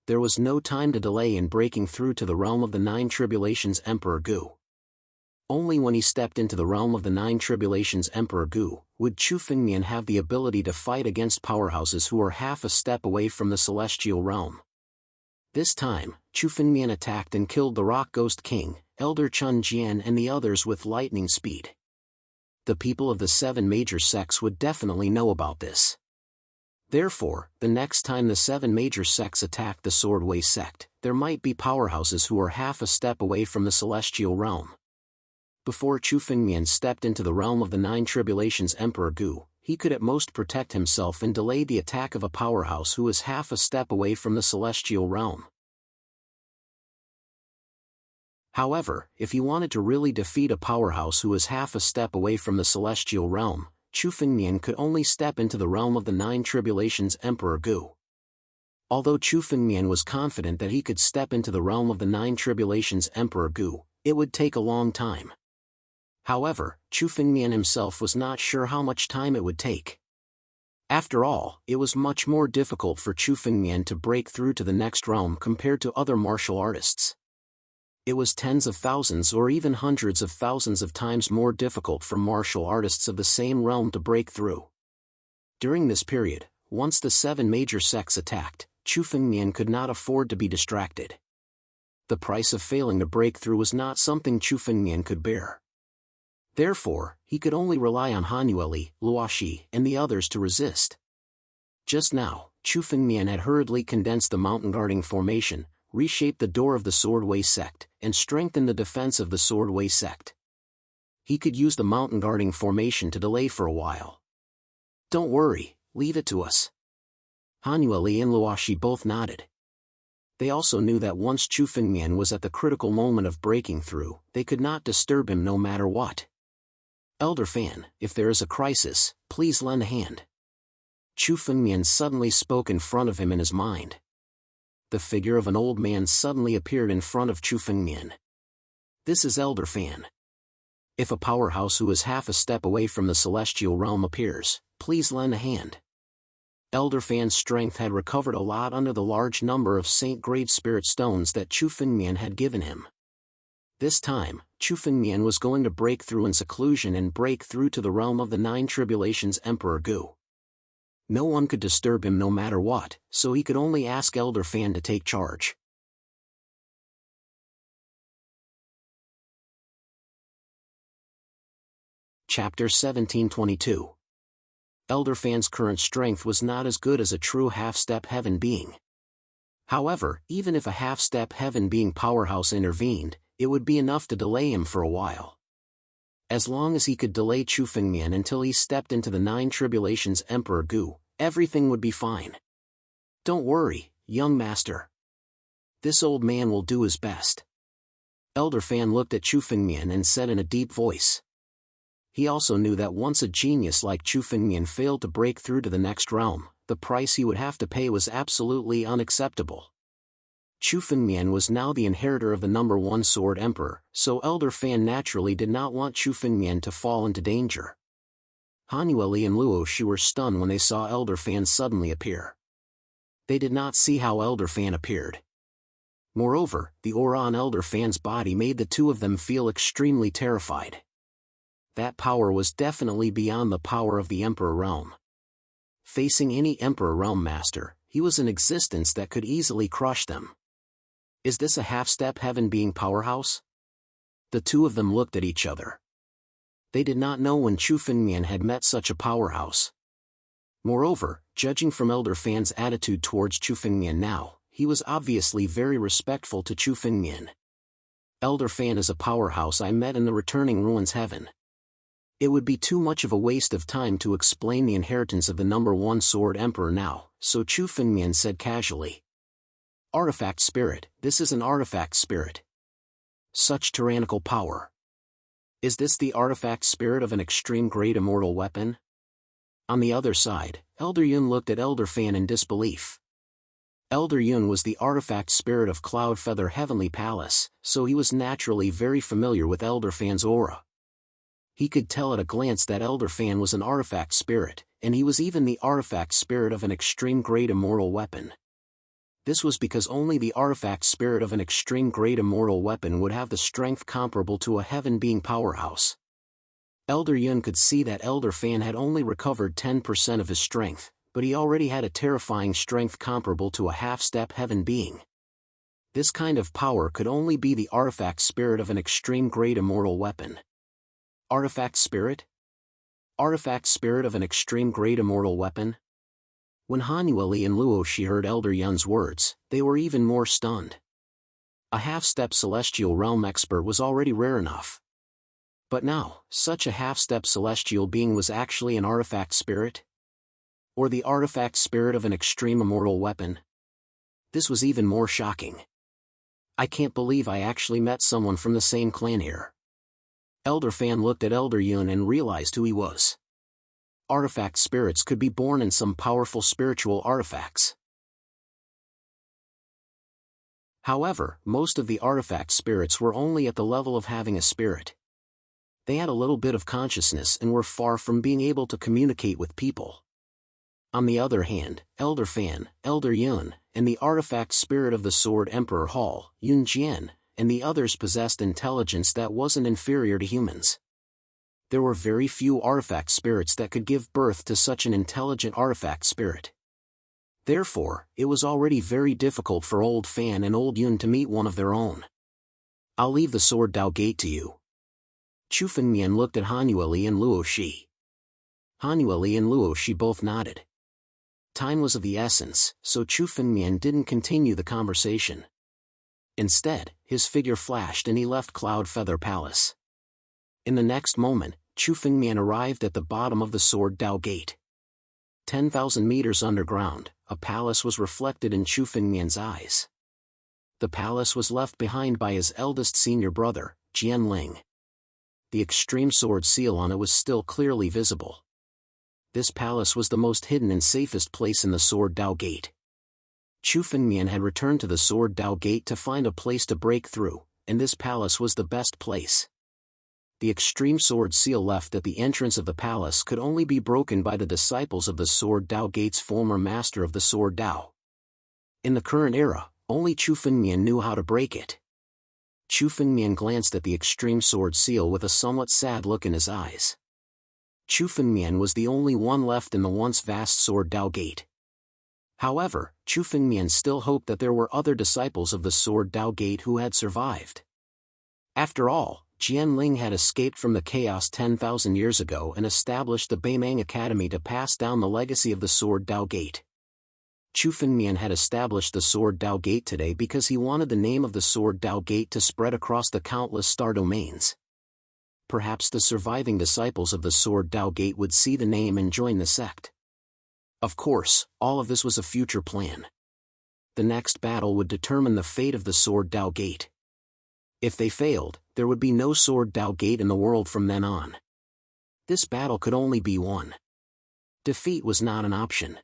There was no time to delay in breaking through to the realm of the 9 tribulations Emperor Gu. Only when he stepped into the realm of the 9 tribulations Emperor Gu, would Chu Fengmian have the ability to fight against powerhouses who are half a step away from the celestial realm. This time, Chu Fengmian attacked and killed the Rock Ghost King, Elder Chun Jian and the others with lightning speed. The people of the 7 major sects would definitely know about this. Therefore, the next time the 7 major sects attack the Swordway sect, there might be powerhouses who are half a step away from the celestial realm. Before Chu Fengmian stepped into the realm of the 9 tribulations Emperor Gu, he could at most protect himself and delay the attack of a powerhouse who is half a step away from the celestial realm. However, if he wanted to really defeat a powerhouse who is half a step away from the celestial realm, Chu Fengmian could only step into the realm of the 9 tribulations Emperor Gu. Although Chu Fengmian was confident that he could step into the realm of the 9 tribulations Emperor Gu, it would take a long time. However, Chu Fengmian himself was not sure how much time it would take. After all, it was much more difficult for Chu Fengmian to break through to the next realm compared to other martial artists. It was tens of thousands or even hundreds of thousands of times more difficult for martial artists of the same realm to break through. During this period, once the 7 major sects attacked, Chu Fengmian could not afford to be distracted. The price of failing to break through was not something Chu Fengmian could bear. Therefore, he could only rely on Han Yueli, Luoshi, and the others to resist. Just now, Chu Fengmian had hurriedly condensed the mountain guarding formation, reshaped the door of the Swordway sect, and strengthened the defense of the Swordway sect. He could use the mountain guarding formation to delay for a while. Don't worry, leave it to us. Han Yueli and Luoshi both nodded. They also knew that once Chu Fengmian was at the critical moment of breaking through, they could not disturb him no matter what. Elder Fan, if there is a crisis, please lend a hand. Chu Fengmian suddenly spoke in front of him in his mind. The figure of an old man suddenly appeared in front of Chu Fengmian. This is Elder Fan. If a powerhouse who is half a step away from the celestial realm appears, please lend a hand. Elder Fan's strength had recovered a lot under the large number of Saint Grade Spirit Stones that Chu Fengmian had given him. This time, Chu Fengmian was going to break through in seclusion and break through to the realm of the 9 tribulations Emperor Gu. No one could disturb him no matter what, so he could only ask Elder Fan to take charge. Chapter 1722. Elder Fan's current strength was not as good as a true half-step heaven being. However, even if a half-step heaven being powerhouse intervened, it would be enough to delay him for a while. As long as he could delay Chu Fengmian until he stepped into the 9 tribulations Emperor Gu, everything would be fine. Don't worry, young master. This old man will do his best. Elder Fan looked at Chu Fengmian and said in a deep voice. He also knew that once a genius like Chu Fengmian failed to break through to the next realm, the price he would have to pay was absolutely unacceptable. Chu Fengmian was now the inheritor of the number 1 Sword Emperor, so Elder Fan naturally did not want Chu Fengmian to fall into danger. Han Yueli and Luoshi were stunned when they saw Elder Fan suddenly appear. They did not see how Elder Fan appeared. Moreover, the aura on Elder Fan's body made the two of them feel extremely terrified. That power was definitely beyond the power of the Emperor realm. Facing any Emperor Realm Master, he was an existence that could easily crush them. Is this a half-step heaven being powerhouse? The two of them looked at each other. They did not know when Chu Fengmian had met such a powerhouse. Moreover, judging from Elder Fan's attitude towards Chu Fengmian now, he was obviously very respectful to Chu Fengmian. Elder Fan is a powerhouse I met in the Returning Ruins Heaven. It would be too much of a waste of time to explain the inheritance of the number 1 Sword Emperor now, so Chu Fengmian said casually. Artifact spirit, this is an artifact spirit. Such tyrannical power. Is this the artifact spirit of an extreme great immortal weapon? On the other side, Elder Yun looked at Elder Fan in disbelief. Elder Yun was the artifact spirit of Cloud Feather Heavenly Palace, so he was naturally very familiar with Elder Fan's aura. He could tell at a glance that Elder Fan was an artifact spirit, and he was even the artifact spirit of an extreme great immortal weapon. This was because only the artifact spirit of an extreme great immortal weapon would have the strength comparable to a heaven being powerhouse. Elder Yun could see that Elder Fan had only recovered 10% of his strength, but he already had a terrifying strength comparable to a half-step heaven being. This kind of power could only be the artifact spirit of an extreme great immortal weapon. Artifact spirit? Artifact spirit of an extreme great immortal weapon? When Hanueli and Luoshi heard Elder Yun's words, they were even more stunned. A half-step celestial realm expert was already rare enough. But now, such a half-step celestial being was actually an artifact spirit? Or the artifact spirit of an extreme immortal weapon? This was even more shocking. I can't believe I actually met someone from the same clan here. Elder Fan looked at Elder Yun and realized who he was. Artifact spirits could be born in some powerful spiritual artifacts. However, most of the artifact spirits were only at the level of having a spirit. They had a little bit of consciousness and were far from being able to communicate with people. On the other hand, Elder Fan, Elder Yun, and the artifact spirit of the Sword Emperor Hall, Yun Jian, and the others possessed intelligence that wasn't inferior to humans. There were very few artifact spirits that could give birth to such an intelligent artifact spirit. Therefore, it was already very difficult for Old Fan and Old Yun to meet one of their own. I'll leave the Sword Dao Gate to you. Chu Fengmian looked at Hanueli and Luoshi. Hanueli and Luoshi both nodded. Time was of the essence, so Chu Fengmian didn't continue the conversation. Instead, his figure flashed and he left Cloud Feather Palace. In the next moment, Chu Fengmian arrived at the bottom of the Sword Dao Gate. 10,000 meters underground, a palace was reflected in Chu Fengmian's eyes. The palace was left behind by his eldest senior brother, Jianwang. The extreme sword seal on it was still clearly visible. This palace was the most hidden and safest place in the Sword Dao Gate. Chu Fengmian had returned to the Sword Dao Gate to find a place to break through, and this palace was the best place. The extreme sword seal left at the entrance of the palace could only be broken by the disciples of the Sword Dao Gate's former master of the Sword Dao. In the current era, only Chu Fengmian knew how to break it. Chu Fengmian glanced at the extreme sword seal with a somewhat sad look in his eyes. Chu Fengmian was the only one left in the once vast Sword Dao Gate. However, Chu Fengmian still hoped that there were other disciples of the Sword Dao Gate who had survived. After all, Jianling had escaped from the chaos 10,000 years ago and established the Beimang Academy to pass down the legacy of the Sword Dao Gate. Chu Fengmian had established the Sword Dao Gate today because he wanted the name of the Sword Dao Gate to spread across the countless star domains. Perhaps the surviving disciples of the Sword Dao Gate would see the name and join the sect. Of course, all of this was a future plan. The next battle would determine the fate of the Sword Dao Gate. If they failed, there would be no Sword Dao Gate in the world from then on. This battle could only be won. Defeat was not an option.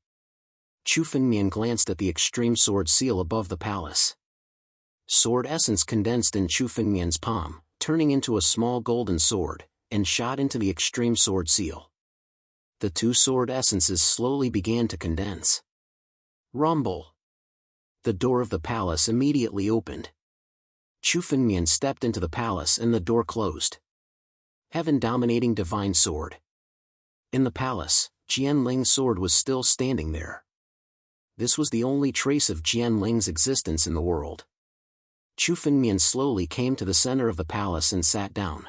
Chu Fengmian glanced at the extreme sword seal above the palace. Sword essence condensed in Chu Fengmian's palm, turning into a small golden sword, and shot into the extreme sword seal. The two sword essences slowly began to condense. Rumble! The door of the palace immediately opened. Chu Fengmian stepped into the palace and the door closed. Heaven-dominating divine sword. In the palace, Jianling's sword was still standing there. This was the only trace of Jianling's existence in the world. Chu Fengmian slowly came to the center of the palace and sat down.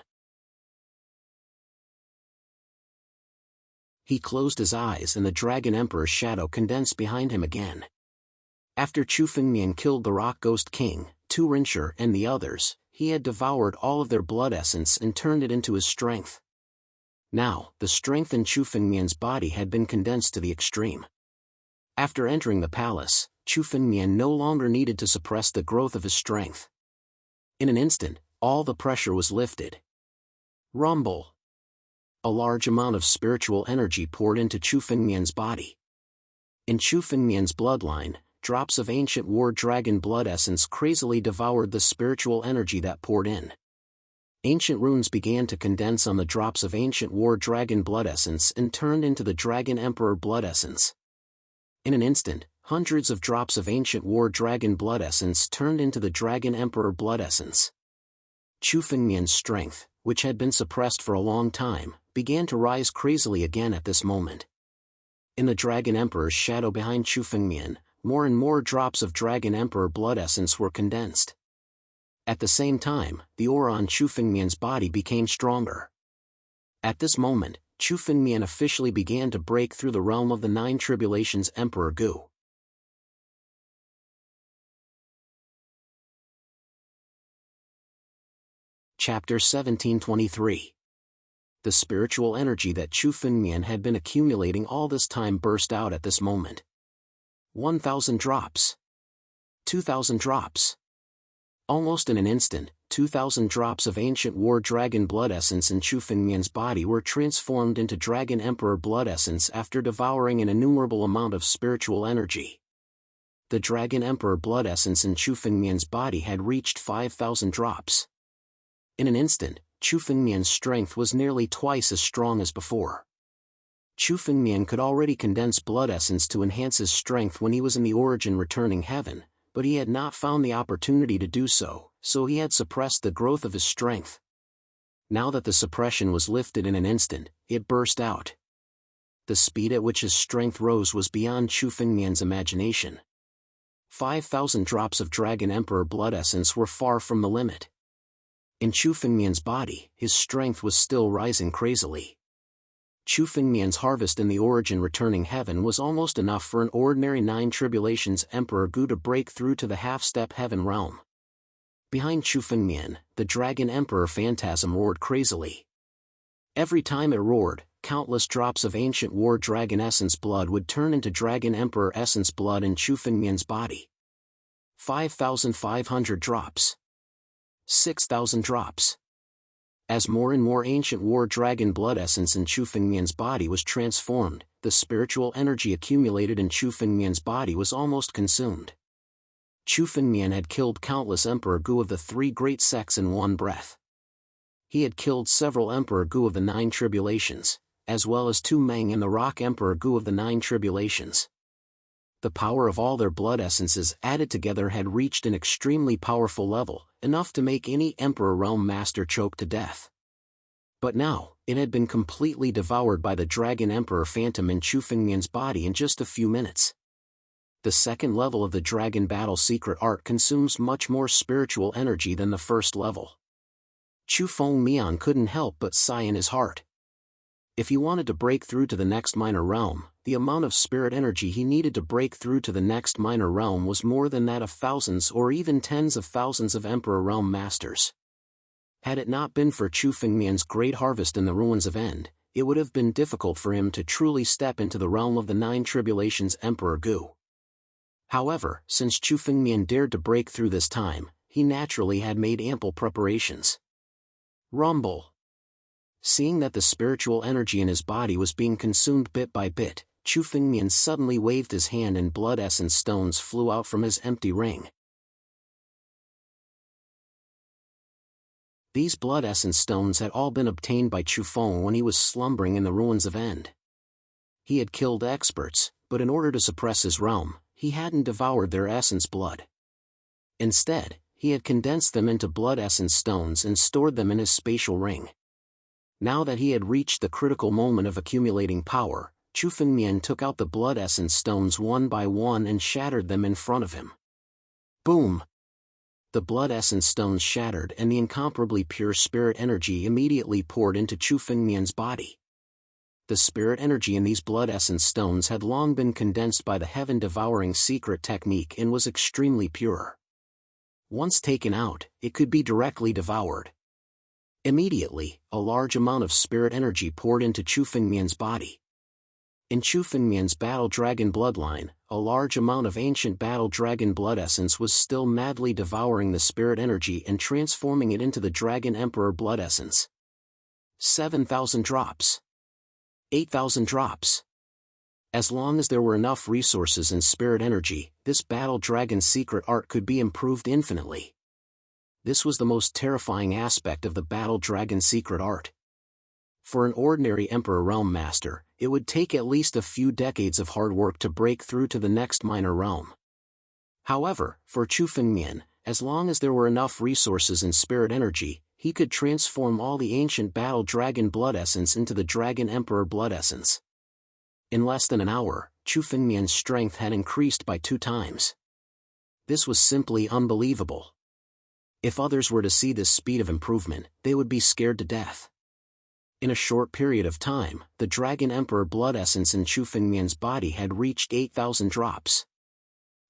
He closed his eyes and the Dragon Emperor's shadow condensed behind him again. After Chu Fengmian killed the Rock Ghost King, Tu Rinshi and the others, he had devoured all of their blood essence and turned it into his strength. Now, the strength in Chu Fengmian's body had been condensed to the extreme. After entering the palace, Chu Fengmian no longer needed to suppress the growth of his strength. In an instant, all the pressure was lifted. Rumble! A large amount of spiritual energy poured into Chu Fengmian's body. In Chu Fengmian's bloodline, drops of ancient war dragon blood essence crazily devoured the spiritual energy that poured in. Ancient runes began to condense on the drops of ancient war dragon blood essence and turned into the Dragon Emperor blood essence. In an instant, hundreds of drops of ancient war dragon blood essence turned into the Dragon Emperor blood essence. Chu Fengmian's strength, which had been suppressed for a long time, began to rise crazily again at this moment. In the Dragon Emperor's shadow behind Chu Fengmian, more and more drops of Dragon Emperor blood essence were condensed. At the same time, the aura on Chu Fengmian's body became stronger. At this moment, Chu Fengmian officially began to break through the realm of the Nine Tribulations Emperor Gu. Chapter 1723. The spiritual energy that Chu Fengmian had been accumulating all this time burst out at this moment. 1,000 drops. 2,000 drops. Almost in an instant, 2,000 drops of ancient war dragon blood essence in Chu Fengmian's body were transformed into Dragon Emperor blood essence after devouring an innumerable amount of spiritual energy. The Dragon Emperor blood essence in Chu Fengmian's body had reached 5,000 drops. In an instant, Chu Fengmian's strength was nearly twice as strong as before. Chu Fengmian could already condense blood essence to enhance his strength when he was in the origin returning heaven, but he had not found the opportunity to do so, so he had suppressed the growth of his strength. Now that the suppression was lifted in an instant, it burst out. The speed at which his strength rose was beyond Chu Fengmian's imagination. 5,000 drops of Dragon Emperor blood essence were far from the limit. In Chu Fengmian's body, his strength was still rising crazily. Chu Fengmian's harvest in the origin returning heaven was almost enough for an ordinary Nine Tribulations Emperor Gu to break through to the half-step heaven realm. Behind Chu Fengmian, the Dragon Emperor phantasm roared crazily. Every time it roared, countless drops of ancient war dragon essence blood would turn into Dragon Emperor essence blood in Chu Fengmian's body. 5,500 drops. 6,000 drops. As more and more ancient war dragon blood essence in Chu Fengmian's body was transformed, the spiritual energy accumulated in Chu Fengmian's body was almost consumed. Chu Fengmian had killed countless Emperor Gu of the three great sects in one breath. He had killed several Emperor Gu of the Nine Tribulations, as well as Tu Meng and the Rock Emperor Gu of the Nine Tribulations. The power of all their blood essences added together had reached an extremely powerful level, enough to make any Emperor Realm Master choke to death. But now, it had been completely devoured by the Dragon Emperor Phantom in Chu Fengmian's body in just a few minutes. The second level of the Dragon Battle Secret Art consumes much more spiritual energy than the first level. Chu Fengmian couldn't help but sigh in his heart. If he wanted to break through to the next minor realm, the amount of spirit energy he needed to break through to the next minor realm was more than that of thousands or even tens of thousands of Emperor Realm Masters. Had it not been for Chu Fengmian's great harvest in the ruins of End, it would have been difficult for him to truly step into the realm of the Nine Tribulations Emperor Gu. However, since Chu Fengmian dared to break through this time, he naturally had made ample preparations. Rumble. Seeing that the spiritual energy in his body was being consumed bit by bit, Chu Fengmian suddenly waved his hand and blood essence stones flew out from his empty ring. These blood essence stones had all been obtained by Chu Feng when he was slumbering in the ruins of End. He had killed experts, but in order to suppress his realm, he hadn't devoured their essence blood. Instead, he had condensed them into blood essence stones and stored them in his spatial ring. Now that he had reached the critical moment of accumulating power, Chu Fengmian took out the blood essence stones one by one and shattered them in front of him. Boom! The blood essence stones shattered and the incomparably pure spirit energy immediately poured into Chu Fengmian's body. The spirit energy in these blood essence stones had long been condensed by the heaven-devouring secret technique and was extremely pure. Once taken out, it could be directly devoured. Immediately, a large amount of spirit energy poured into Chu Fengmian's body. In Chu Fengmian's battle dragon bloodline, a large amount of ancient battle dragon blood essence was still madly devouring the spirit energy and transforming it into the dragon emperor blood essence. 7,000 drops. 8,000 drops. As long as there were enough resources and spirit energy, this battle dragon secret art could be improved infinitely. This was the most terrifying aspect of the battle dragon secret art. For an ordinary Emperor Realm Master, it would take at least a few decades of hard work to break through to the next minor realm. However, for Chu Fengmian, as long as there were enough resources and spirit energy, he could transform all the ancient battle dragon blood essence into the dragon emperor blood essence. In less than an hour, Chu Fengmian's strength had increased by 2 times. This was simply unbelievable. If others were to see this speed of improvement, they would be scared to death. In a short period of time, the Dragon Emperor blood essence in Chu Fengmian's body had reached 8,000 drops.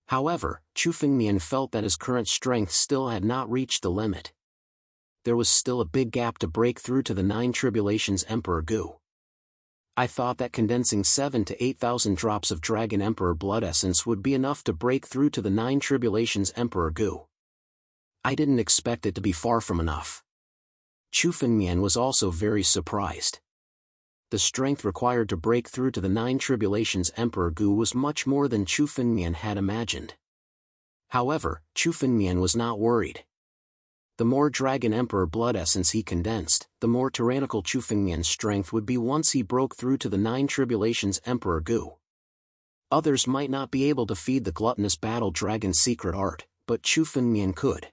However, Chu Fengmian felt that his current strength still had not reached the limit. There was still a big gap to break through to the 9 Tribulations Emperor Gu. I thought that condensing 7,000 to 8,000 drops of Dragon Emperor blood essence would be enough to break through to the 9 Tribulations Emperor Gu. I didn't expect it to be far from enough. Chu Fengmian was also very surprised. The strength required to break through to the 9 Tribulations Emperor Gu was much more than Chu Fengmian had imagined. However, Chu Fengmian was not worried. The more Dragon Emperor blood essence he condensed, the more tyrannical Chu Fengmian's strength would be once he broke through to the 9 Tribulations Emperor Gu. Others might not be able to feed the gluttonous battle dragon secret art, but Chu Fengmian could.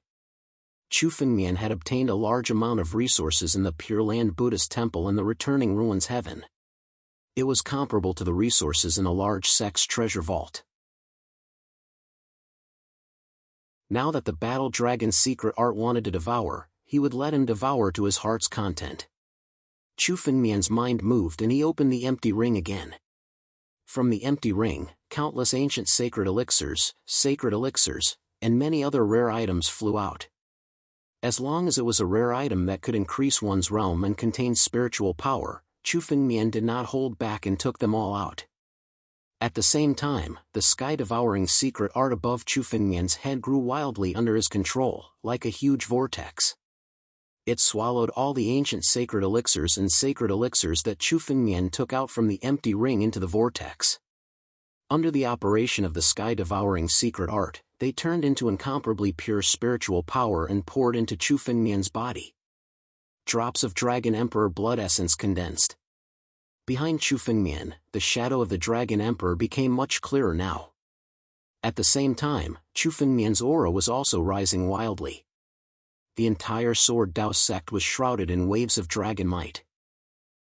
Chu Fengmian had obtained a large amount of resources in the Pure Land Buddhist Temple and the Returning Ruins Heaven. It was comparable to the resources in a large sect's treasure vault. Now that the battle dragon secret art wanted to devour, he would let him devour to his heart's content. Chu Fengmian's mind moved and he opened the empty ring again. From the empty ring, countless ancient sacred elixirs, and many other rare items flew out. As long as it was a rare item that could increase one's realm and contain spiritual power, Chu Fengmian did not hold back and took them all out. At the same time, the sky-devouring secret art above Chu Fengmian's head grew wildly under his control, like a huge vortex. It swallowed all the ancient sacred elixirs that Chu Fengmian took out from the empty ring into the vortex. Under the operation of the sky-devouring secret art, they turned into incomparably pure spiritual power and poured into Chu Fengmian's body. Drops of Dragon Emperor blood essence condensed. Behind Chu Fengmian, the shadow of the Dragon Emperor became much clearer now. At the same time, Chu Fengmian's aura was also rising wildly. The entire Sword Dao sect was shrouded in waves of dragon might.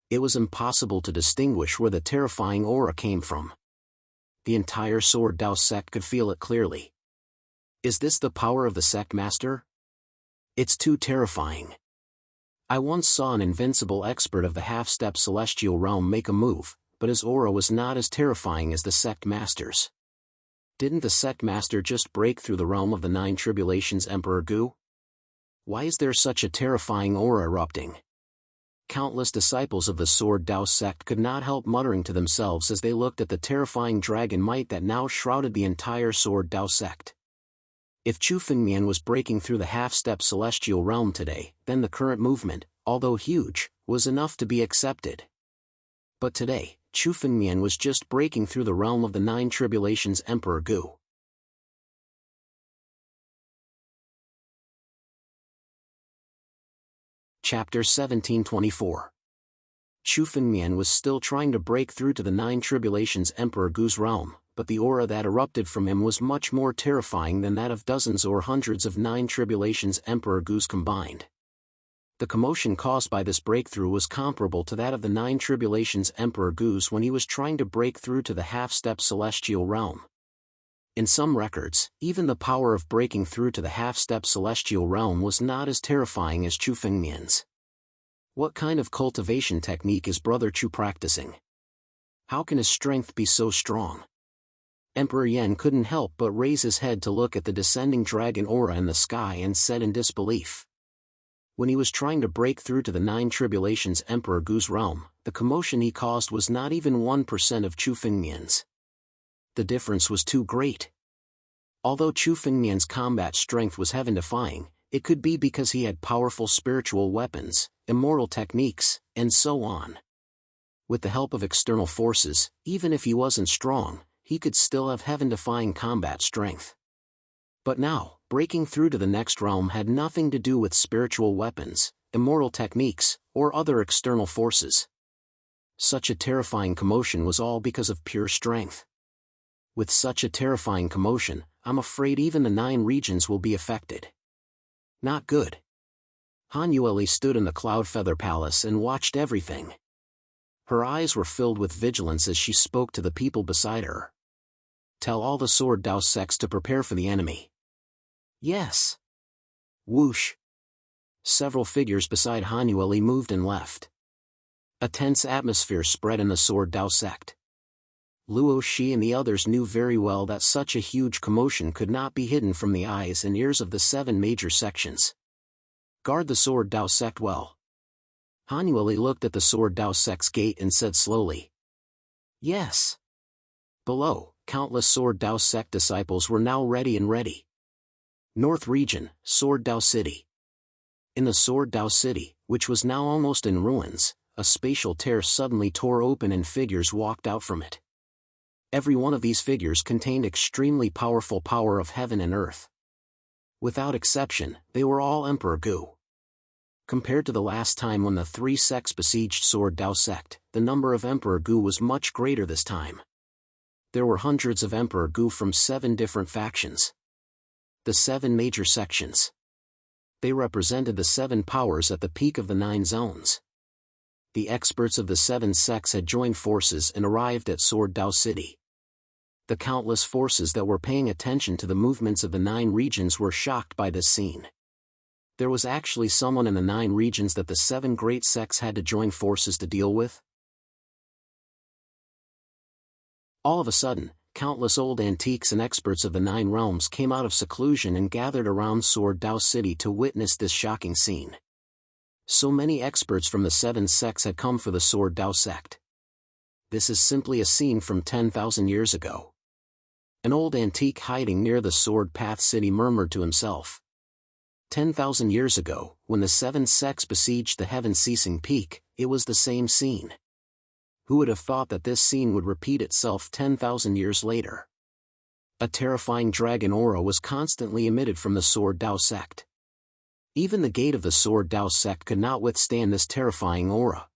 It was impossible to distinguish where the terrifying aura came from. The entire Sword Dao sect could feel it clearly. Is this the power of the sect master? It's too terrifying. I once saw an invincible expert of the half-step celestial realm make a move, but his aura was not as terrifying as the sect master's. Didn't the sect master just break through the realm of the 9 Tribulations Emperor Gu? Why is there such a terrifying aura erupting? Countless disciples of the Sword Dao sect could not help muttering to themselves as they looked at the terrifying dragon might that now shrouded the entire Sword Dao sect. If Chu Fengmian was breaking through the half-step celestial realm today, then the current movement, although huge, was enough to be accepted. But today, Chu Fengmian was just breaking through the realm of the 9 Tribulations Emperor Gu. Chapter 1724. Chu Fengmian was still trying to break through to the 9 Tribulations Emperor Gu's realm, but the aura that erupted from him was much more terrifying than that of dozens or hundreds of 9 Tribulations Emperor Gus combined. The commotion caused by this breakthrough was comparable to that of the 9 Tribulations Emperor Gu's when he was trying to break through to the half-step celestial realm. In some records, even the power of breaking through to the half-step celestial realm was not as terrifying as Chu Fengmian's. What kind of cultivation technique is Brother Chu practicing? How can his strength be so strong? Emperor Yan couldn't help but raise his head to look at the descending dragon aura in the sky and said in disbelief. When he was trying to break through to the 9 Tribulations Emperor Gu's realm, the commotion he caused was not even 1% of Chu Fengmian's. The difference was too great. Although Chu Fengmian's combat strength was heaven-defying, it could be because he had powerful spiritual weapons, immortal techniques, and so on. With the help of external forces, even if he wasn't strong, he could still have heaven-defying combat strength. But now, breaking through to the next realm had nothing to do with spiritual weapons, immortal techniques, or other external forces. Such a terrifying commotion was all because of pure strength. With such a terrifying commotion, I'm afraid even the 9 regions will be affected. Not good. Han Yueli stood in the Cloud Feather Palace and watched everything. Her eyes were filled with vigilance as she spoke to the people beside her. Tell all the Sword Dao sects to prepare for the enemy. Yes. Whoosh. Several figures beside Han Yueli moved and left. A tense atmosphere spread in the Sword Dao sect. Luo Shi and the others knew very well that such a huge commotion could not be hidden from the eyes and ears of the 7 major sections. Guard the Sword Dao sect well. Han Yueli looked at the Sword Dao sect's gate and said slowly. Yes. Below, countless Sword Dao sect disciples were now ready. North Region, Sword Dao City. In the Sword Dao City, which was now almost in ruins, a spatial tear suddenly tore open and figures walked out from it. Every one of these figures contained extremely powerful power of heaven and earth. Without exception, they were all Emperor Gu. Compared to the last time when the 3 sects besieged Sword Dao sect, the number of Emperor Gu was much greater this time. There were hundreds of Emperor Gu from 7 different factions. The 7 major sections. They represented the 7 powers at the peak of the 9 zones. The experts of the 7 sects had joined forces and arrived at Sword Dao City. The countless forces that were paying attention to the movements of the 9 regions were shocked by this scene. There was actually someone in the 9 regions that the 7 great sects had to join forces to deal with? All of a sudden, countless old antiques and experts of the 9 realms came out of seclusion and gathered around Sword Dao City to witness this shocking scene. So many experts from the 7 sects had come for the Sword Dao sect. This is simply a scene from 10,000 years ago. An old antique hiding near the Sword Path City murmured to himself. 10,000 years ago, when the 7 sects besieged the heaven-ceasing peak, it was the same scene. Who would have thought that this scene would repeat itself 10,000 years later? A terrifying dragon aura was constantly emitted from the Sword Dao sect. Even the gate of the Sword Dao sect could not withstand this terrifying aura.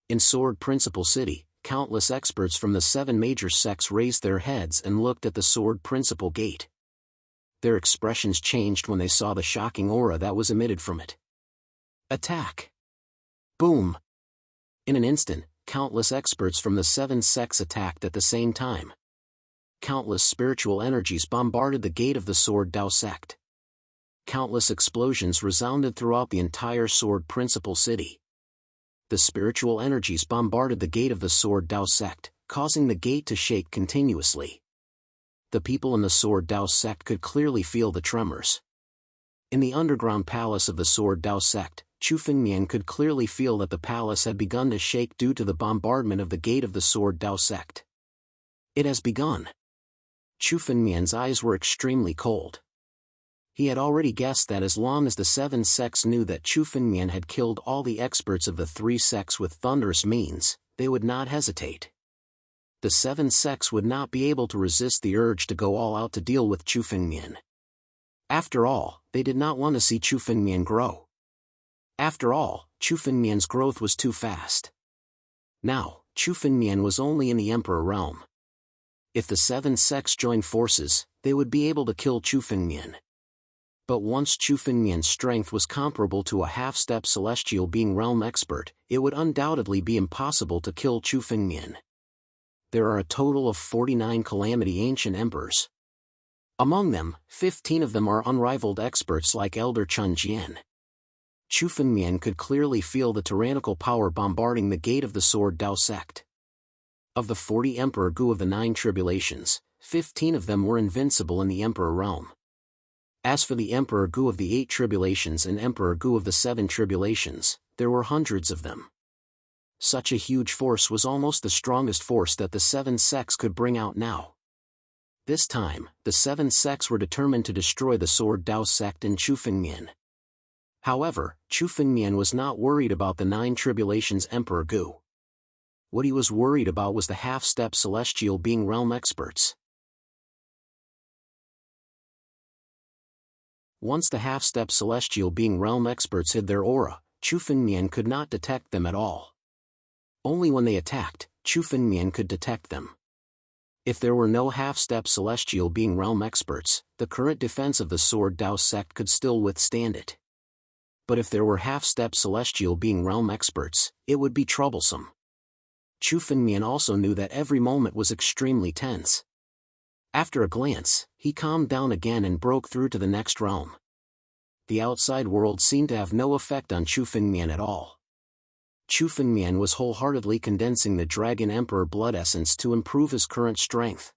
In Sword Principal City, countless experts from the 7 major sects raised their heads and looked at the Sword Principal Gate. Their expressions changed when they saw the shocking aura that was emitted from it. Attack! Boom! In an instant, countless experts from the 7 sects attacked at the same time. Countless spiritual energies bombarded the gate of the Sword Dao sect. Countless explosions resounded throughout the entire Sword Principal City. The spiritual energies bombarded the gate of the Sword Dao sect, causing the gate to shake continuously. The people in the Sword Dao sect could clearly feel the tremors. In the underground palace of the Sword Dao sect, Chu Fengmian could clearly feel that the palace had begun to shake due to the bombardment of the gate of the Sword Dao sect. It has begun. Chu Fengmian's eyes were extremely cold. He had already guessed that as long as the 7 sects knew that Chu Fengmian had killed all the experts of the 3 sects with thunderous means, they would not hesitate. The 7 sects would not be able to resist the urge to go all out to deal with Chu Fengmian. After all, they did not want to see Chu Fengmian grow. After all, Chu Fengmian's growth was too fast. Now, Chu Fengmian was only in the Emperor realm. If the 7 sects joined forces, they would be able to kill Chu Fengmian. But once Chu Fengmian's strength was comparable to a half-step celestial being realm expert, it would undoubtedly be impossible to kill Chu Fengmian. There are a total of 49 Calamity Ancient Emperors. Among them, 15 of them are unrivaled experts like Elder Chun Jian. Chu Fengmian could clearly feel the tyrannical power bombarding the gate of the Sword Dao sect. Of the 40 Emperor Gu of the 9 Tribulations, 15 of them were invincible in the Emperor realm. As for the Emperor Gu of the 8 Tribulations and Emperor Gu of the 7 Tribulations, there were hundreds of them. Such a huge force was almost the strongest force that the 7 sects could bring out now. This time, the 7 sects were determined to destroy the Sword Dao sect and Chu Fengmian. However, Chu Fengmian was not worried about the 9 Tribulations Emperor Gu. What he was worried about was the half-step celestial being realm experts. Once the half-step celestial being realm experts hid their aura, Chu Fengmian could not detect them at all. Only when they attacked, Chu Fengmian could detect them. If there were no half-step celestial being realm experts, the current defense of the Sword Dao sect could still withstand it. But if there were half-step celestial being realm experts, it would be troublesome. Chu Fengmian also knew that every moment was extremely tense. After a glance, he calmed down again and broke through to the next realm. The outside world seemed to have no effect on Chu Fengmian at all. Chu Fengmian was wholeheartedly condensing the Dragon Emperor blood essence to improve his current strength.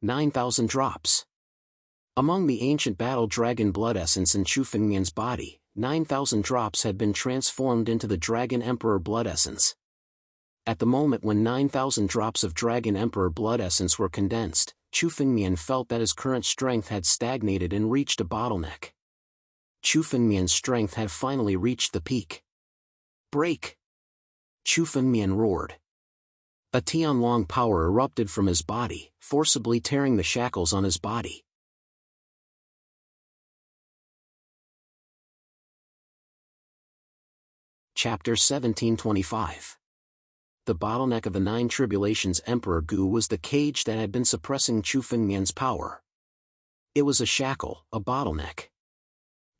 9,000 drops. Among the ancient battle dragon blood essence in Chu Fengmian's body, 9,000 drops had been transformed into the Dragon Emperor blood essence. At the moment when 9,000 drops of Dragon Emperor blood essence were condensed, Chu Fengmian felt that his current strength had stagnated and reached a bottleneck. Chu Fengmian's strength had finally reached the peak. Break! Chu Fengmian roared. A Jianwang power erupted from his body, forcibly tearing the shackles on his body. Chapter 1725. The bottleneck of the 9 Tribulations Emperor Gu was the cage that had been suppressing Chu Fengmian's power. It was a shackle, a bottleneck.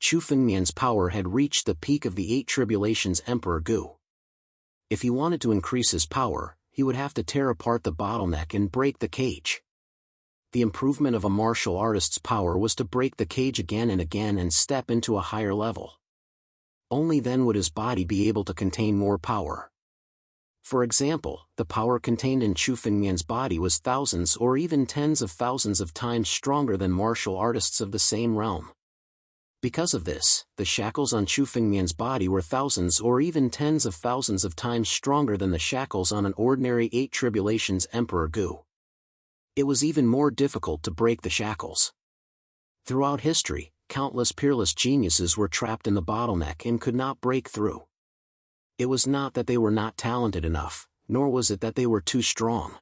Chu Fengmian's power had reached the peak of the 8 Tribulations Emperor Gu. If he wanted to increase his power, he would have to tear apart the bottleneck and break the cage. The improvement of a martial artist's power was to break the cage again and again and step into a higher level. Only then would his body be able to contain more power. For example, the power contained in Chu Fengmian's body was thousands or even tens of thousands of times stronger than martial artists of the same realm. Because of this, the shackles on Chu Fengmian's body were thousands or even tens of thousands of times stronger than the shackles on an ordinary 8 Tribulations Emperor Gu. It was even more difficult to break the shackles. Throughout history, countless peerless geniuses were trapped in the bottleneck and could not break through. It was not that they were not talented enough, nor was it that they were too strong.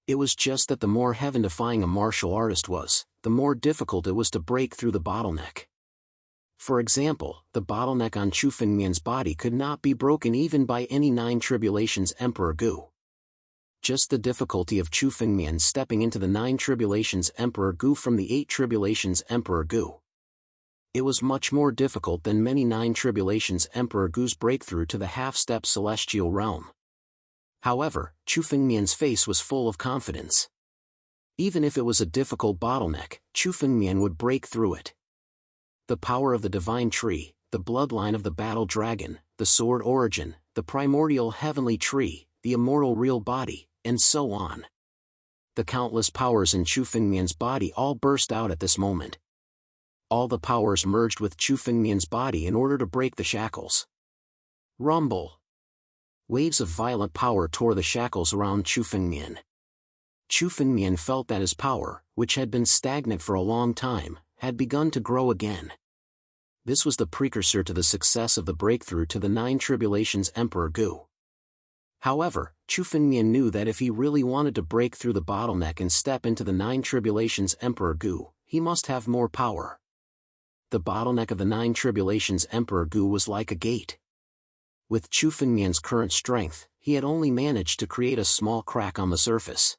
It was just that the more heaven-defying a martial artist was, the more difficult it was to break through the bottleneck. For example, the bottleneck on Chu Fengmian's body could not be broken even by any 9 Tribulations Emperor Gu. Just the difficulty of Chu Fengmian stepping into the 9 Tribulations Emperor Gu from the 8 Tribulations Emperor Gu. It was much more difficult than many 9 Tribulations Emperor Gu's breakthrough to the half-step celestial realm. However, Chu Fengmian's face was full of confidence. Even if it was a difficult bottleneck, Chu Fengmian would break through it. The power of the divine tree, the bloodline of the battle dragon, the sword origin, the primordial heavenly tree, the immortal real body, and so on. The countless powers in Chu Fengmian's body all burst out at this moment. All the powers merged with Chu Fengmian's body in order to break the shackles. Rumble! Waves of violent power tore the shackles around Chu Fengmian. Chu Fengmian felt that his power, which had been stagnant for a long time, had begun to grow again. This was the precursor to the success of the breakthrough to the 9 Tribulations Emperor Gu. However, Chu Fengmian knew that if he really wanted to break through the bottleneck and step into the 9 Tribulations Emperor Gu, he must have more power. The bottleneck of the 9 Tribulations Emperor Gu was like a gate. With Chu Fengmian's current strength, he had only managed to create a small crack on the surface.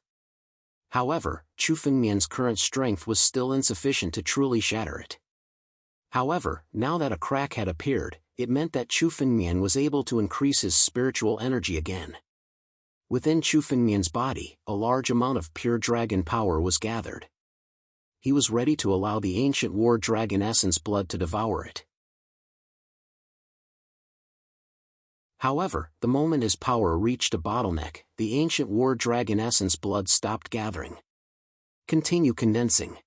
However, Chu Fengmian's current strength was still insufficient to truly shatter it. However, now that a crack had appeared, it meant that Chu Fengmian was able to increase his spiritual energy again. Within Chu Fengmian's body, a large amount of pure dragon power was gathered. He was ready to allow the ancient war dragon essence blood to devour it. However, the moment his power reached a bottleneck, the ancient war dragon essence blood stopped gathering. Continue condensing.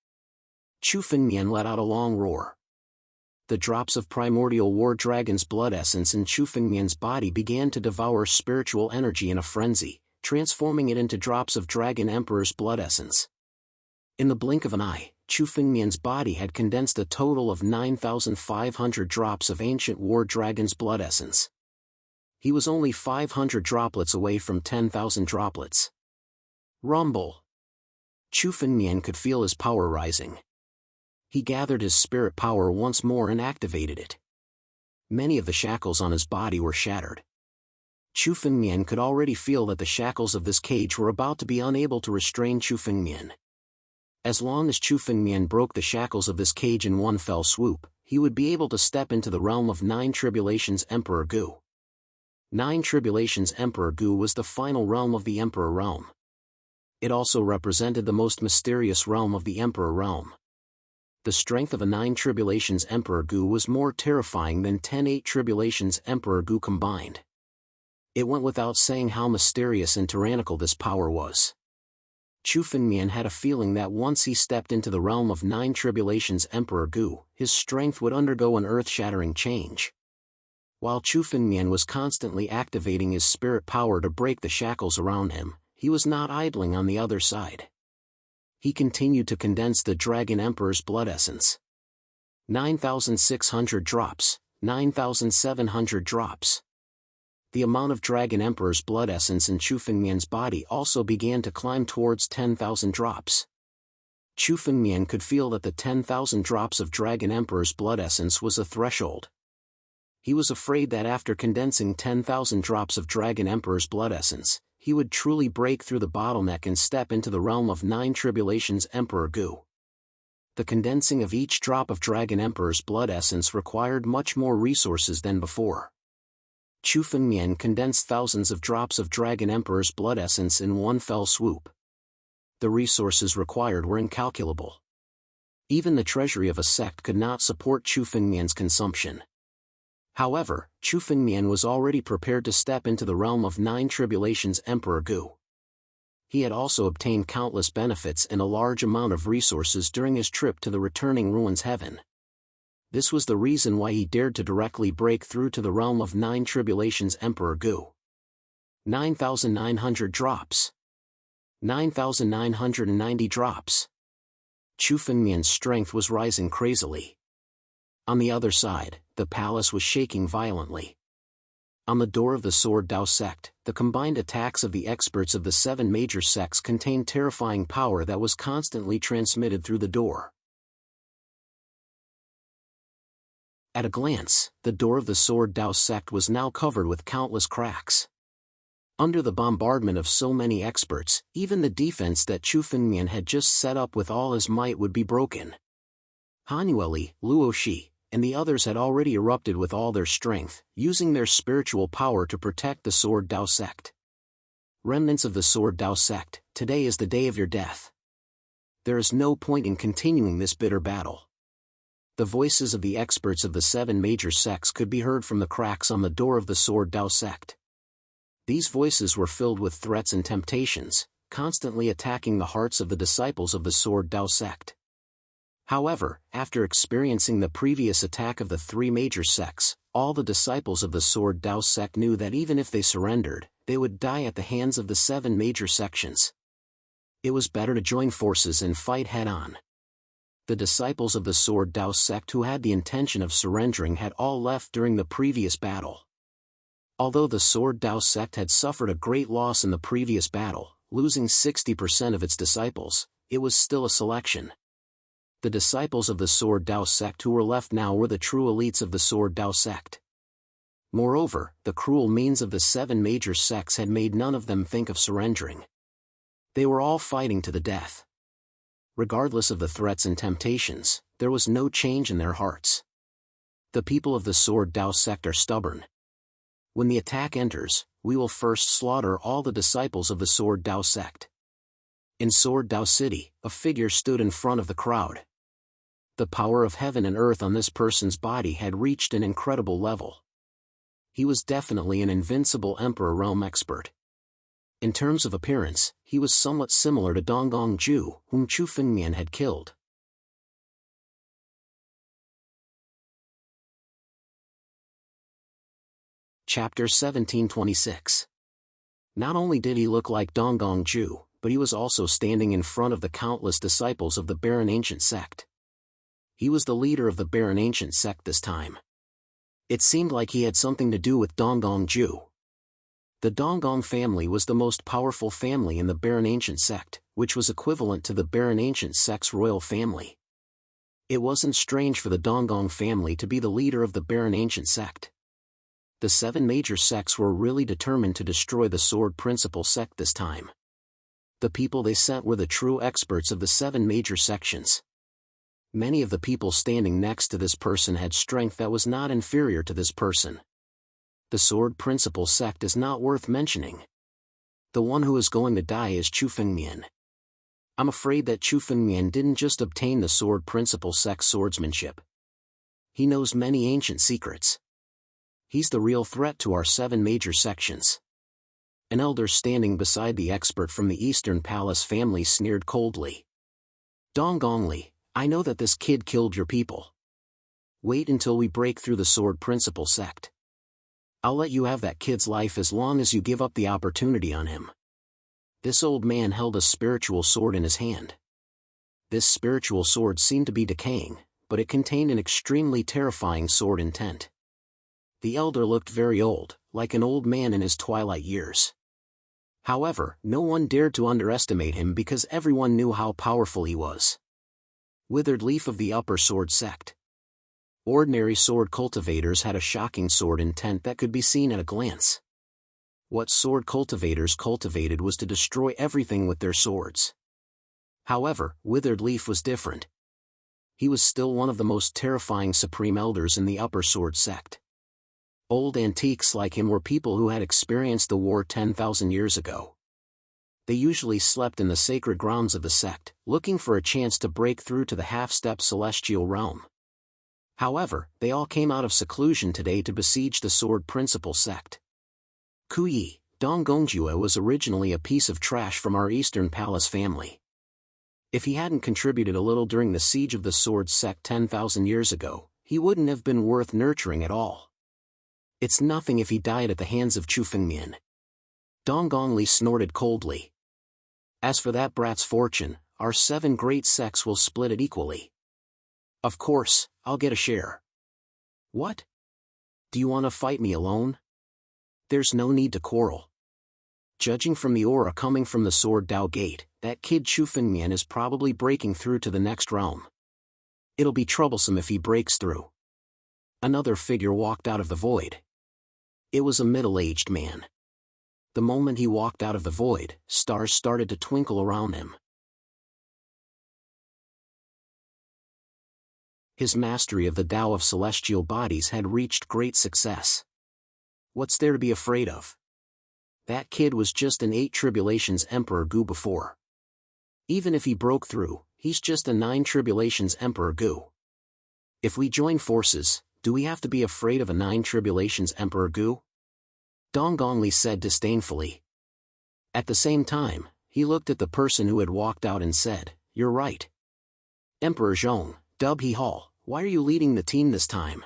Chu Fengmian let out a long roar. The drops of primordial war dragon's blood essence in Chu Fengmian's body began to devour spiritual energy in a frenzy, transforming it into drops of Dragon Emperor's blood essence. In the blink of an eye, Chu Fengmian's body had condensed a total of 9,500 drops of ancient war dragon's blood essence. He was only 500 droplets away from 10,000 droplets. Rumble! Chu Fengmian could feel his power rising. He gathered his spirit power once more and activated it. Many of the shackles on his body were shattered. Chu Fengmian could already feel that the shackles of this cage were about to be unable to restrain Chu Fengmian. As long as Chu Fengmian broke the shackles of this cage in one fell swoop, he would be able to step into the realm of Nine Tribulations Emperor Gu. Nine Tribulations Emperor Gu was the final realm of the Emperor Realm. It also represented the most mysterious realm of the Emperor Realm. The strength of a Nine Tribulations Emperor Gu was more terrifying than 10 Eight Tribulations Emperor Gu combined. It went without saying how mysterious and tyrannical this power was. Chu Fengmian had a feeling that once he stepped into the realm of Nine Tribulations Emperor Gu, his strength would undergo an earth-shattering change. While Chu Fengmian was constantly activating his spirit power to break the shackles around him, he was not idling on the other side. He continued to condense the Dragon Emperor's blood essence. 9,600 drops, 9,700 drops. The amount of Dragon Emperor's blood essence in Chu Fengmian's body also began to climb towards 10,000 drops. Chu Fengmian could feel that the 10,000 drops of Dragon Emperor's blood essence was a threshold. He was afraid that after condensing 10,000 drops of Dragon Emperor's blood essence, he would truly break through the bottleneck and step into the realm of Nine Tribulations Emperor Gu. The condensing of each drop of Dragon Emperor's blood essence required much more resources than before. Chu Fengmian condensed thousands of drops of Dragon Emperor's blood essence in one fell swoop. The resources required were incalculable. Even the treasury of a sect could not support Chu Fengmian's consumption. However, Chu Fengmian was already prepared to step into the realm of Nine Tribulations Emperor Gu. He had also obtained countless benefits and a large amount of resources during his trip to the returning ruins heaven. This was the reason why he dared to directly break through to the realm of Nine Tribulations Emperor Gu. 9,900 drops. 9,990 drops. Chu Fengmian's strength was rising crazily. On the other side, the palace was shaking violently. On the door of the Sword Dao sect, the combined attacks of the experts of the 7 major sects contained terrifying power that was constantly transmitted through the door. At a glance, the door of the Sword Dao sect was now covered with countless cracks. Under the bombardment of so many experts, even the defense that Chu Fengmian had just set up with all his might would be broken. Han Yueli, Luo Shi, and the others had already erupted with all their strength, using their spiritual power to protect the Sword Dao sect. Remnants of the Sword Dao sect, today is the day of your death. There is no point in continuing this bitter battle. The voices of the experts of the 7 major sects could be heard from the cracks on the door of the Sword Dao sect. These voices were filled with threats and temptations, constantly attacking the hearts of the disciples of the Sword Dao sect. However, after experiencing the previous attack of the 3 major sects, all the disciples of the Sword Dao sect knew that even if they surrendered, they would die at the hands of the 7 major sections. It was better to join forces and fight head-on. The disciples of the Sword Dao sect who had the intention of surrendering had all left during the previous battle. Although the Sword Dao sect had suffered a great loss in the previous battle, losing 60% of its disciples, it was still a selection. The disciples of the Sword Dao sect who were left now were the true elites of the Sword Dao sect. Moreover, the cruel means of the 7 major sects had made none of them think of surrendering. They were all fighting to the death. Regardless of the threats and temptations, there was no change in their hearts. The people of the Sword Dao sect are stubborn. When the attack enters, we will first slaughter all the disciples of the Sword Dao sect. In Sword Dao City, a figure stood in front of the crowd. The power of heaven and earth on this person's body had reached an incredible level. He was definitely an invincible Emperor realm expert. In terms of appearance, he was somewhat similar to Donggong Ju, whom Chu Fengmian had killed. Chapter 1726. Not only did he look like Donggong Ju, but he was also standing in front of the countless disciples of the Barren Ancient sect. He was the leader of the Barren Ancient sect this time. It seemed like he had something to do with Donggong Ju. The Donggong family was the most powerful family in the Barren Ancient sect, which was equivalent to the Barren Ancient sect's royal family. It wasn't strange for the Donggong family to be the leader of the Barren Ancient sect. The 7 major sects were really determined to destroy the Sword Principle sect this time. The people they sent were the true experts of the 7 major sections. Many of the people standing next to this person had strength that was not inferior to this person. The Sword Principle sect is not worth mentioning. The one who is going to die is Chu Fengmian. I'm afraid that Chu Fengmian didn't just obtain the Sword Principle sect's swordsmanship. He knows many ancient secrets. He's the real threat to our 7 major sections. An elder standing beside the expert from the Eastern Palace family sneered coldly. Donggongli, I know that this kid killed your people. Wait until we break through the Sword Principle sect. I'll let you have that kid's life as long as you give up the opportunity on him. This old man held a spiritual sword in his hand. This spiritual sword seemed to be decaying, but it contained an extremely terrifying sword intent. The elder looked very old, like an old man in his twilight years. However, no one dared to underestimate him because everyone knew how powerful he was. Withered leaf of the Upper Sword sect. Ordinary sword cultivators had a shocking sword intent that could be seen at a glance. What sword cultivators cultivated was to destroy everything with their swords. However, Withered Leaf was different. He was still one of the most terrifying supreme elders in the Upper Sword sect. Old antiques like him were people who had experienced the war 10,000 years ago. They usually slept in the sacred grounds of the sect, looking for a chance to break through to the half-step celestial realm. However, they all came out of seclusion today to besiege the Sword Principle sect. Kuyi, Donggongjiu was originally a piece of trash from our Eastern Palace family. If he hadn't contributed a little during the siege of the Sword sect 10,000 years ago, he wouldn't have been worth nurturing at all. It's nothing if he died at the hands of Chu Fengmian. Donggongli snorted coldly. As for that brat's fortune, our 7 great sects will split it equally. Of course, I'll get a share. What? Do you want to fight me alone? There's no need to quarrel. Judging from the aura coming from the Sword Dao Gate, that kid Chu Fengmian is probably breaking through to the next realm. It'll be troublesome if he breaks through. Another figure walked out of the void. It was a middle-aged man. The moment he walked out of the void, stars started to twinkle around him. His mastery of the Tao of celestial bodies had reached great success. What's there to be afraid of? That kid was just an 8 tribulations Emperor Gu before. Even if he broke through, he's just a 9 tribulations Emperor Gu. If we join forces, do we have to be afraid of a 9 tribulations Emperor Gu? Donggongli said disdainfully. At the same time, he looked at the person who had walked out and said, You're right. Emperor Zhong, Dub He Hall, why are you leading the team this time?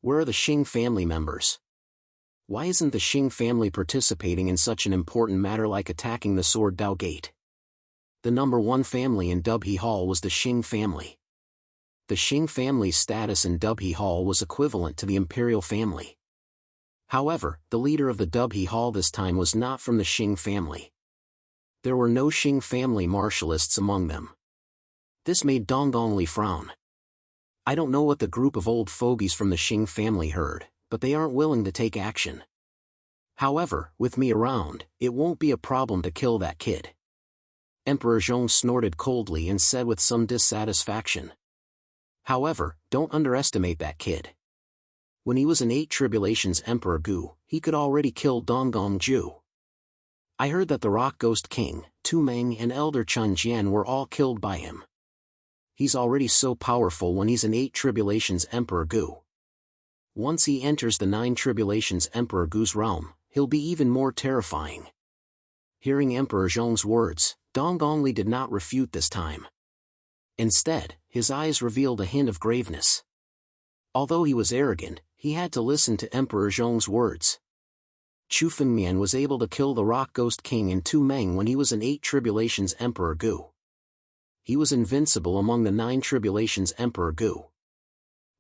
Where are the Xing family members? Why isn't the Xing family participating in such an important matter like attacking the Sword Dao Gate? The number 1 family in Dub He Hall was the Xing family. The Xing family's status in Dub He Hall was equivalent to the imperial family. However, the leader of the Dub He Hall this time was not from the Xing family. There were no Xing family martialists among them. This made Donggongli frown. I don't know what the group of old fogies from the Xing family heard, but they aren't willing to take action. However, with me around, it won't be a problem to kill that kid. Emperor Zhong snorted coldly and said with some dissatisfaction. However, don't underestimate that kid. When he was an 8 Tribulations Emperor Gu, he could already kill Donggong Ju. I heard that the Rock Ghost King, Tu Meng and Elder Chun Jian were all killed by him. He's already so powerful when he's an 8 Tribulations Emperor Gu. Once he enters the 9 Tribulations Emperor Gu's realm, he'll be even more terrifying. Hearing Emperor Zhong's words, Donggongli did not refute this time. Instead, his eyes revealed a hint of graveness. Although he was arrogant, he had to listen to Emperor Zhong's words. Chu Fengmian was able to kill the Rock Ghost King and Tu Meng when he was an 8 Tribulations Emperor Gu. He was invincible among the 9 Tribulations Emperor Gu.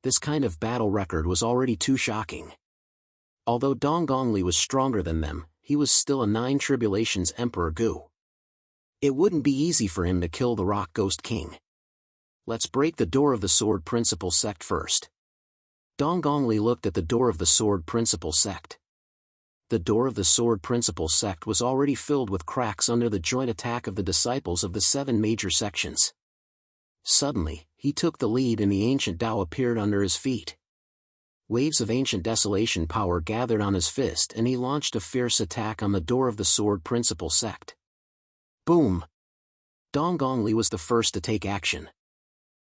This kind of battle record was already too shocking. Although Donggongli was stronger than them, he was still a 9 Tribulations Emperor Gu. It wouldn't be easy for him to kill the Rock Ghost King. Let's break the door of the Sword Principal Sect first. Donggongli looked at the door of the Sword Principal Sect. The door of the Sword Principal Sect was already filled with cracks under the joint attack of the disciples of the 7 major sections. Suddenly, he took the lead and the ancient Tao appeared under his feet. Waves of ancient desolation power gathered on his fist and he launched a fierce attack on the door of the Sword Principal Sect. Boom! Donggongli was the first to take action.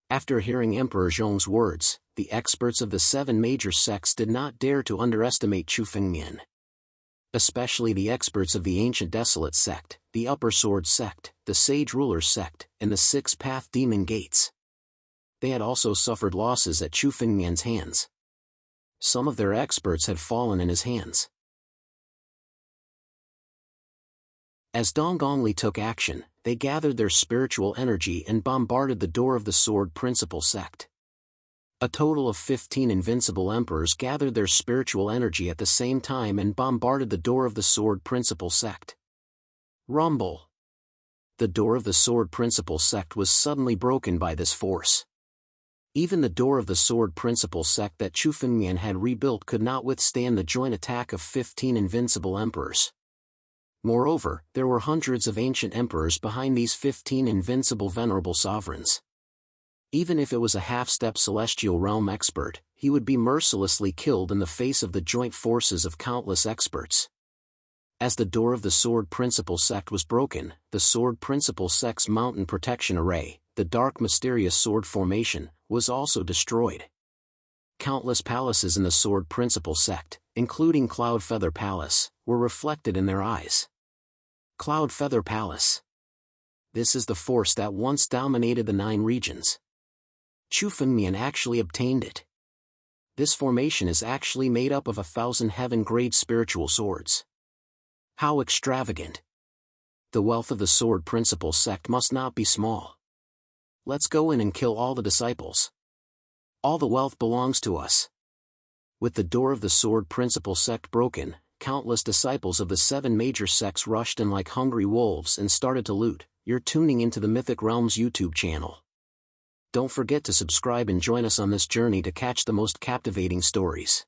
After hearing Emperor Zhong's words, the experts of the 7 major sects did not dare to underestimate Chu Fengmian. Especially the experts of the Ancient Desolate Sect, the Upper Sword Sect, the Sage Ruler Sect, and the 6-Path Demon Gates. They had also suffered losses at Chu Fengmian's hands. Some of their experts had fallen in his hands. As Donggongli took action, they gathered their spiritual energy and bombarded the door of the Sword Principal Sect. A total of 15 invincible emperors gathered their spiritual energy at the same time and bombarded the door of the Sword Principal Sect. Rumble! The door of the Sword Principal Sect was suddenly broken by this force. Even the door of the Sword Principal Sect that Chu Fengmian had rebuilt could not withstand the joint attack of 15 invincible emperors. Moreover, there were hundreds of ancient emperors behind these 15 invincible venerable sovereigns. Even if it was a half-step celestial realm expert, he would be mercilessly killed in the face of the joint forces of countless experts. As the door of the Sword Principal Sect was broken, the Sword Principal Sect's mountain protection array, the dark mysterious sword formation, was also destroyed. Countless palaces in the Sword Principal Sect, including Cloud Feather Palace, were reflected in their eyes. Cloud Feather Palace. This is the force that once dominated the 9 regions. Chu Fengmian actually obtained it. This formation is actually made up of 1,000 heaven-grade spiritual swords. How extravagant! The wealth of the Sword Principal Sect must not be small. Let's go in and kill all the disciples. All the wealth belongs to us. With the door of the Sword Principal Sect broken, countless disciples of the 7 major sects rushed in like hungry wolves and started to loot. You're tuning into the Mythic Realms YouTube channel. Don't forget to subscribe and join us on this journey to catch the most captivating stories.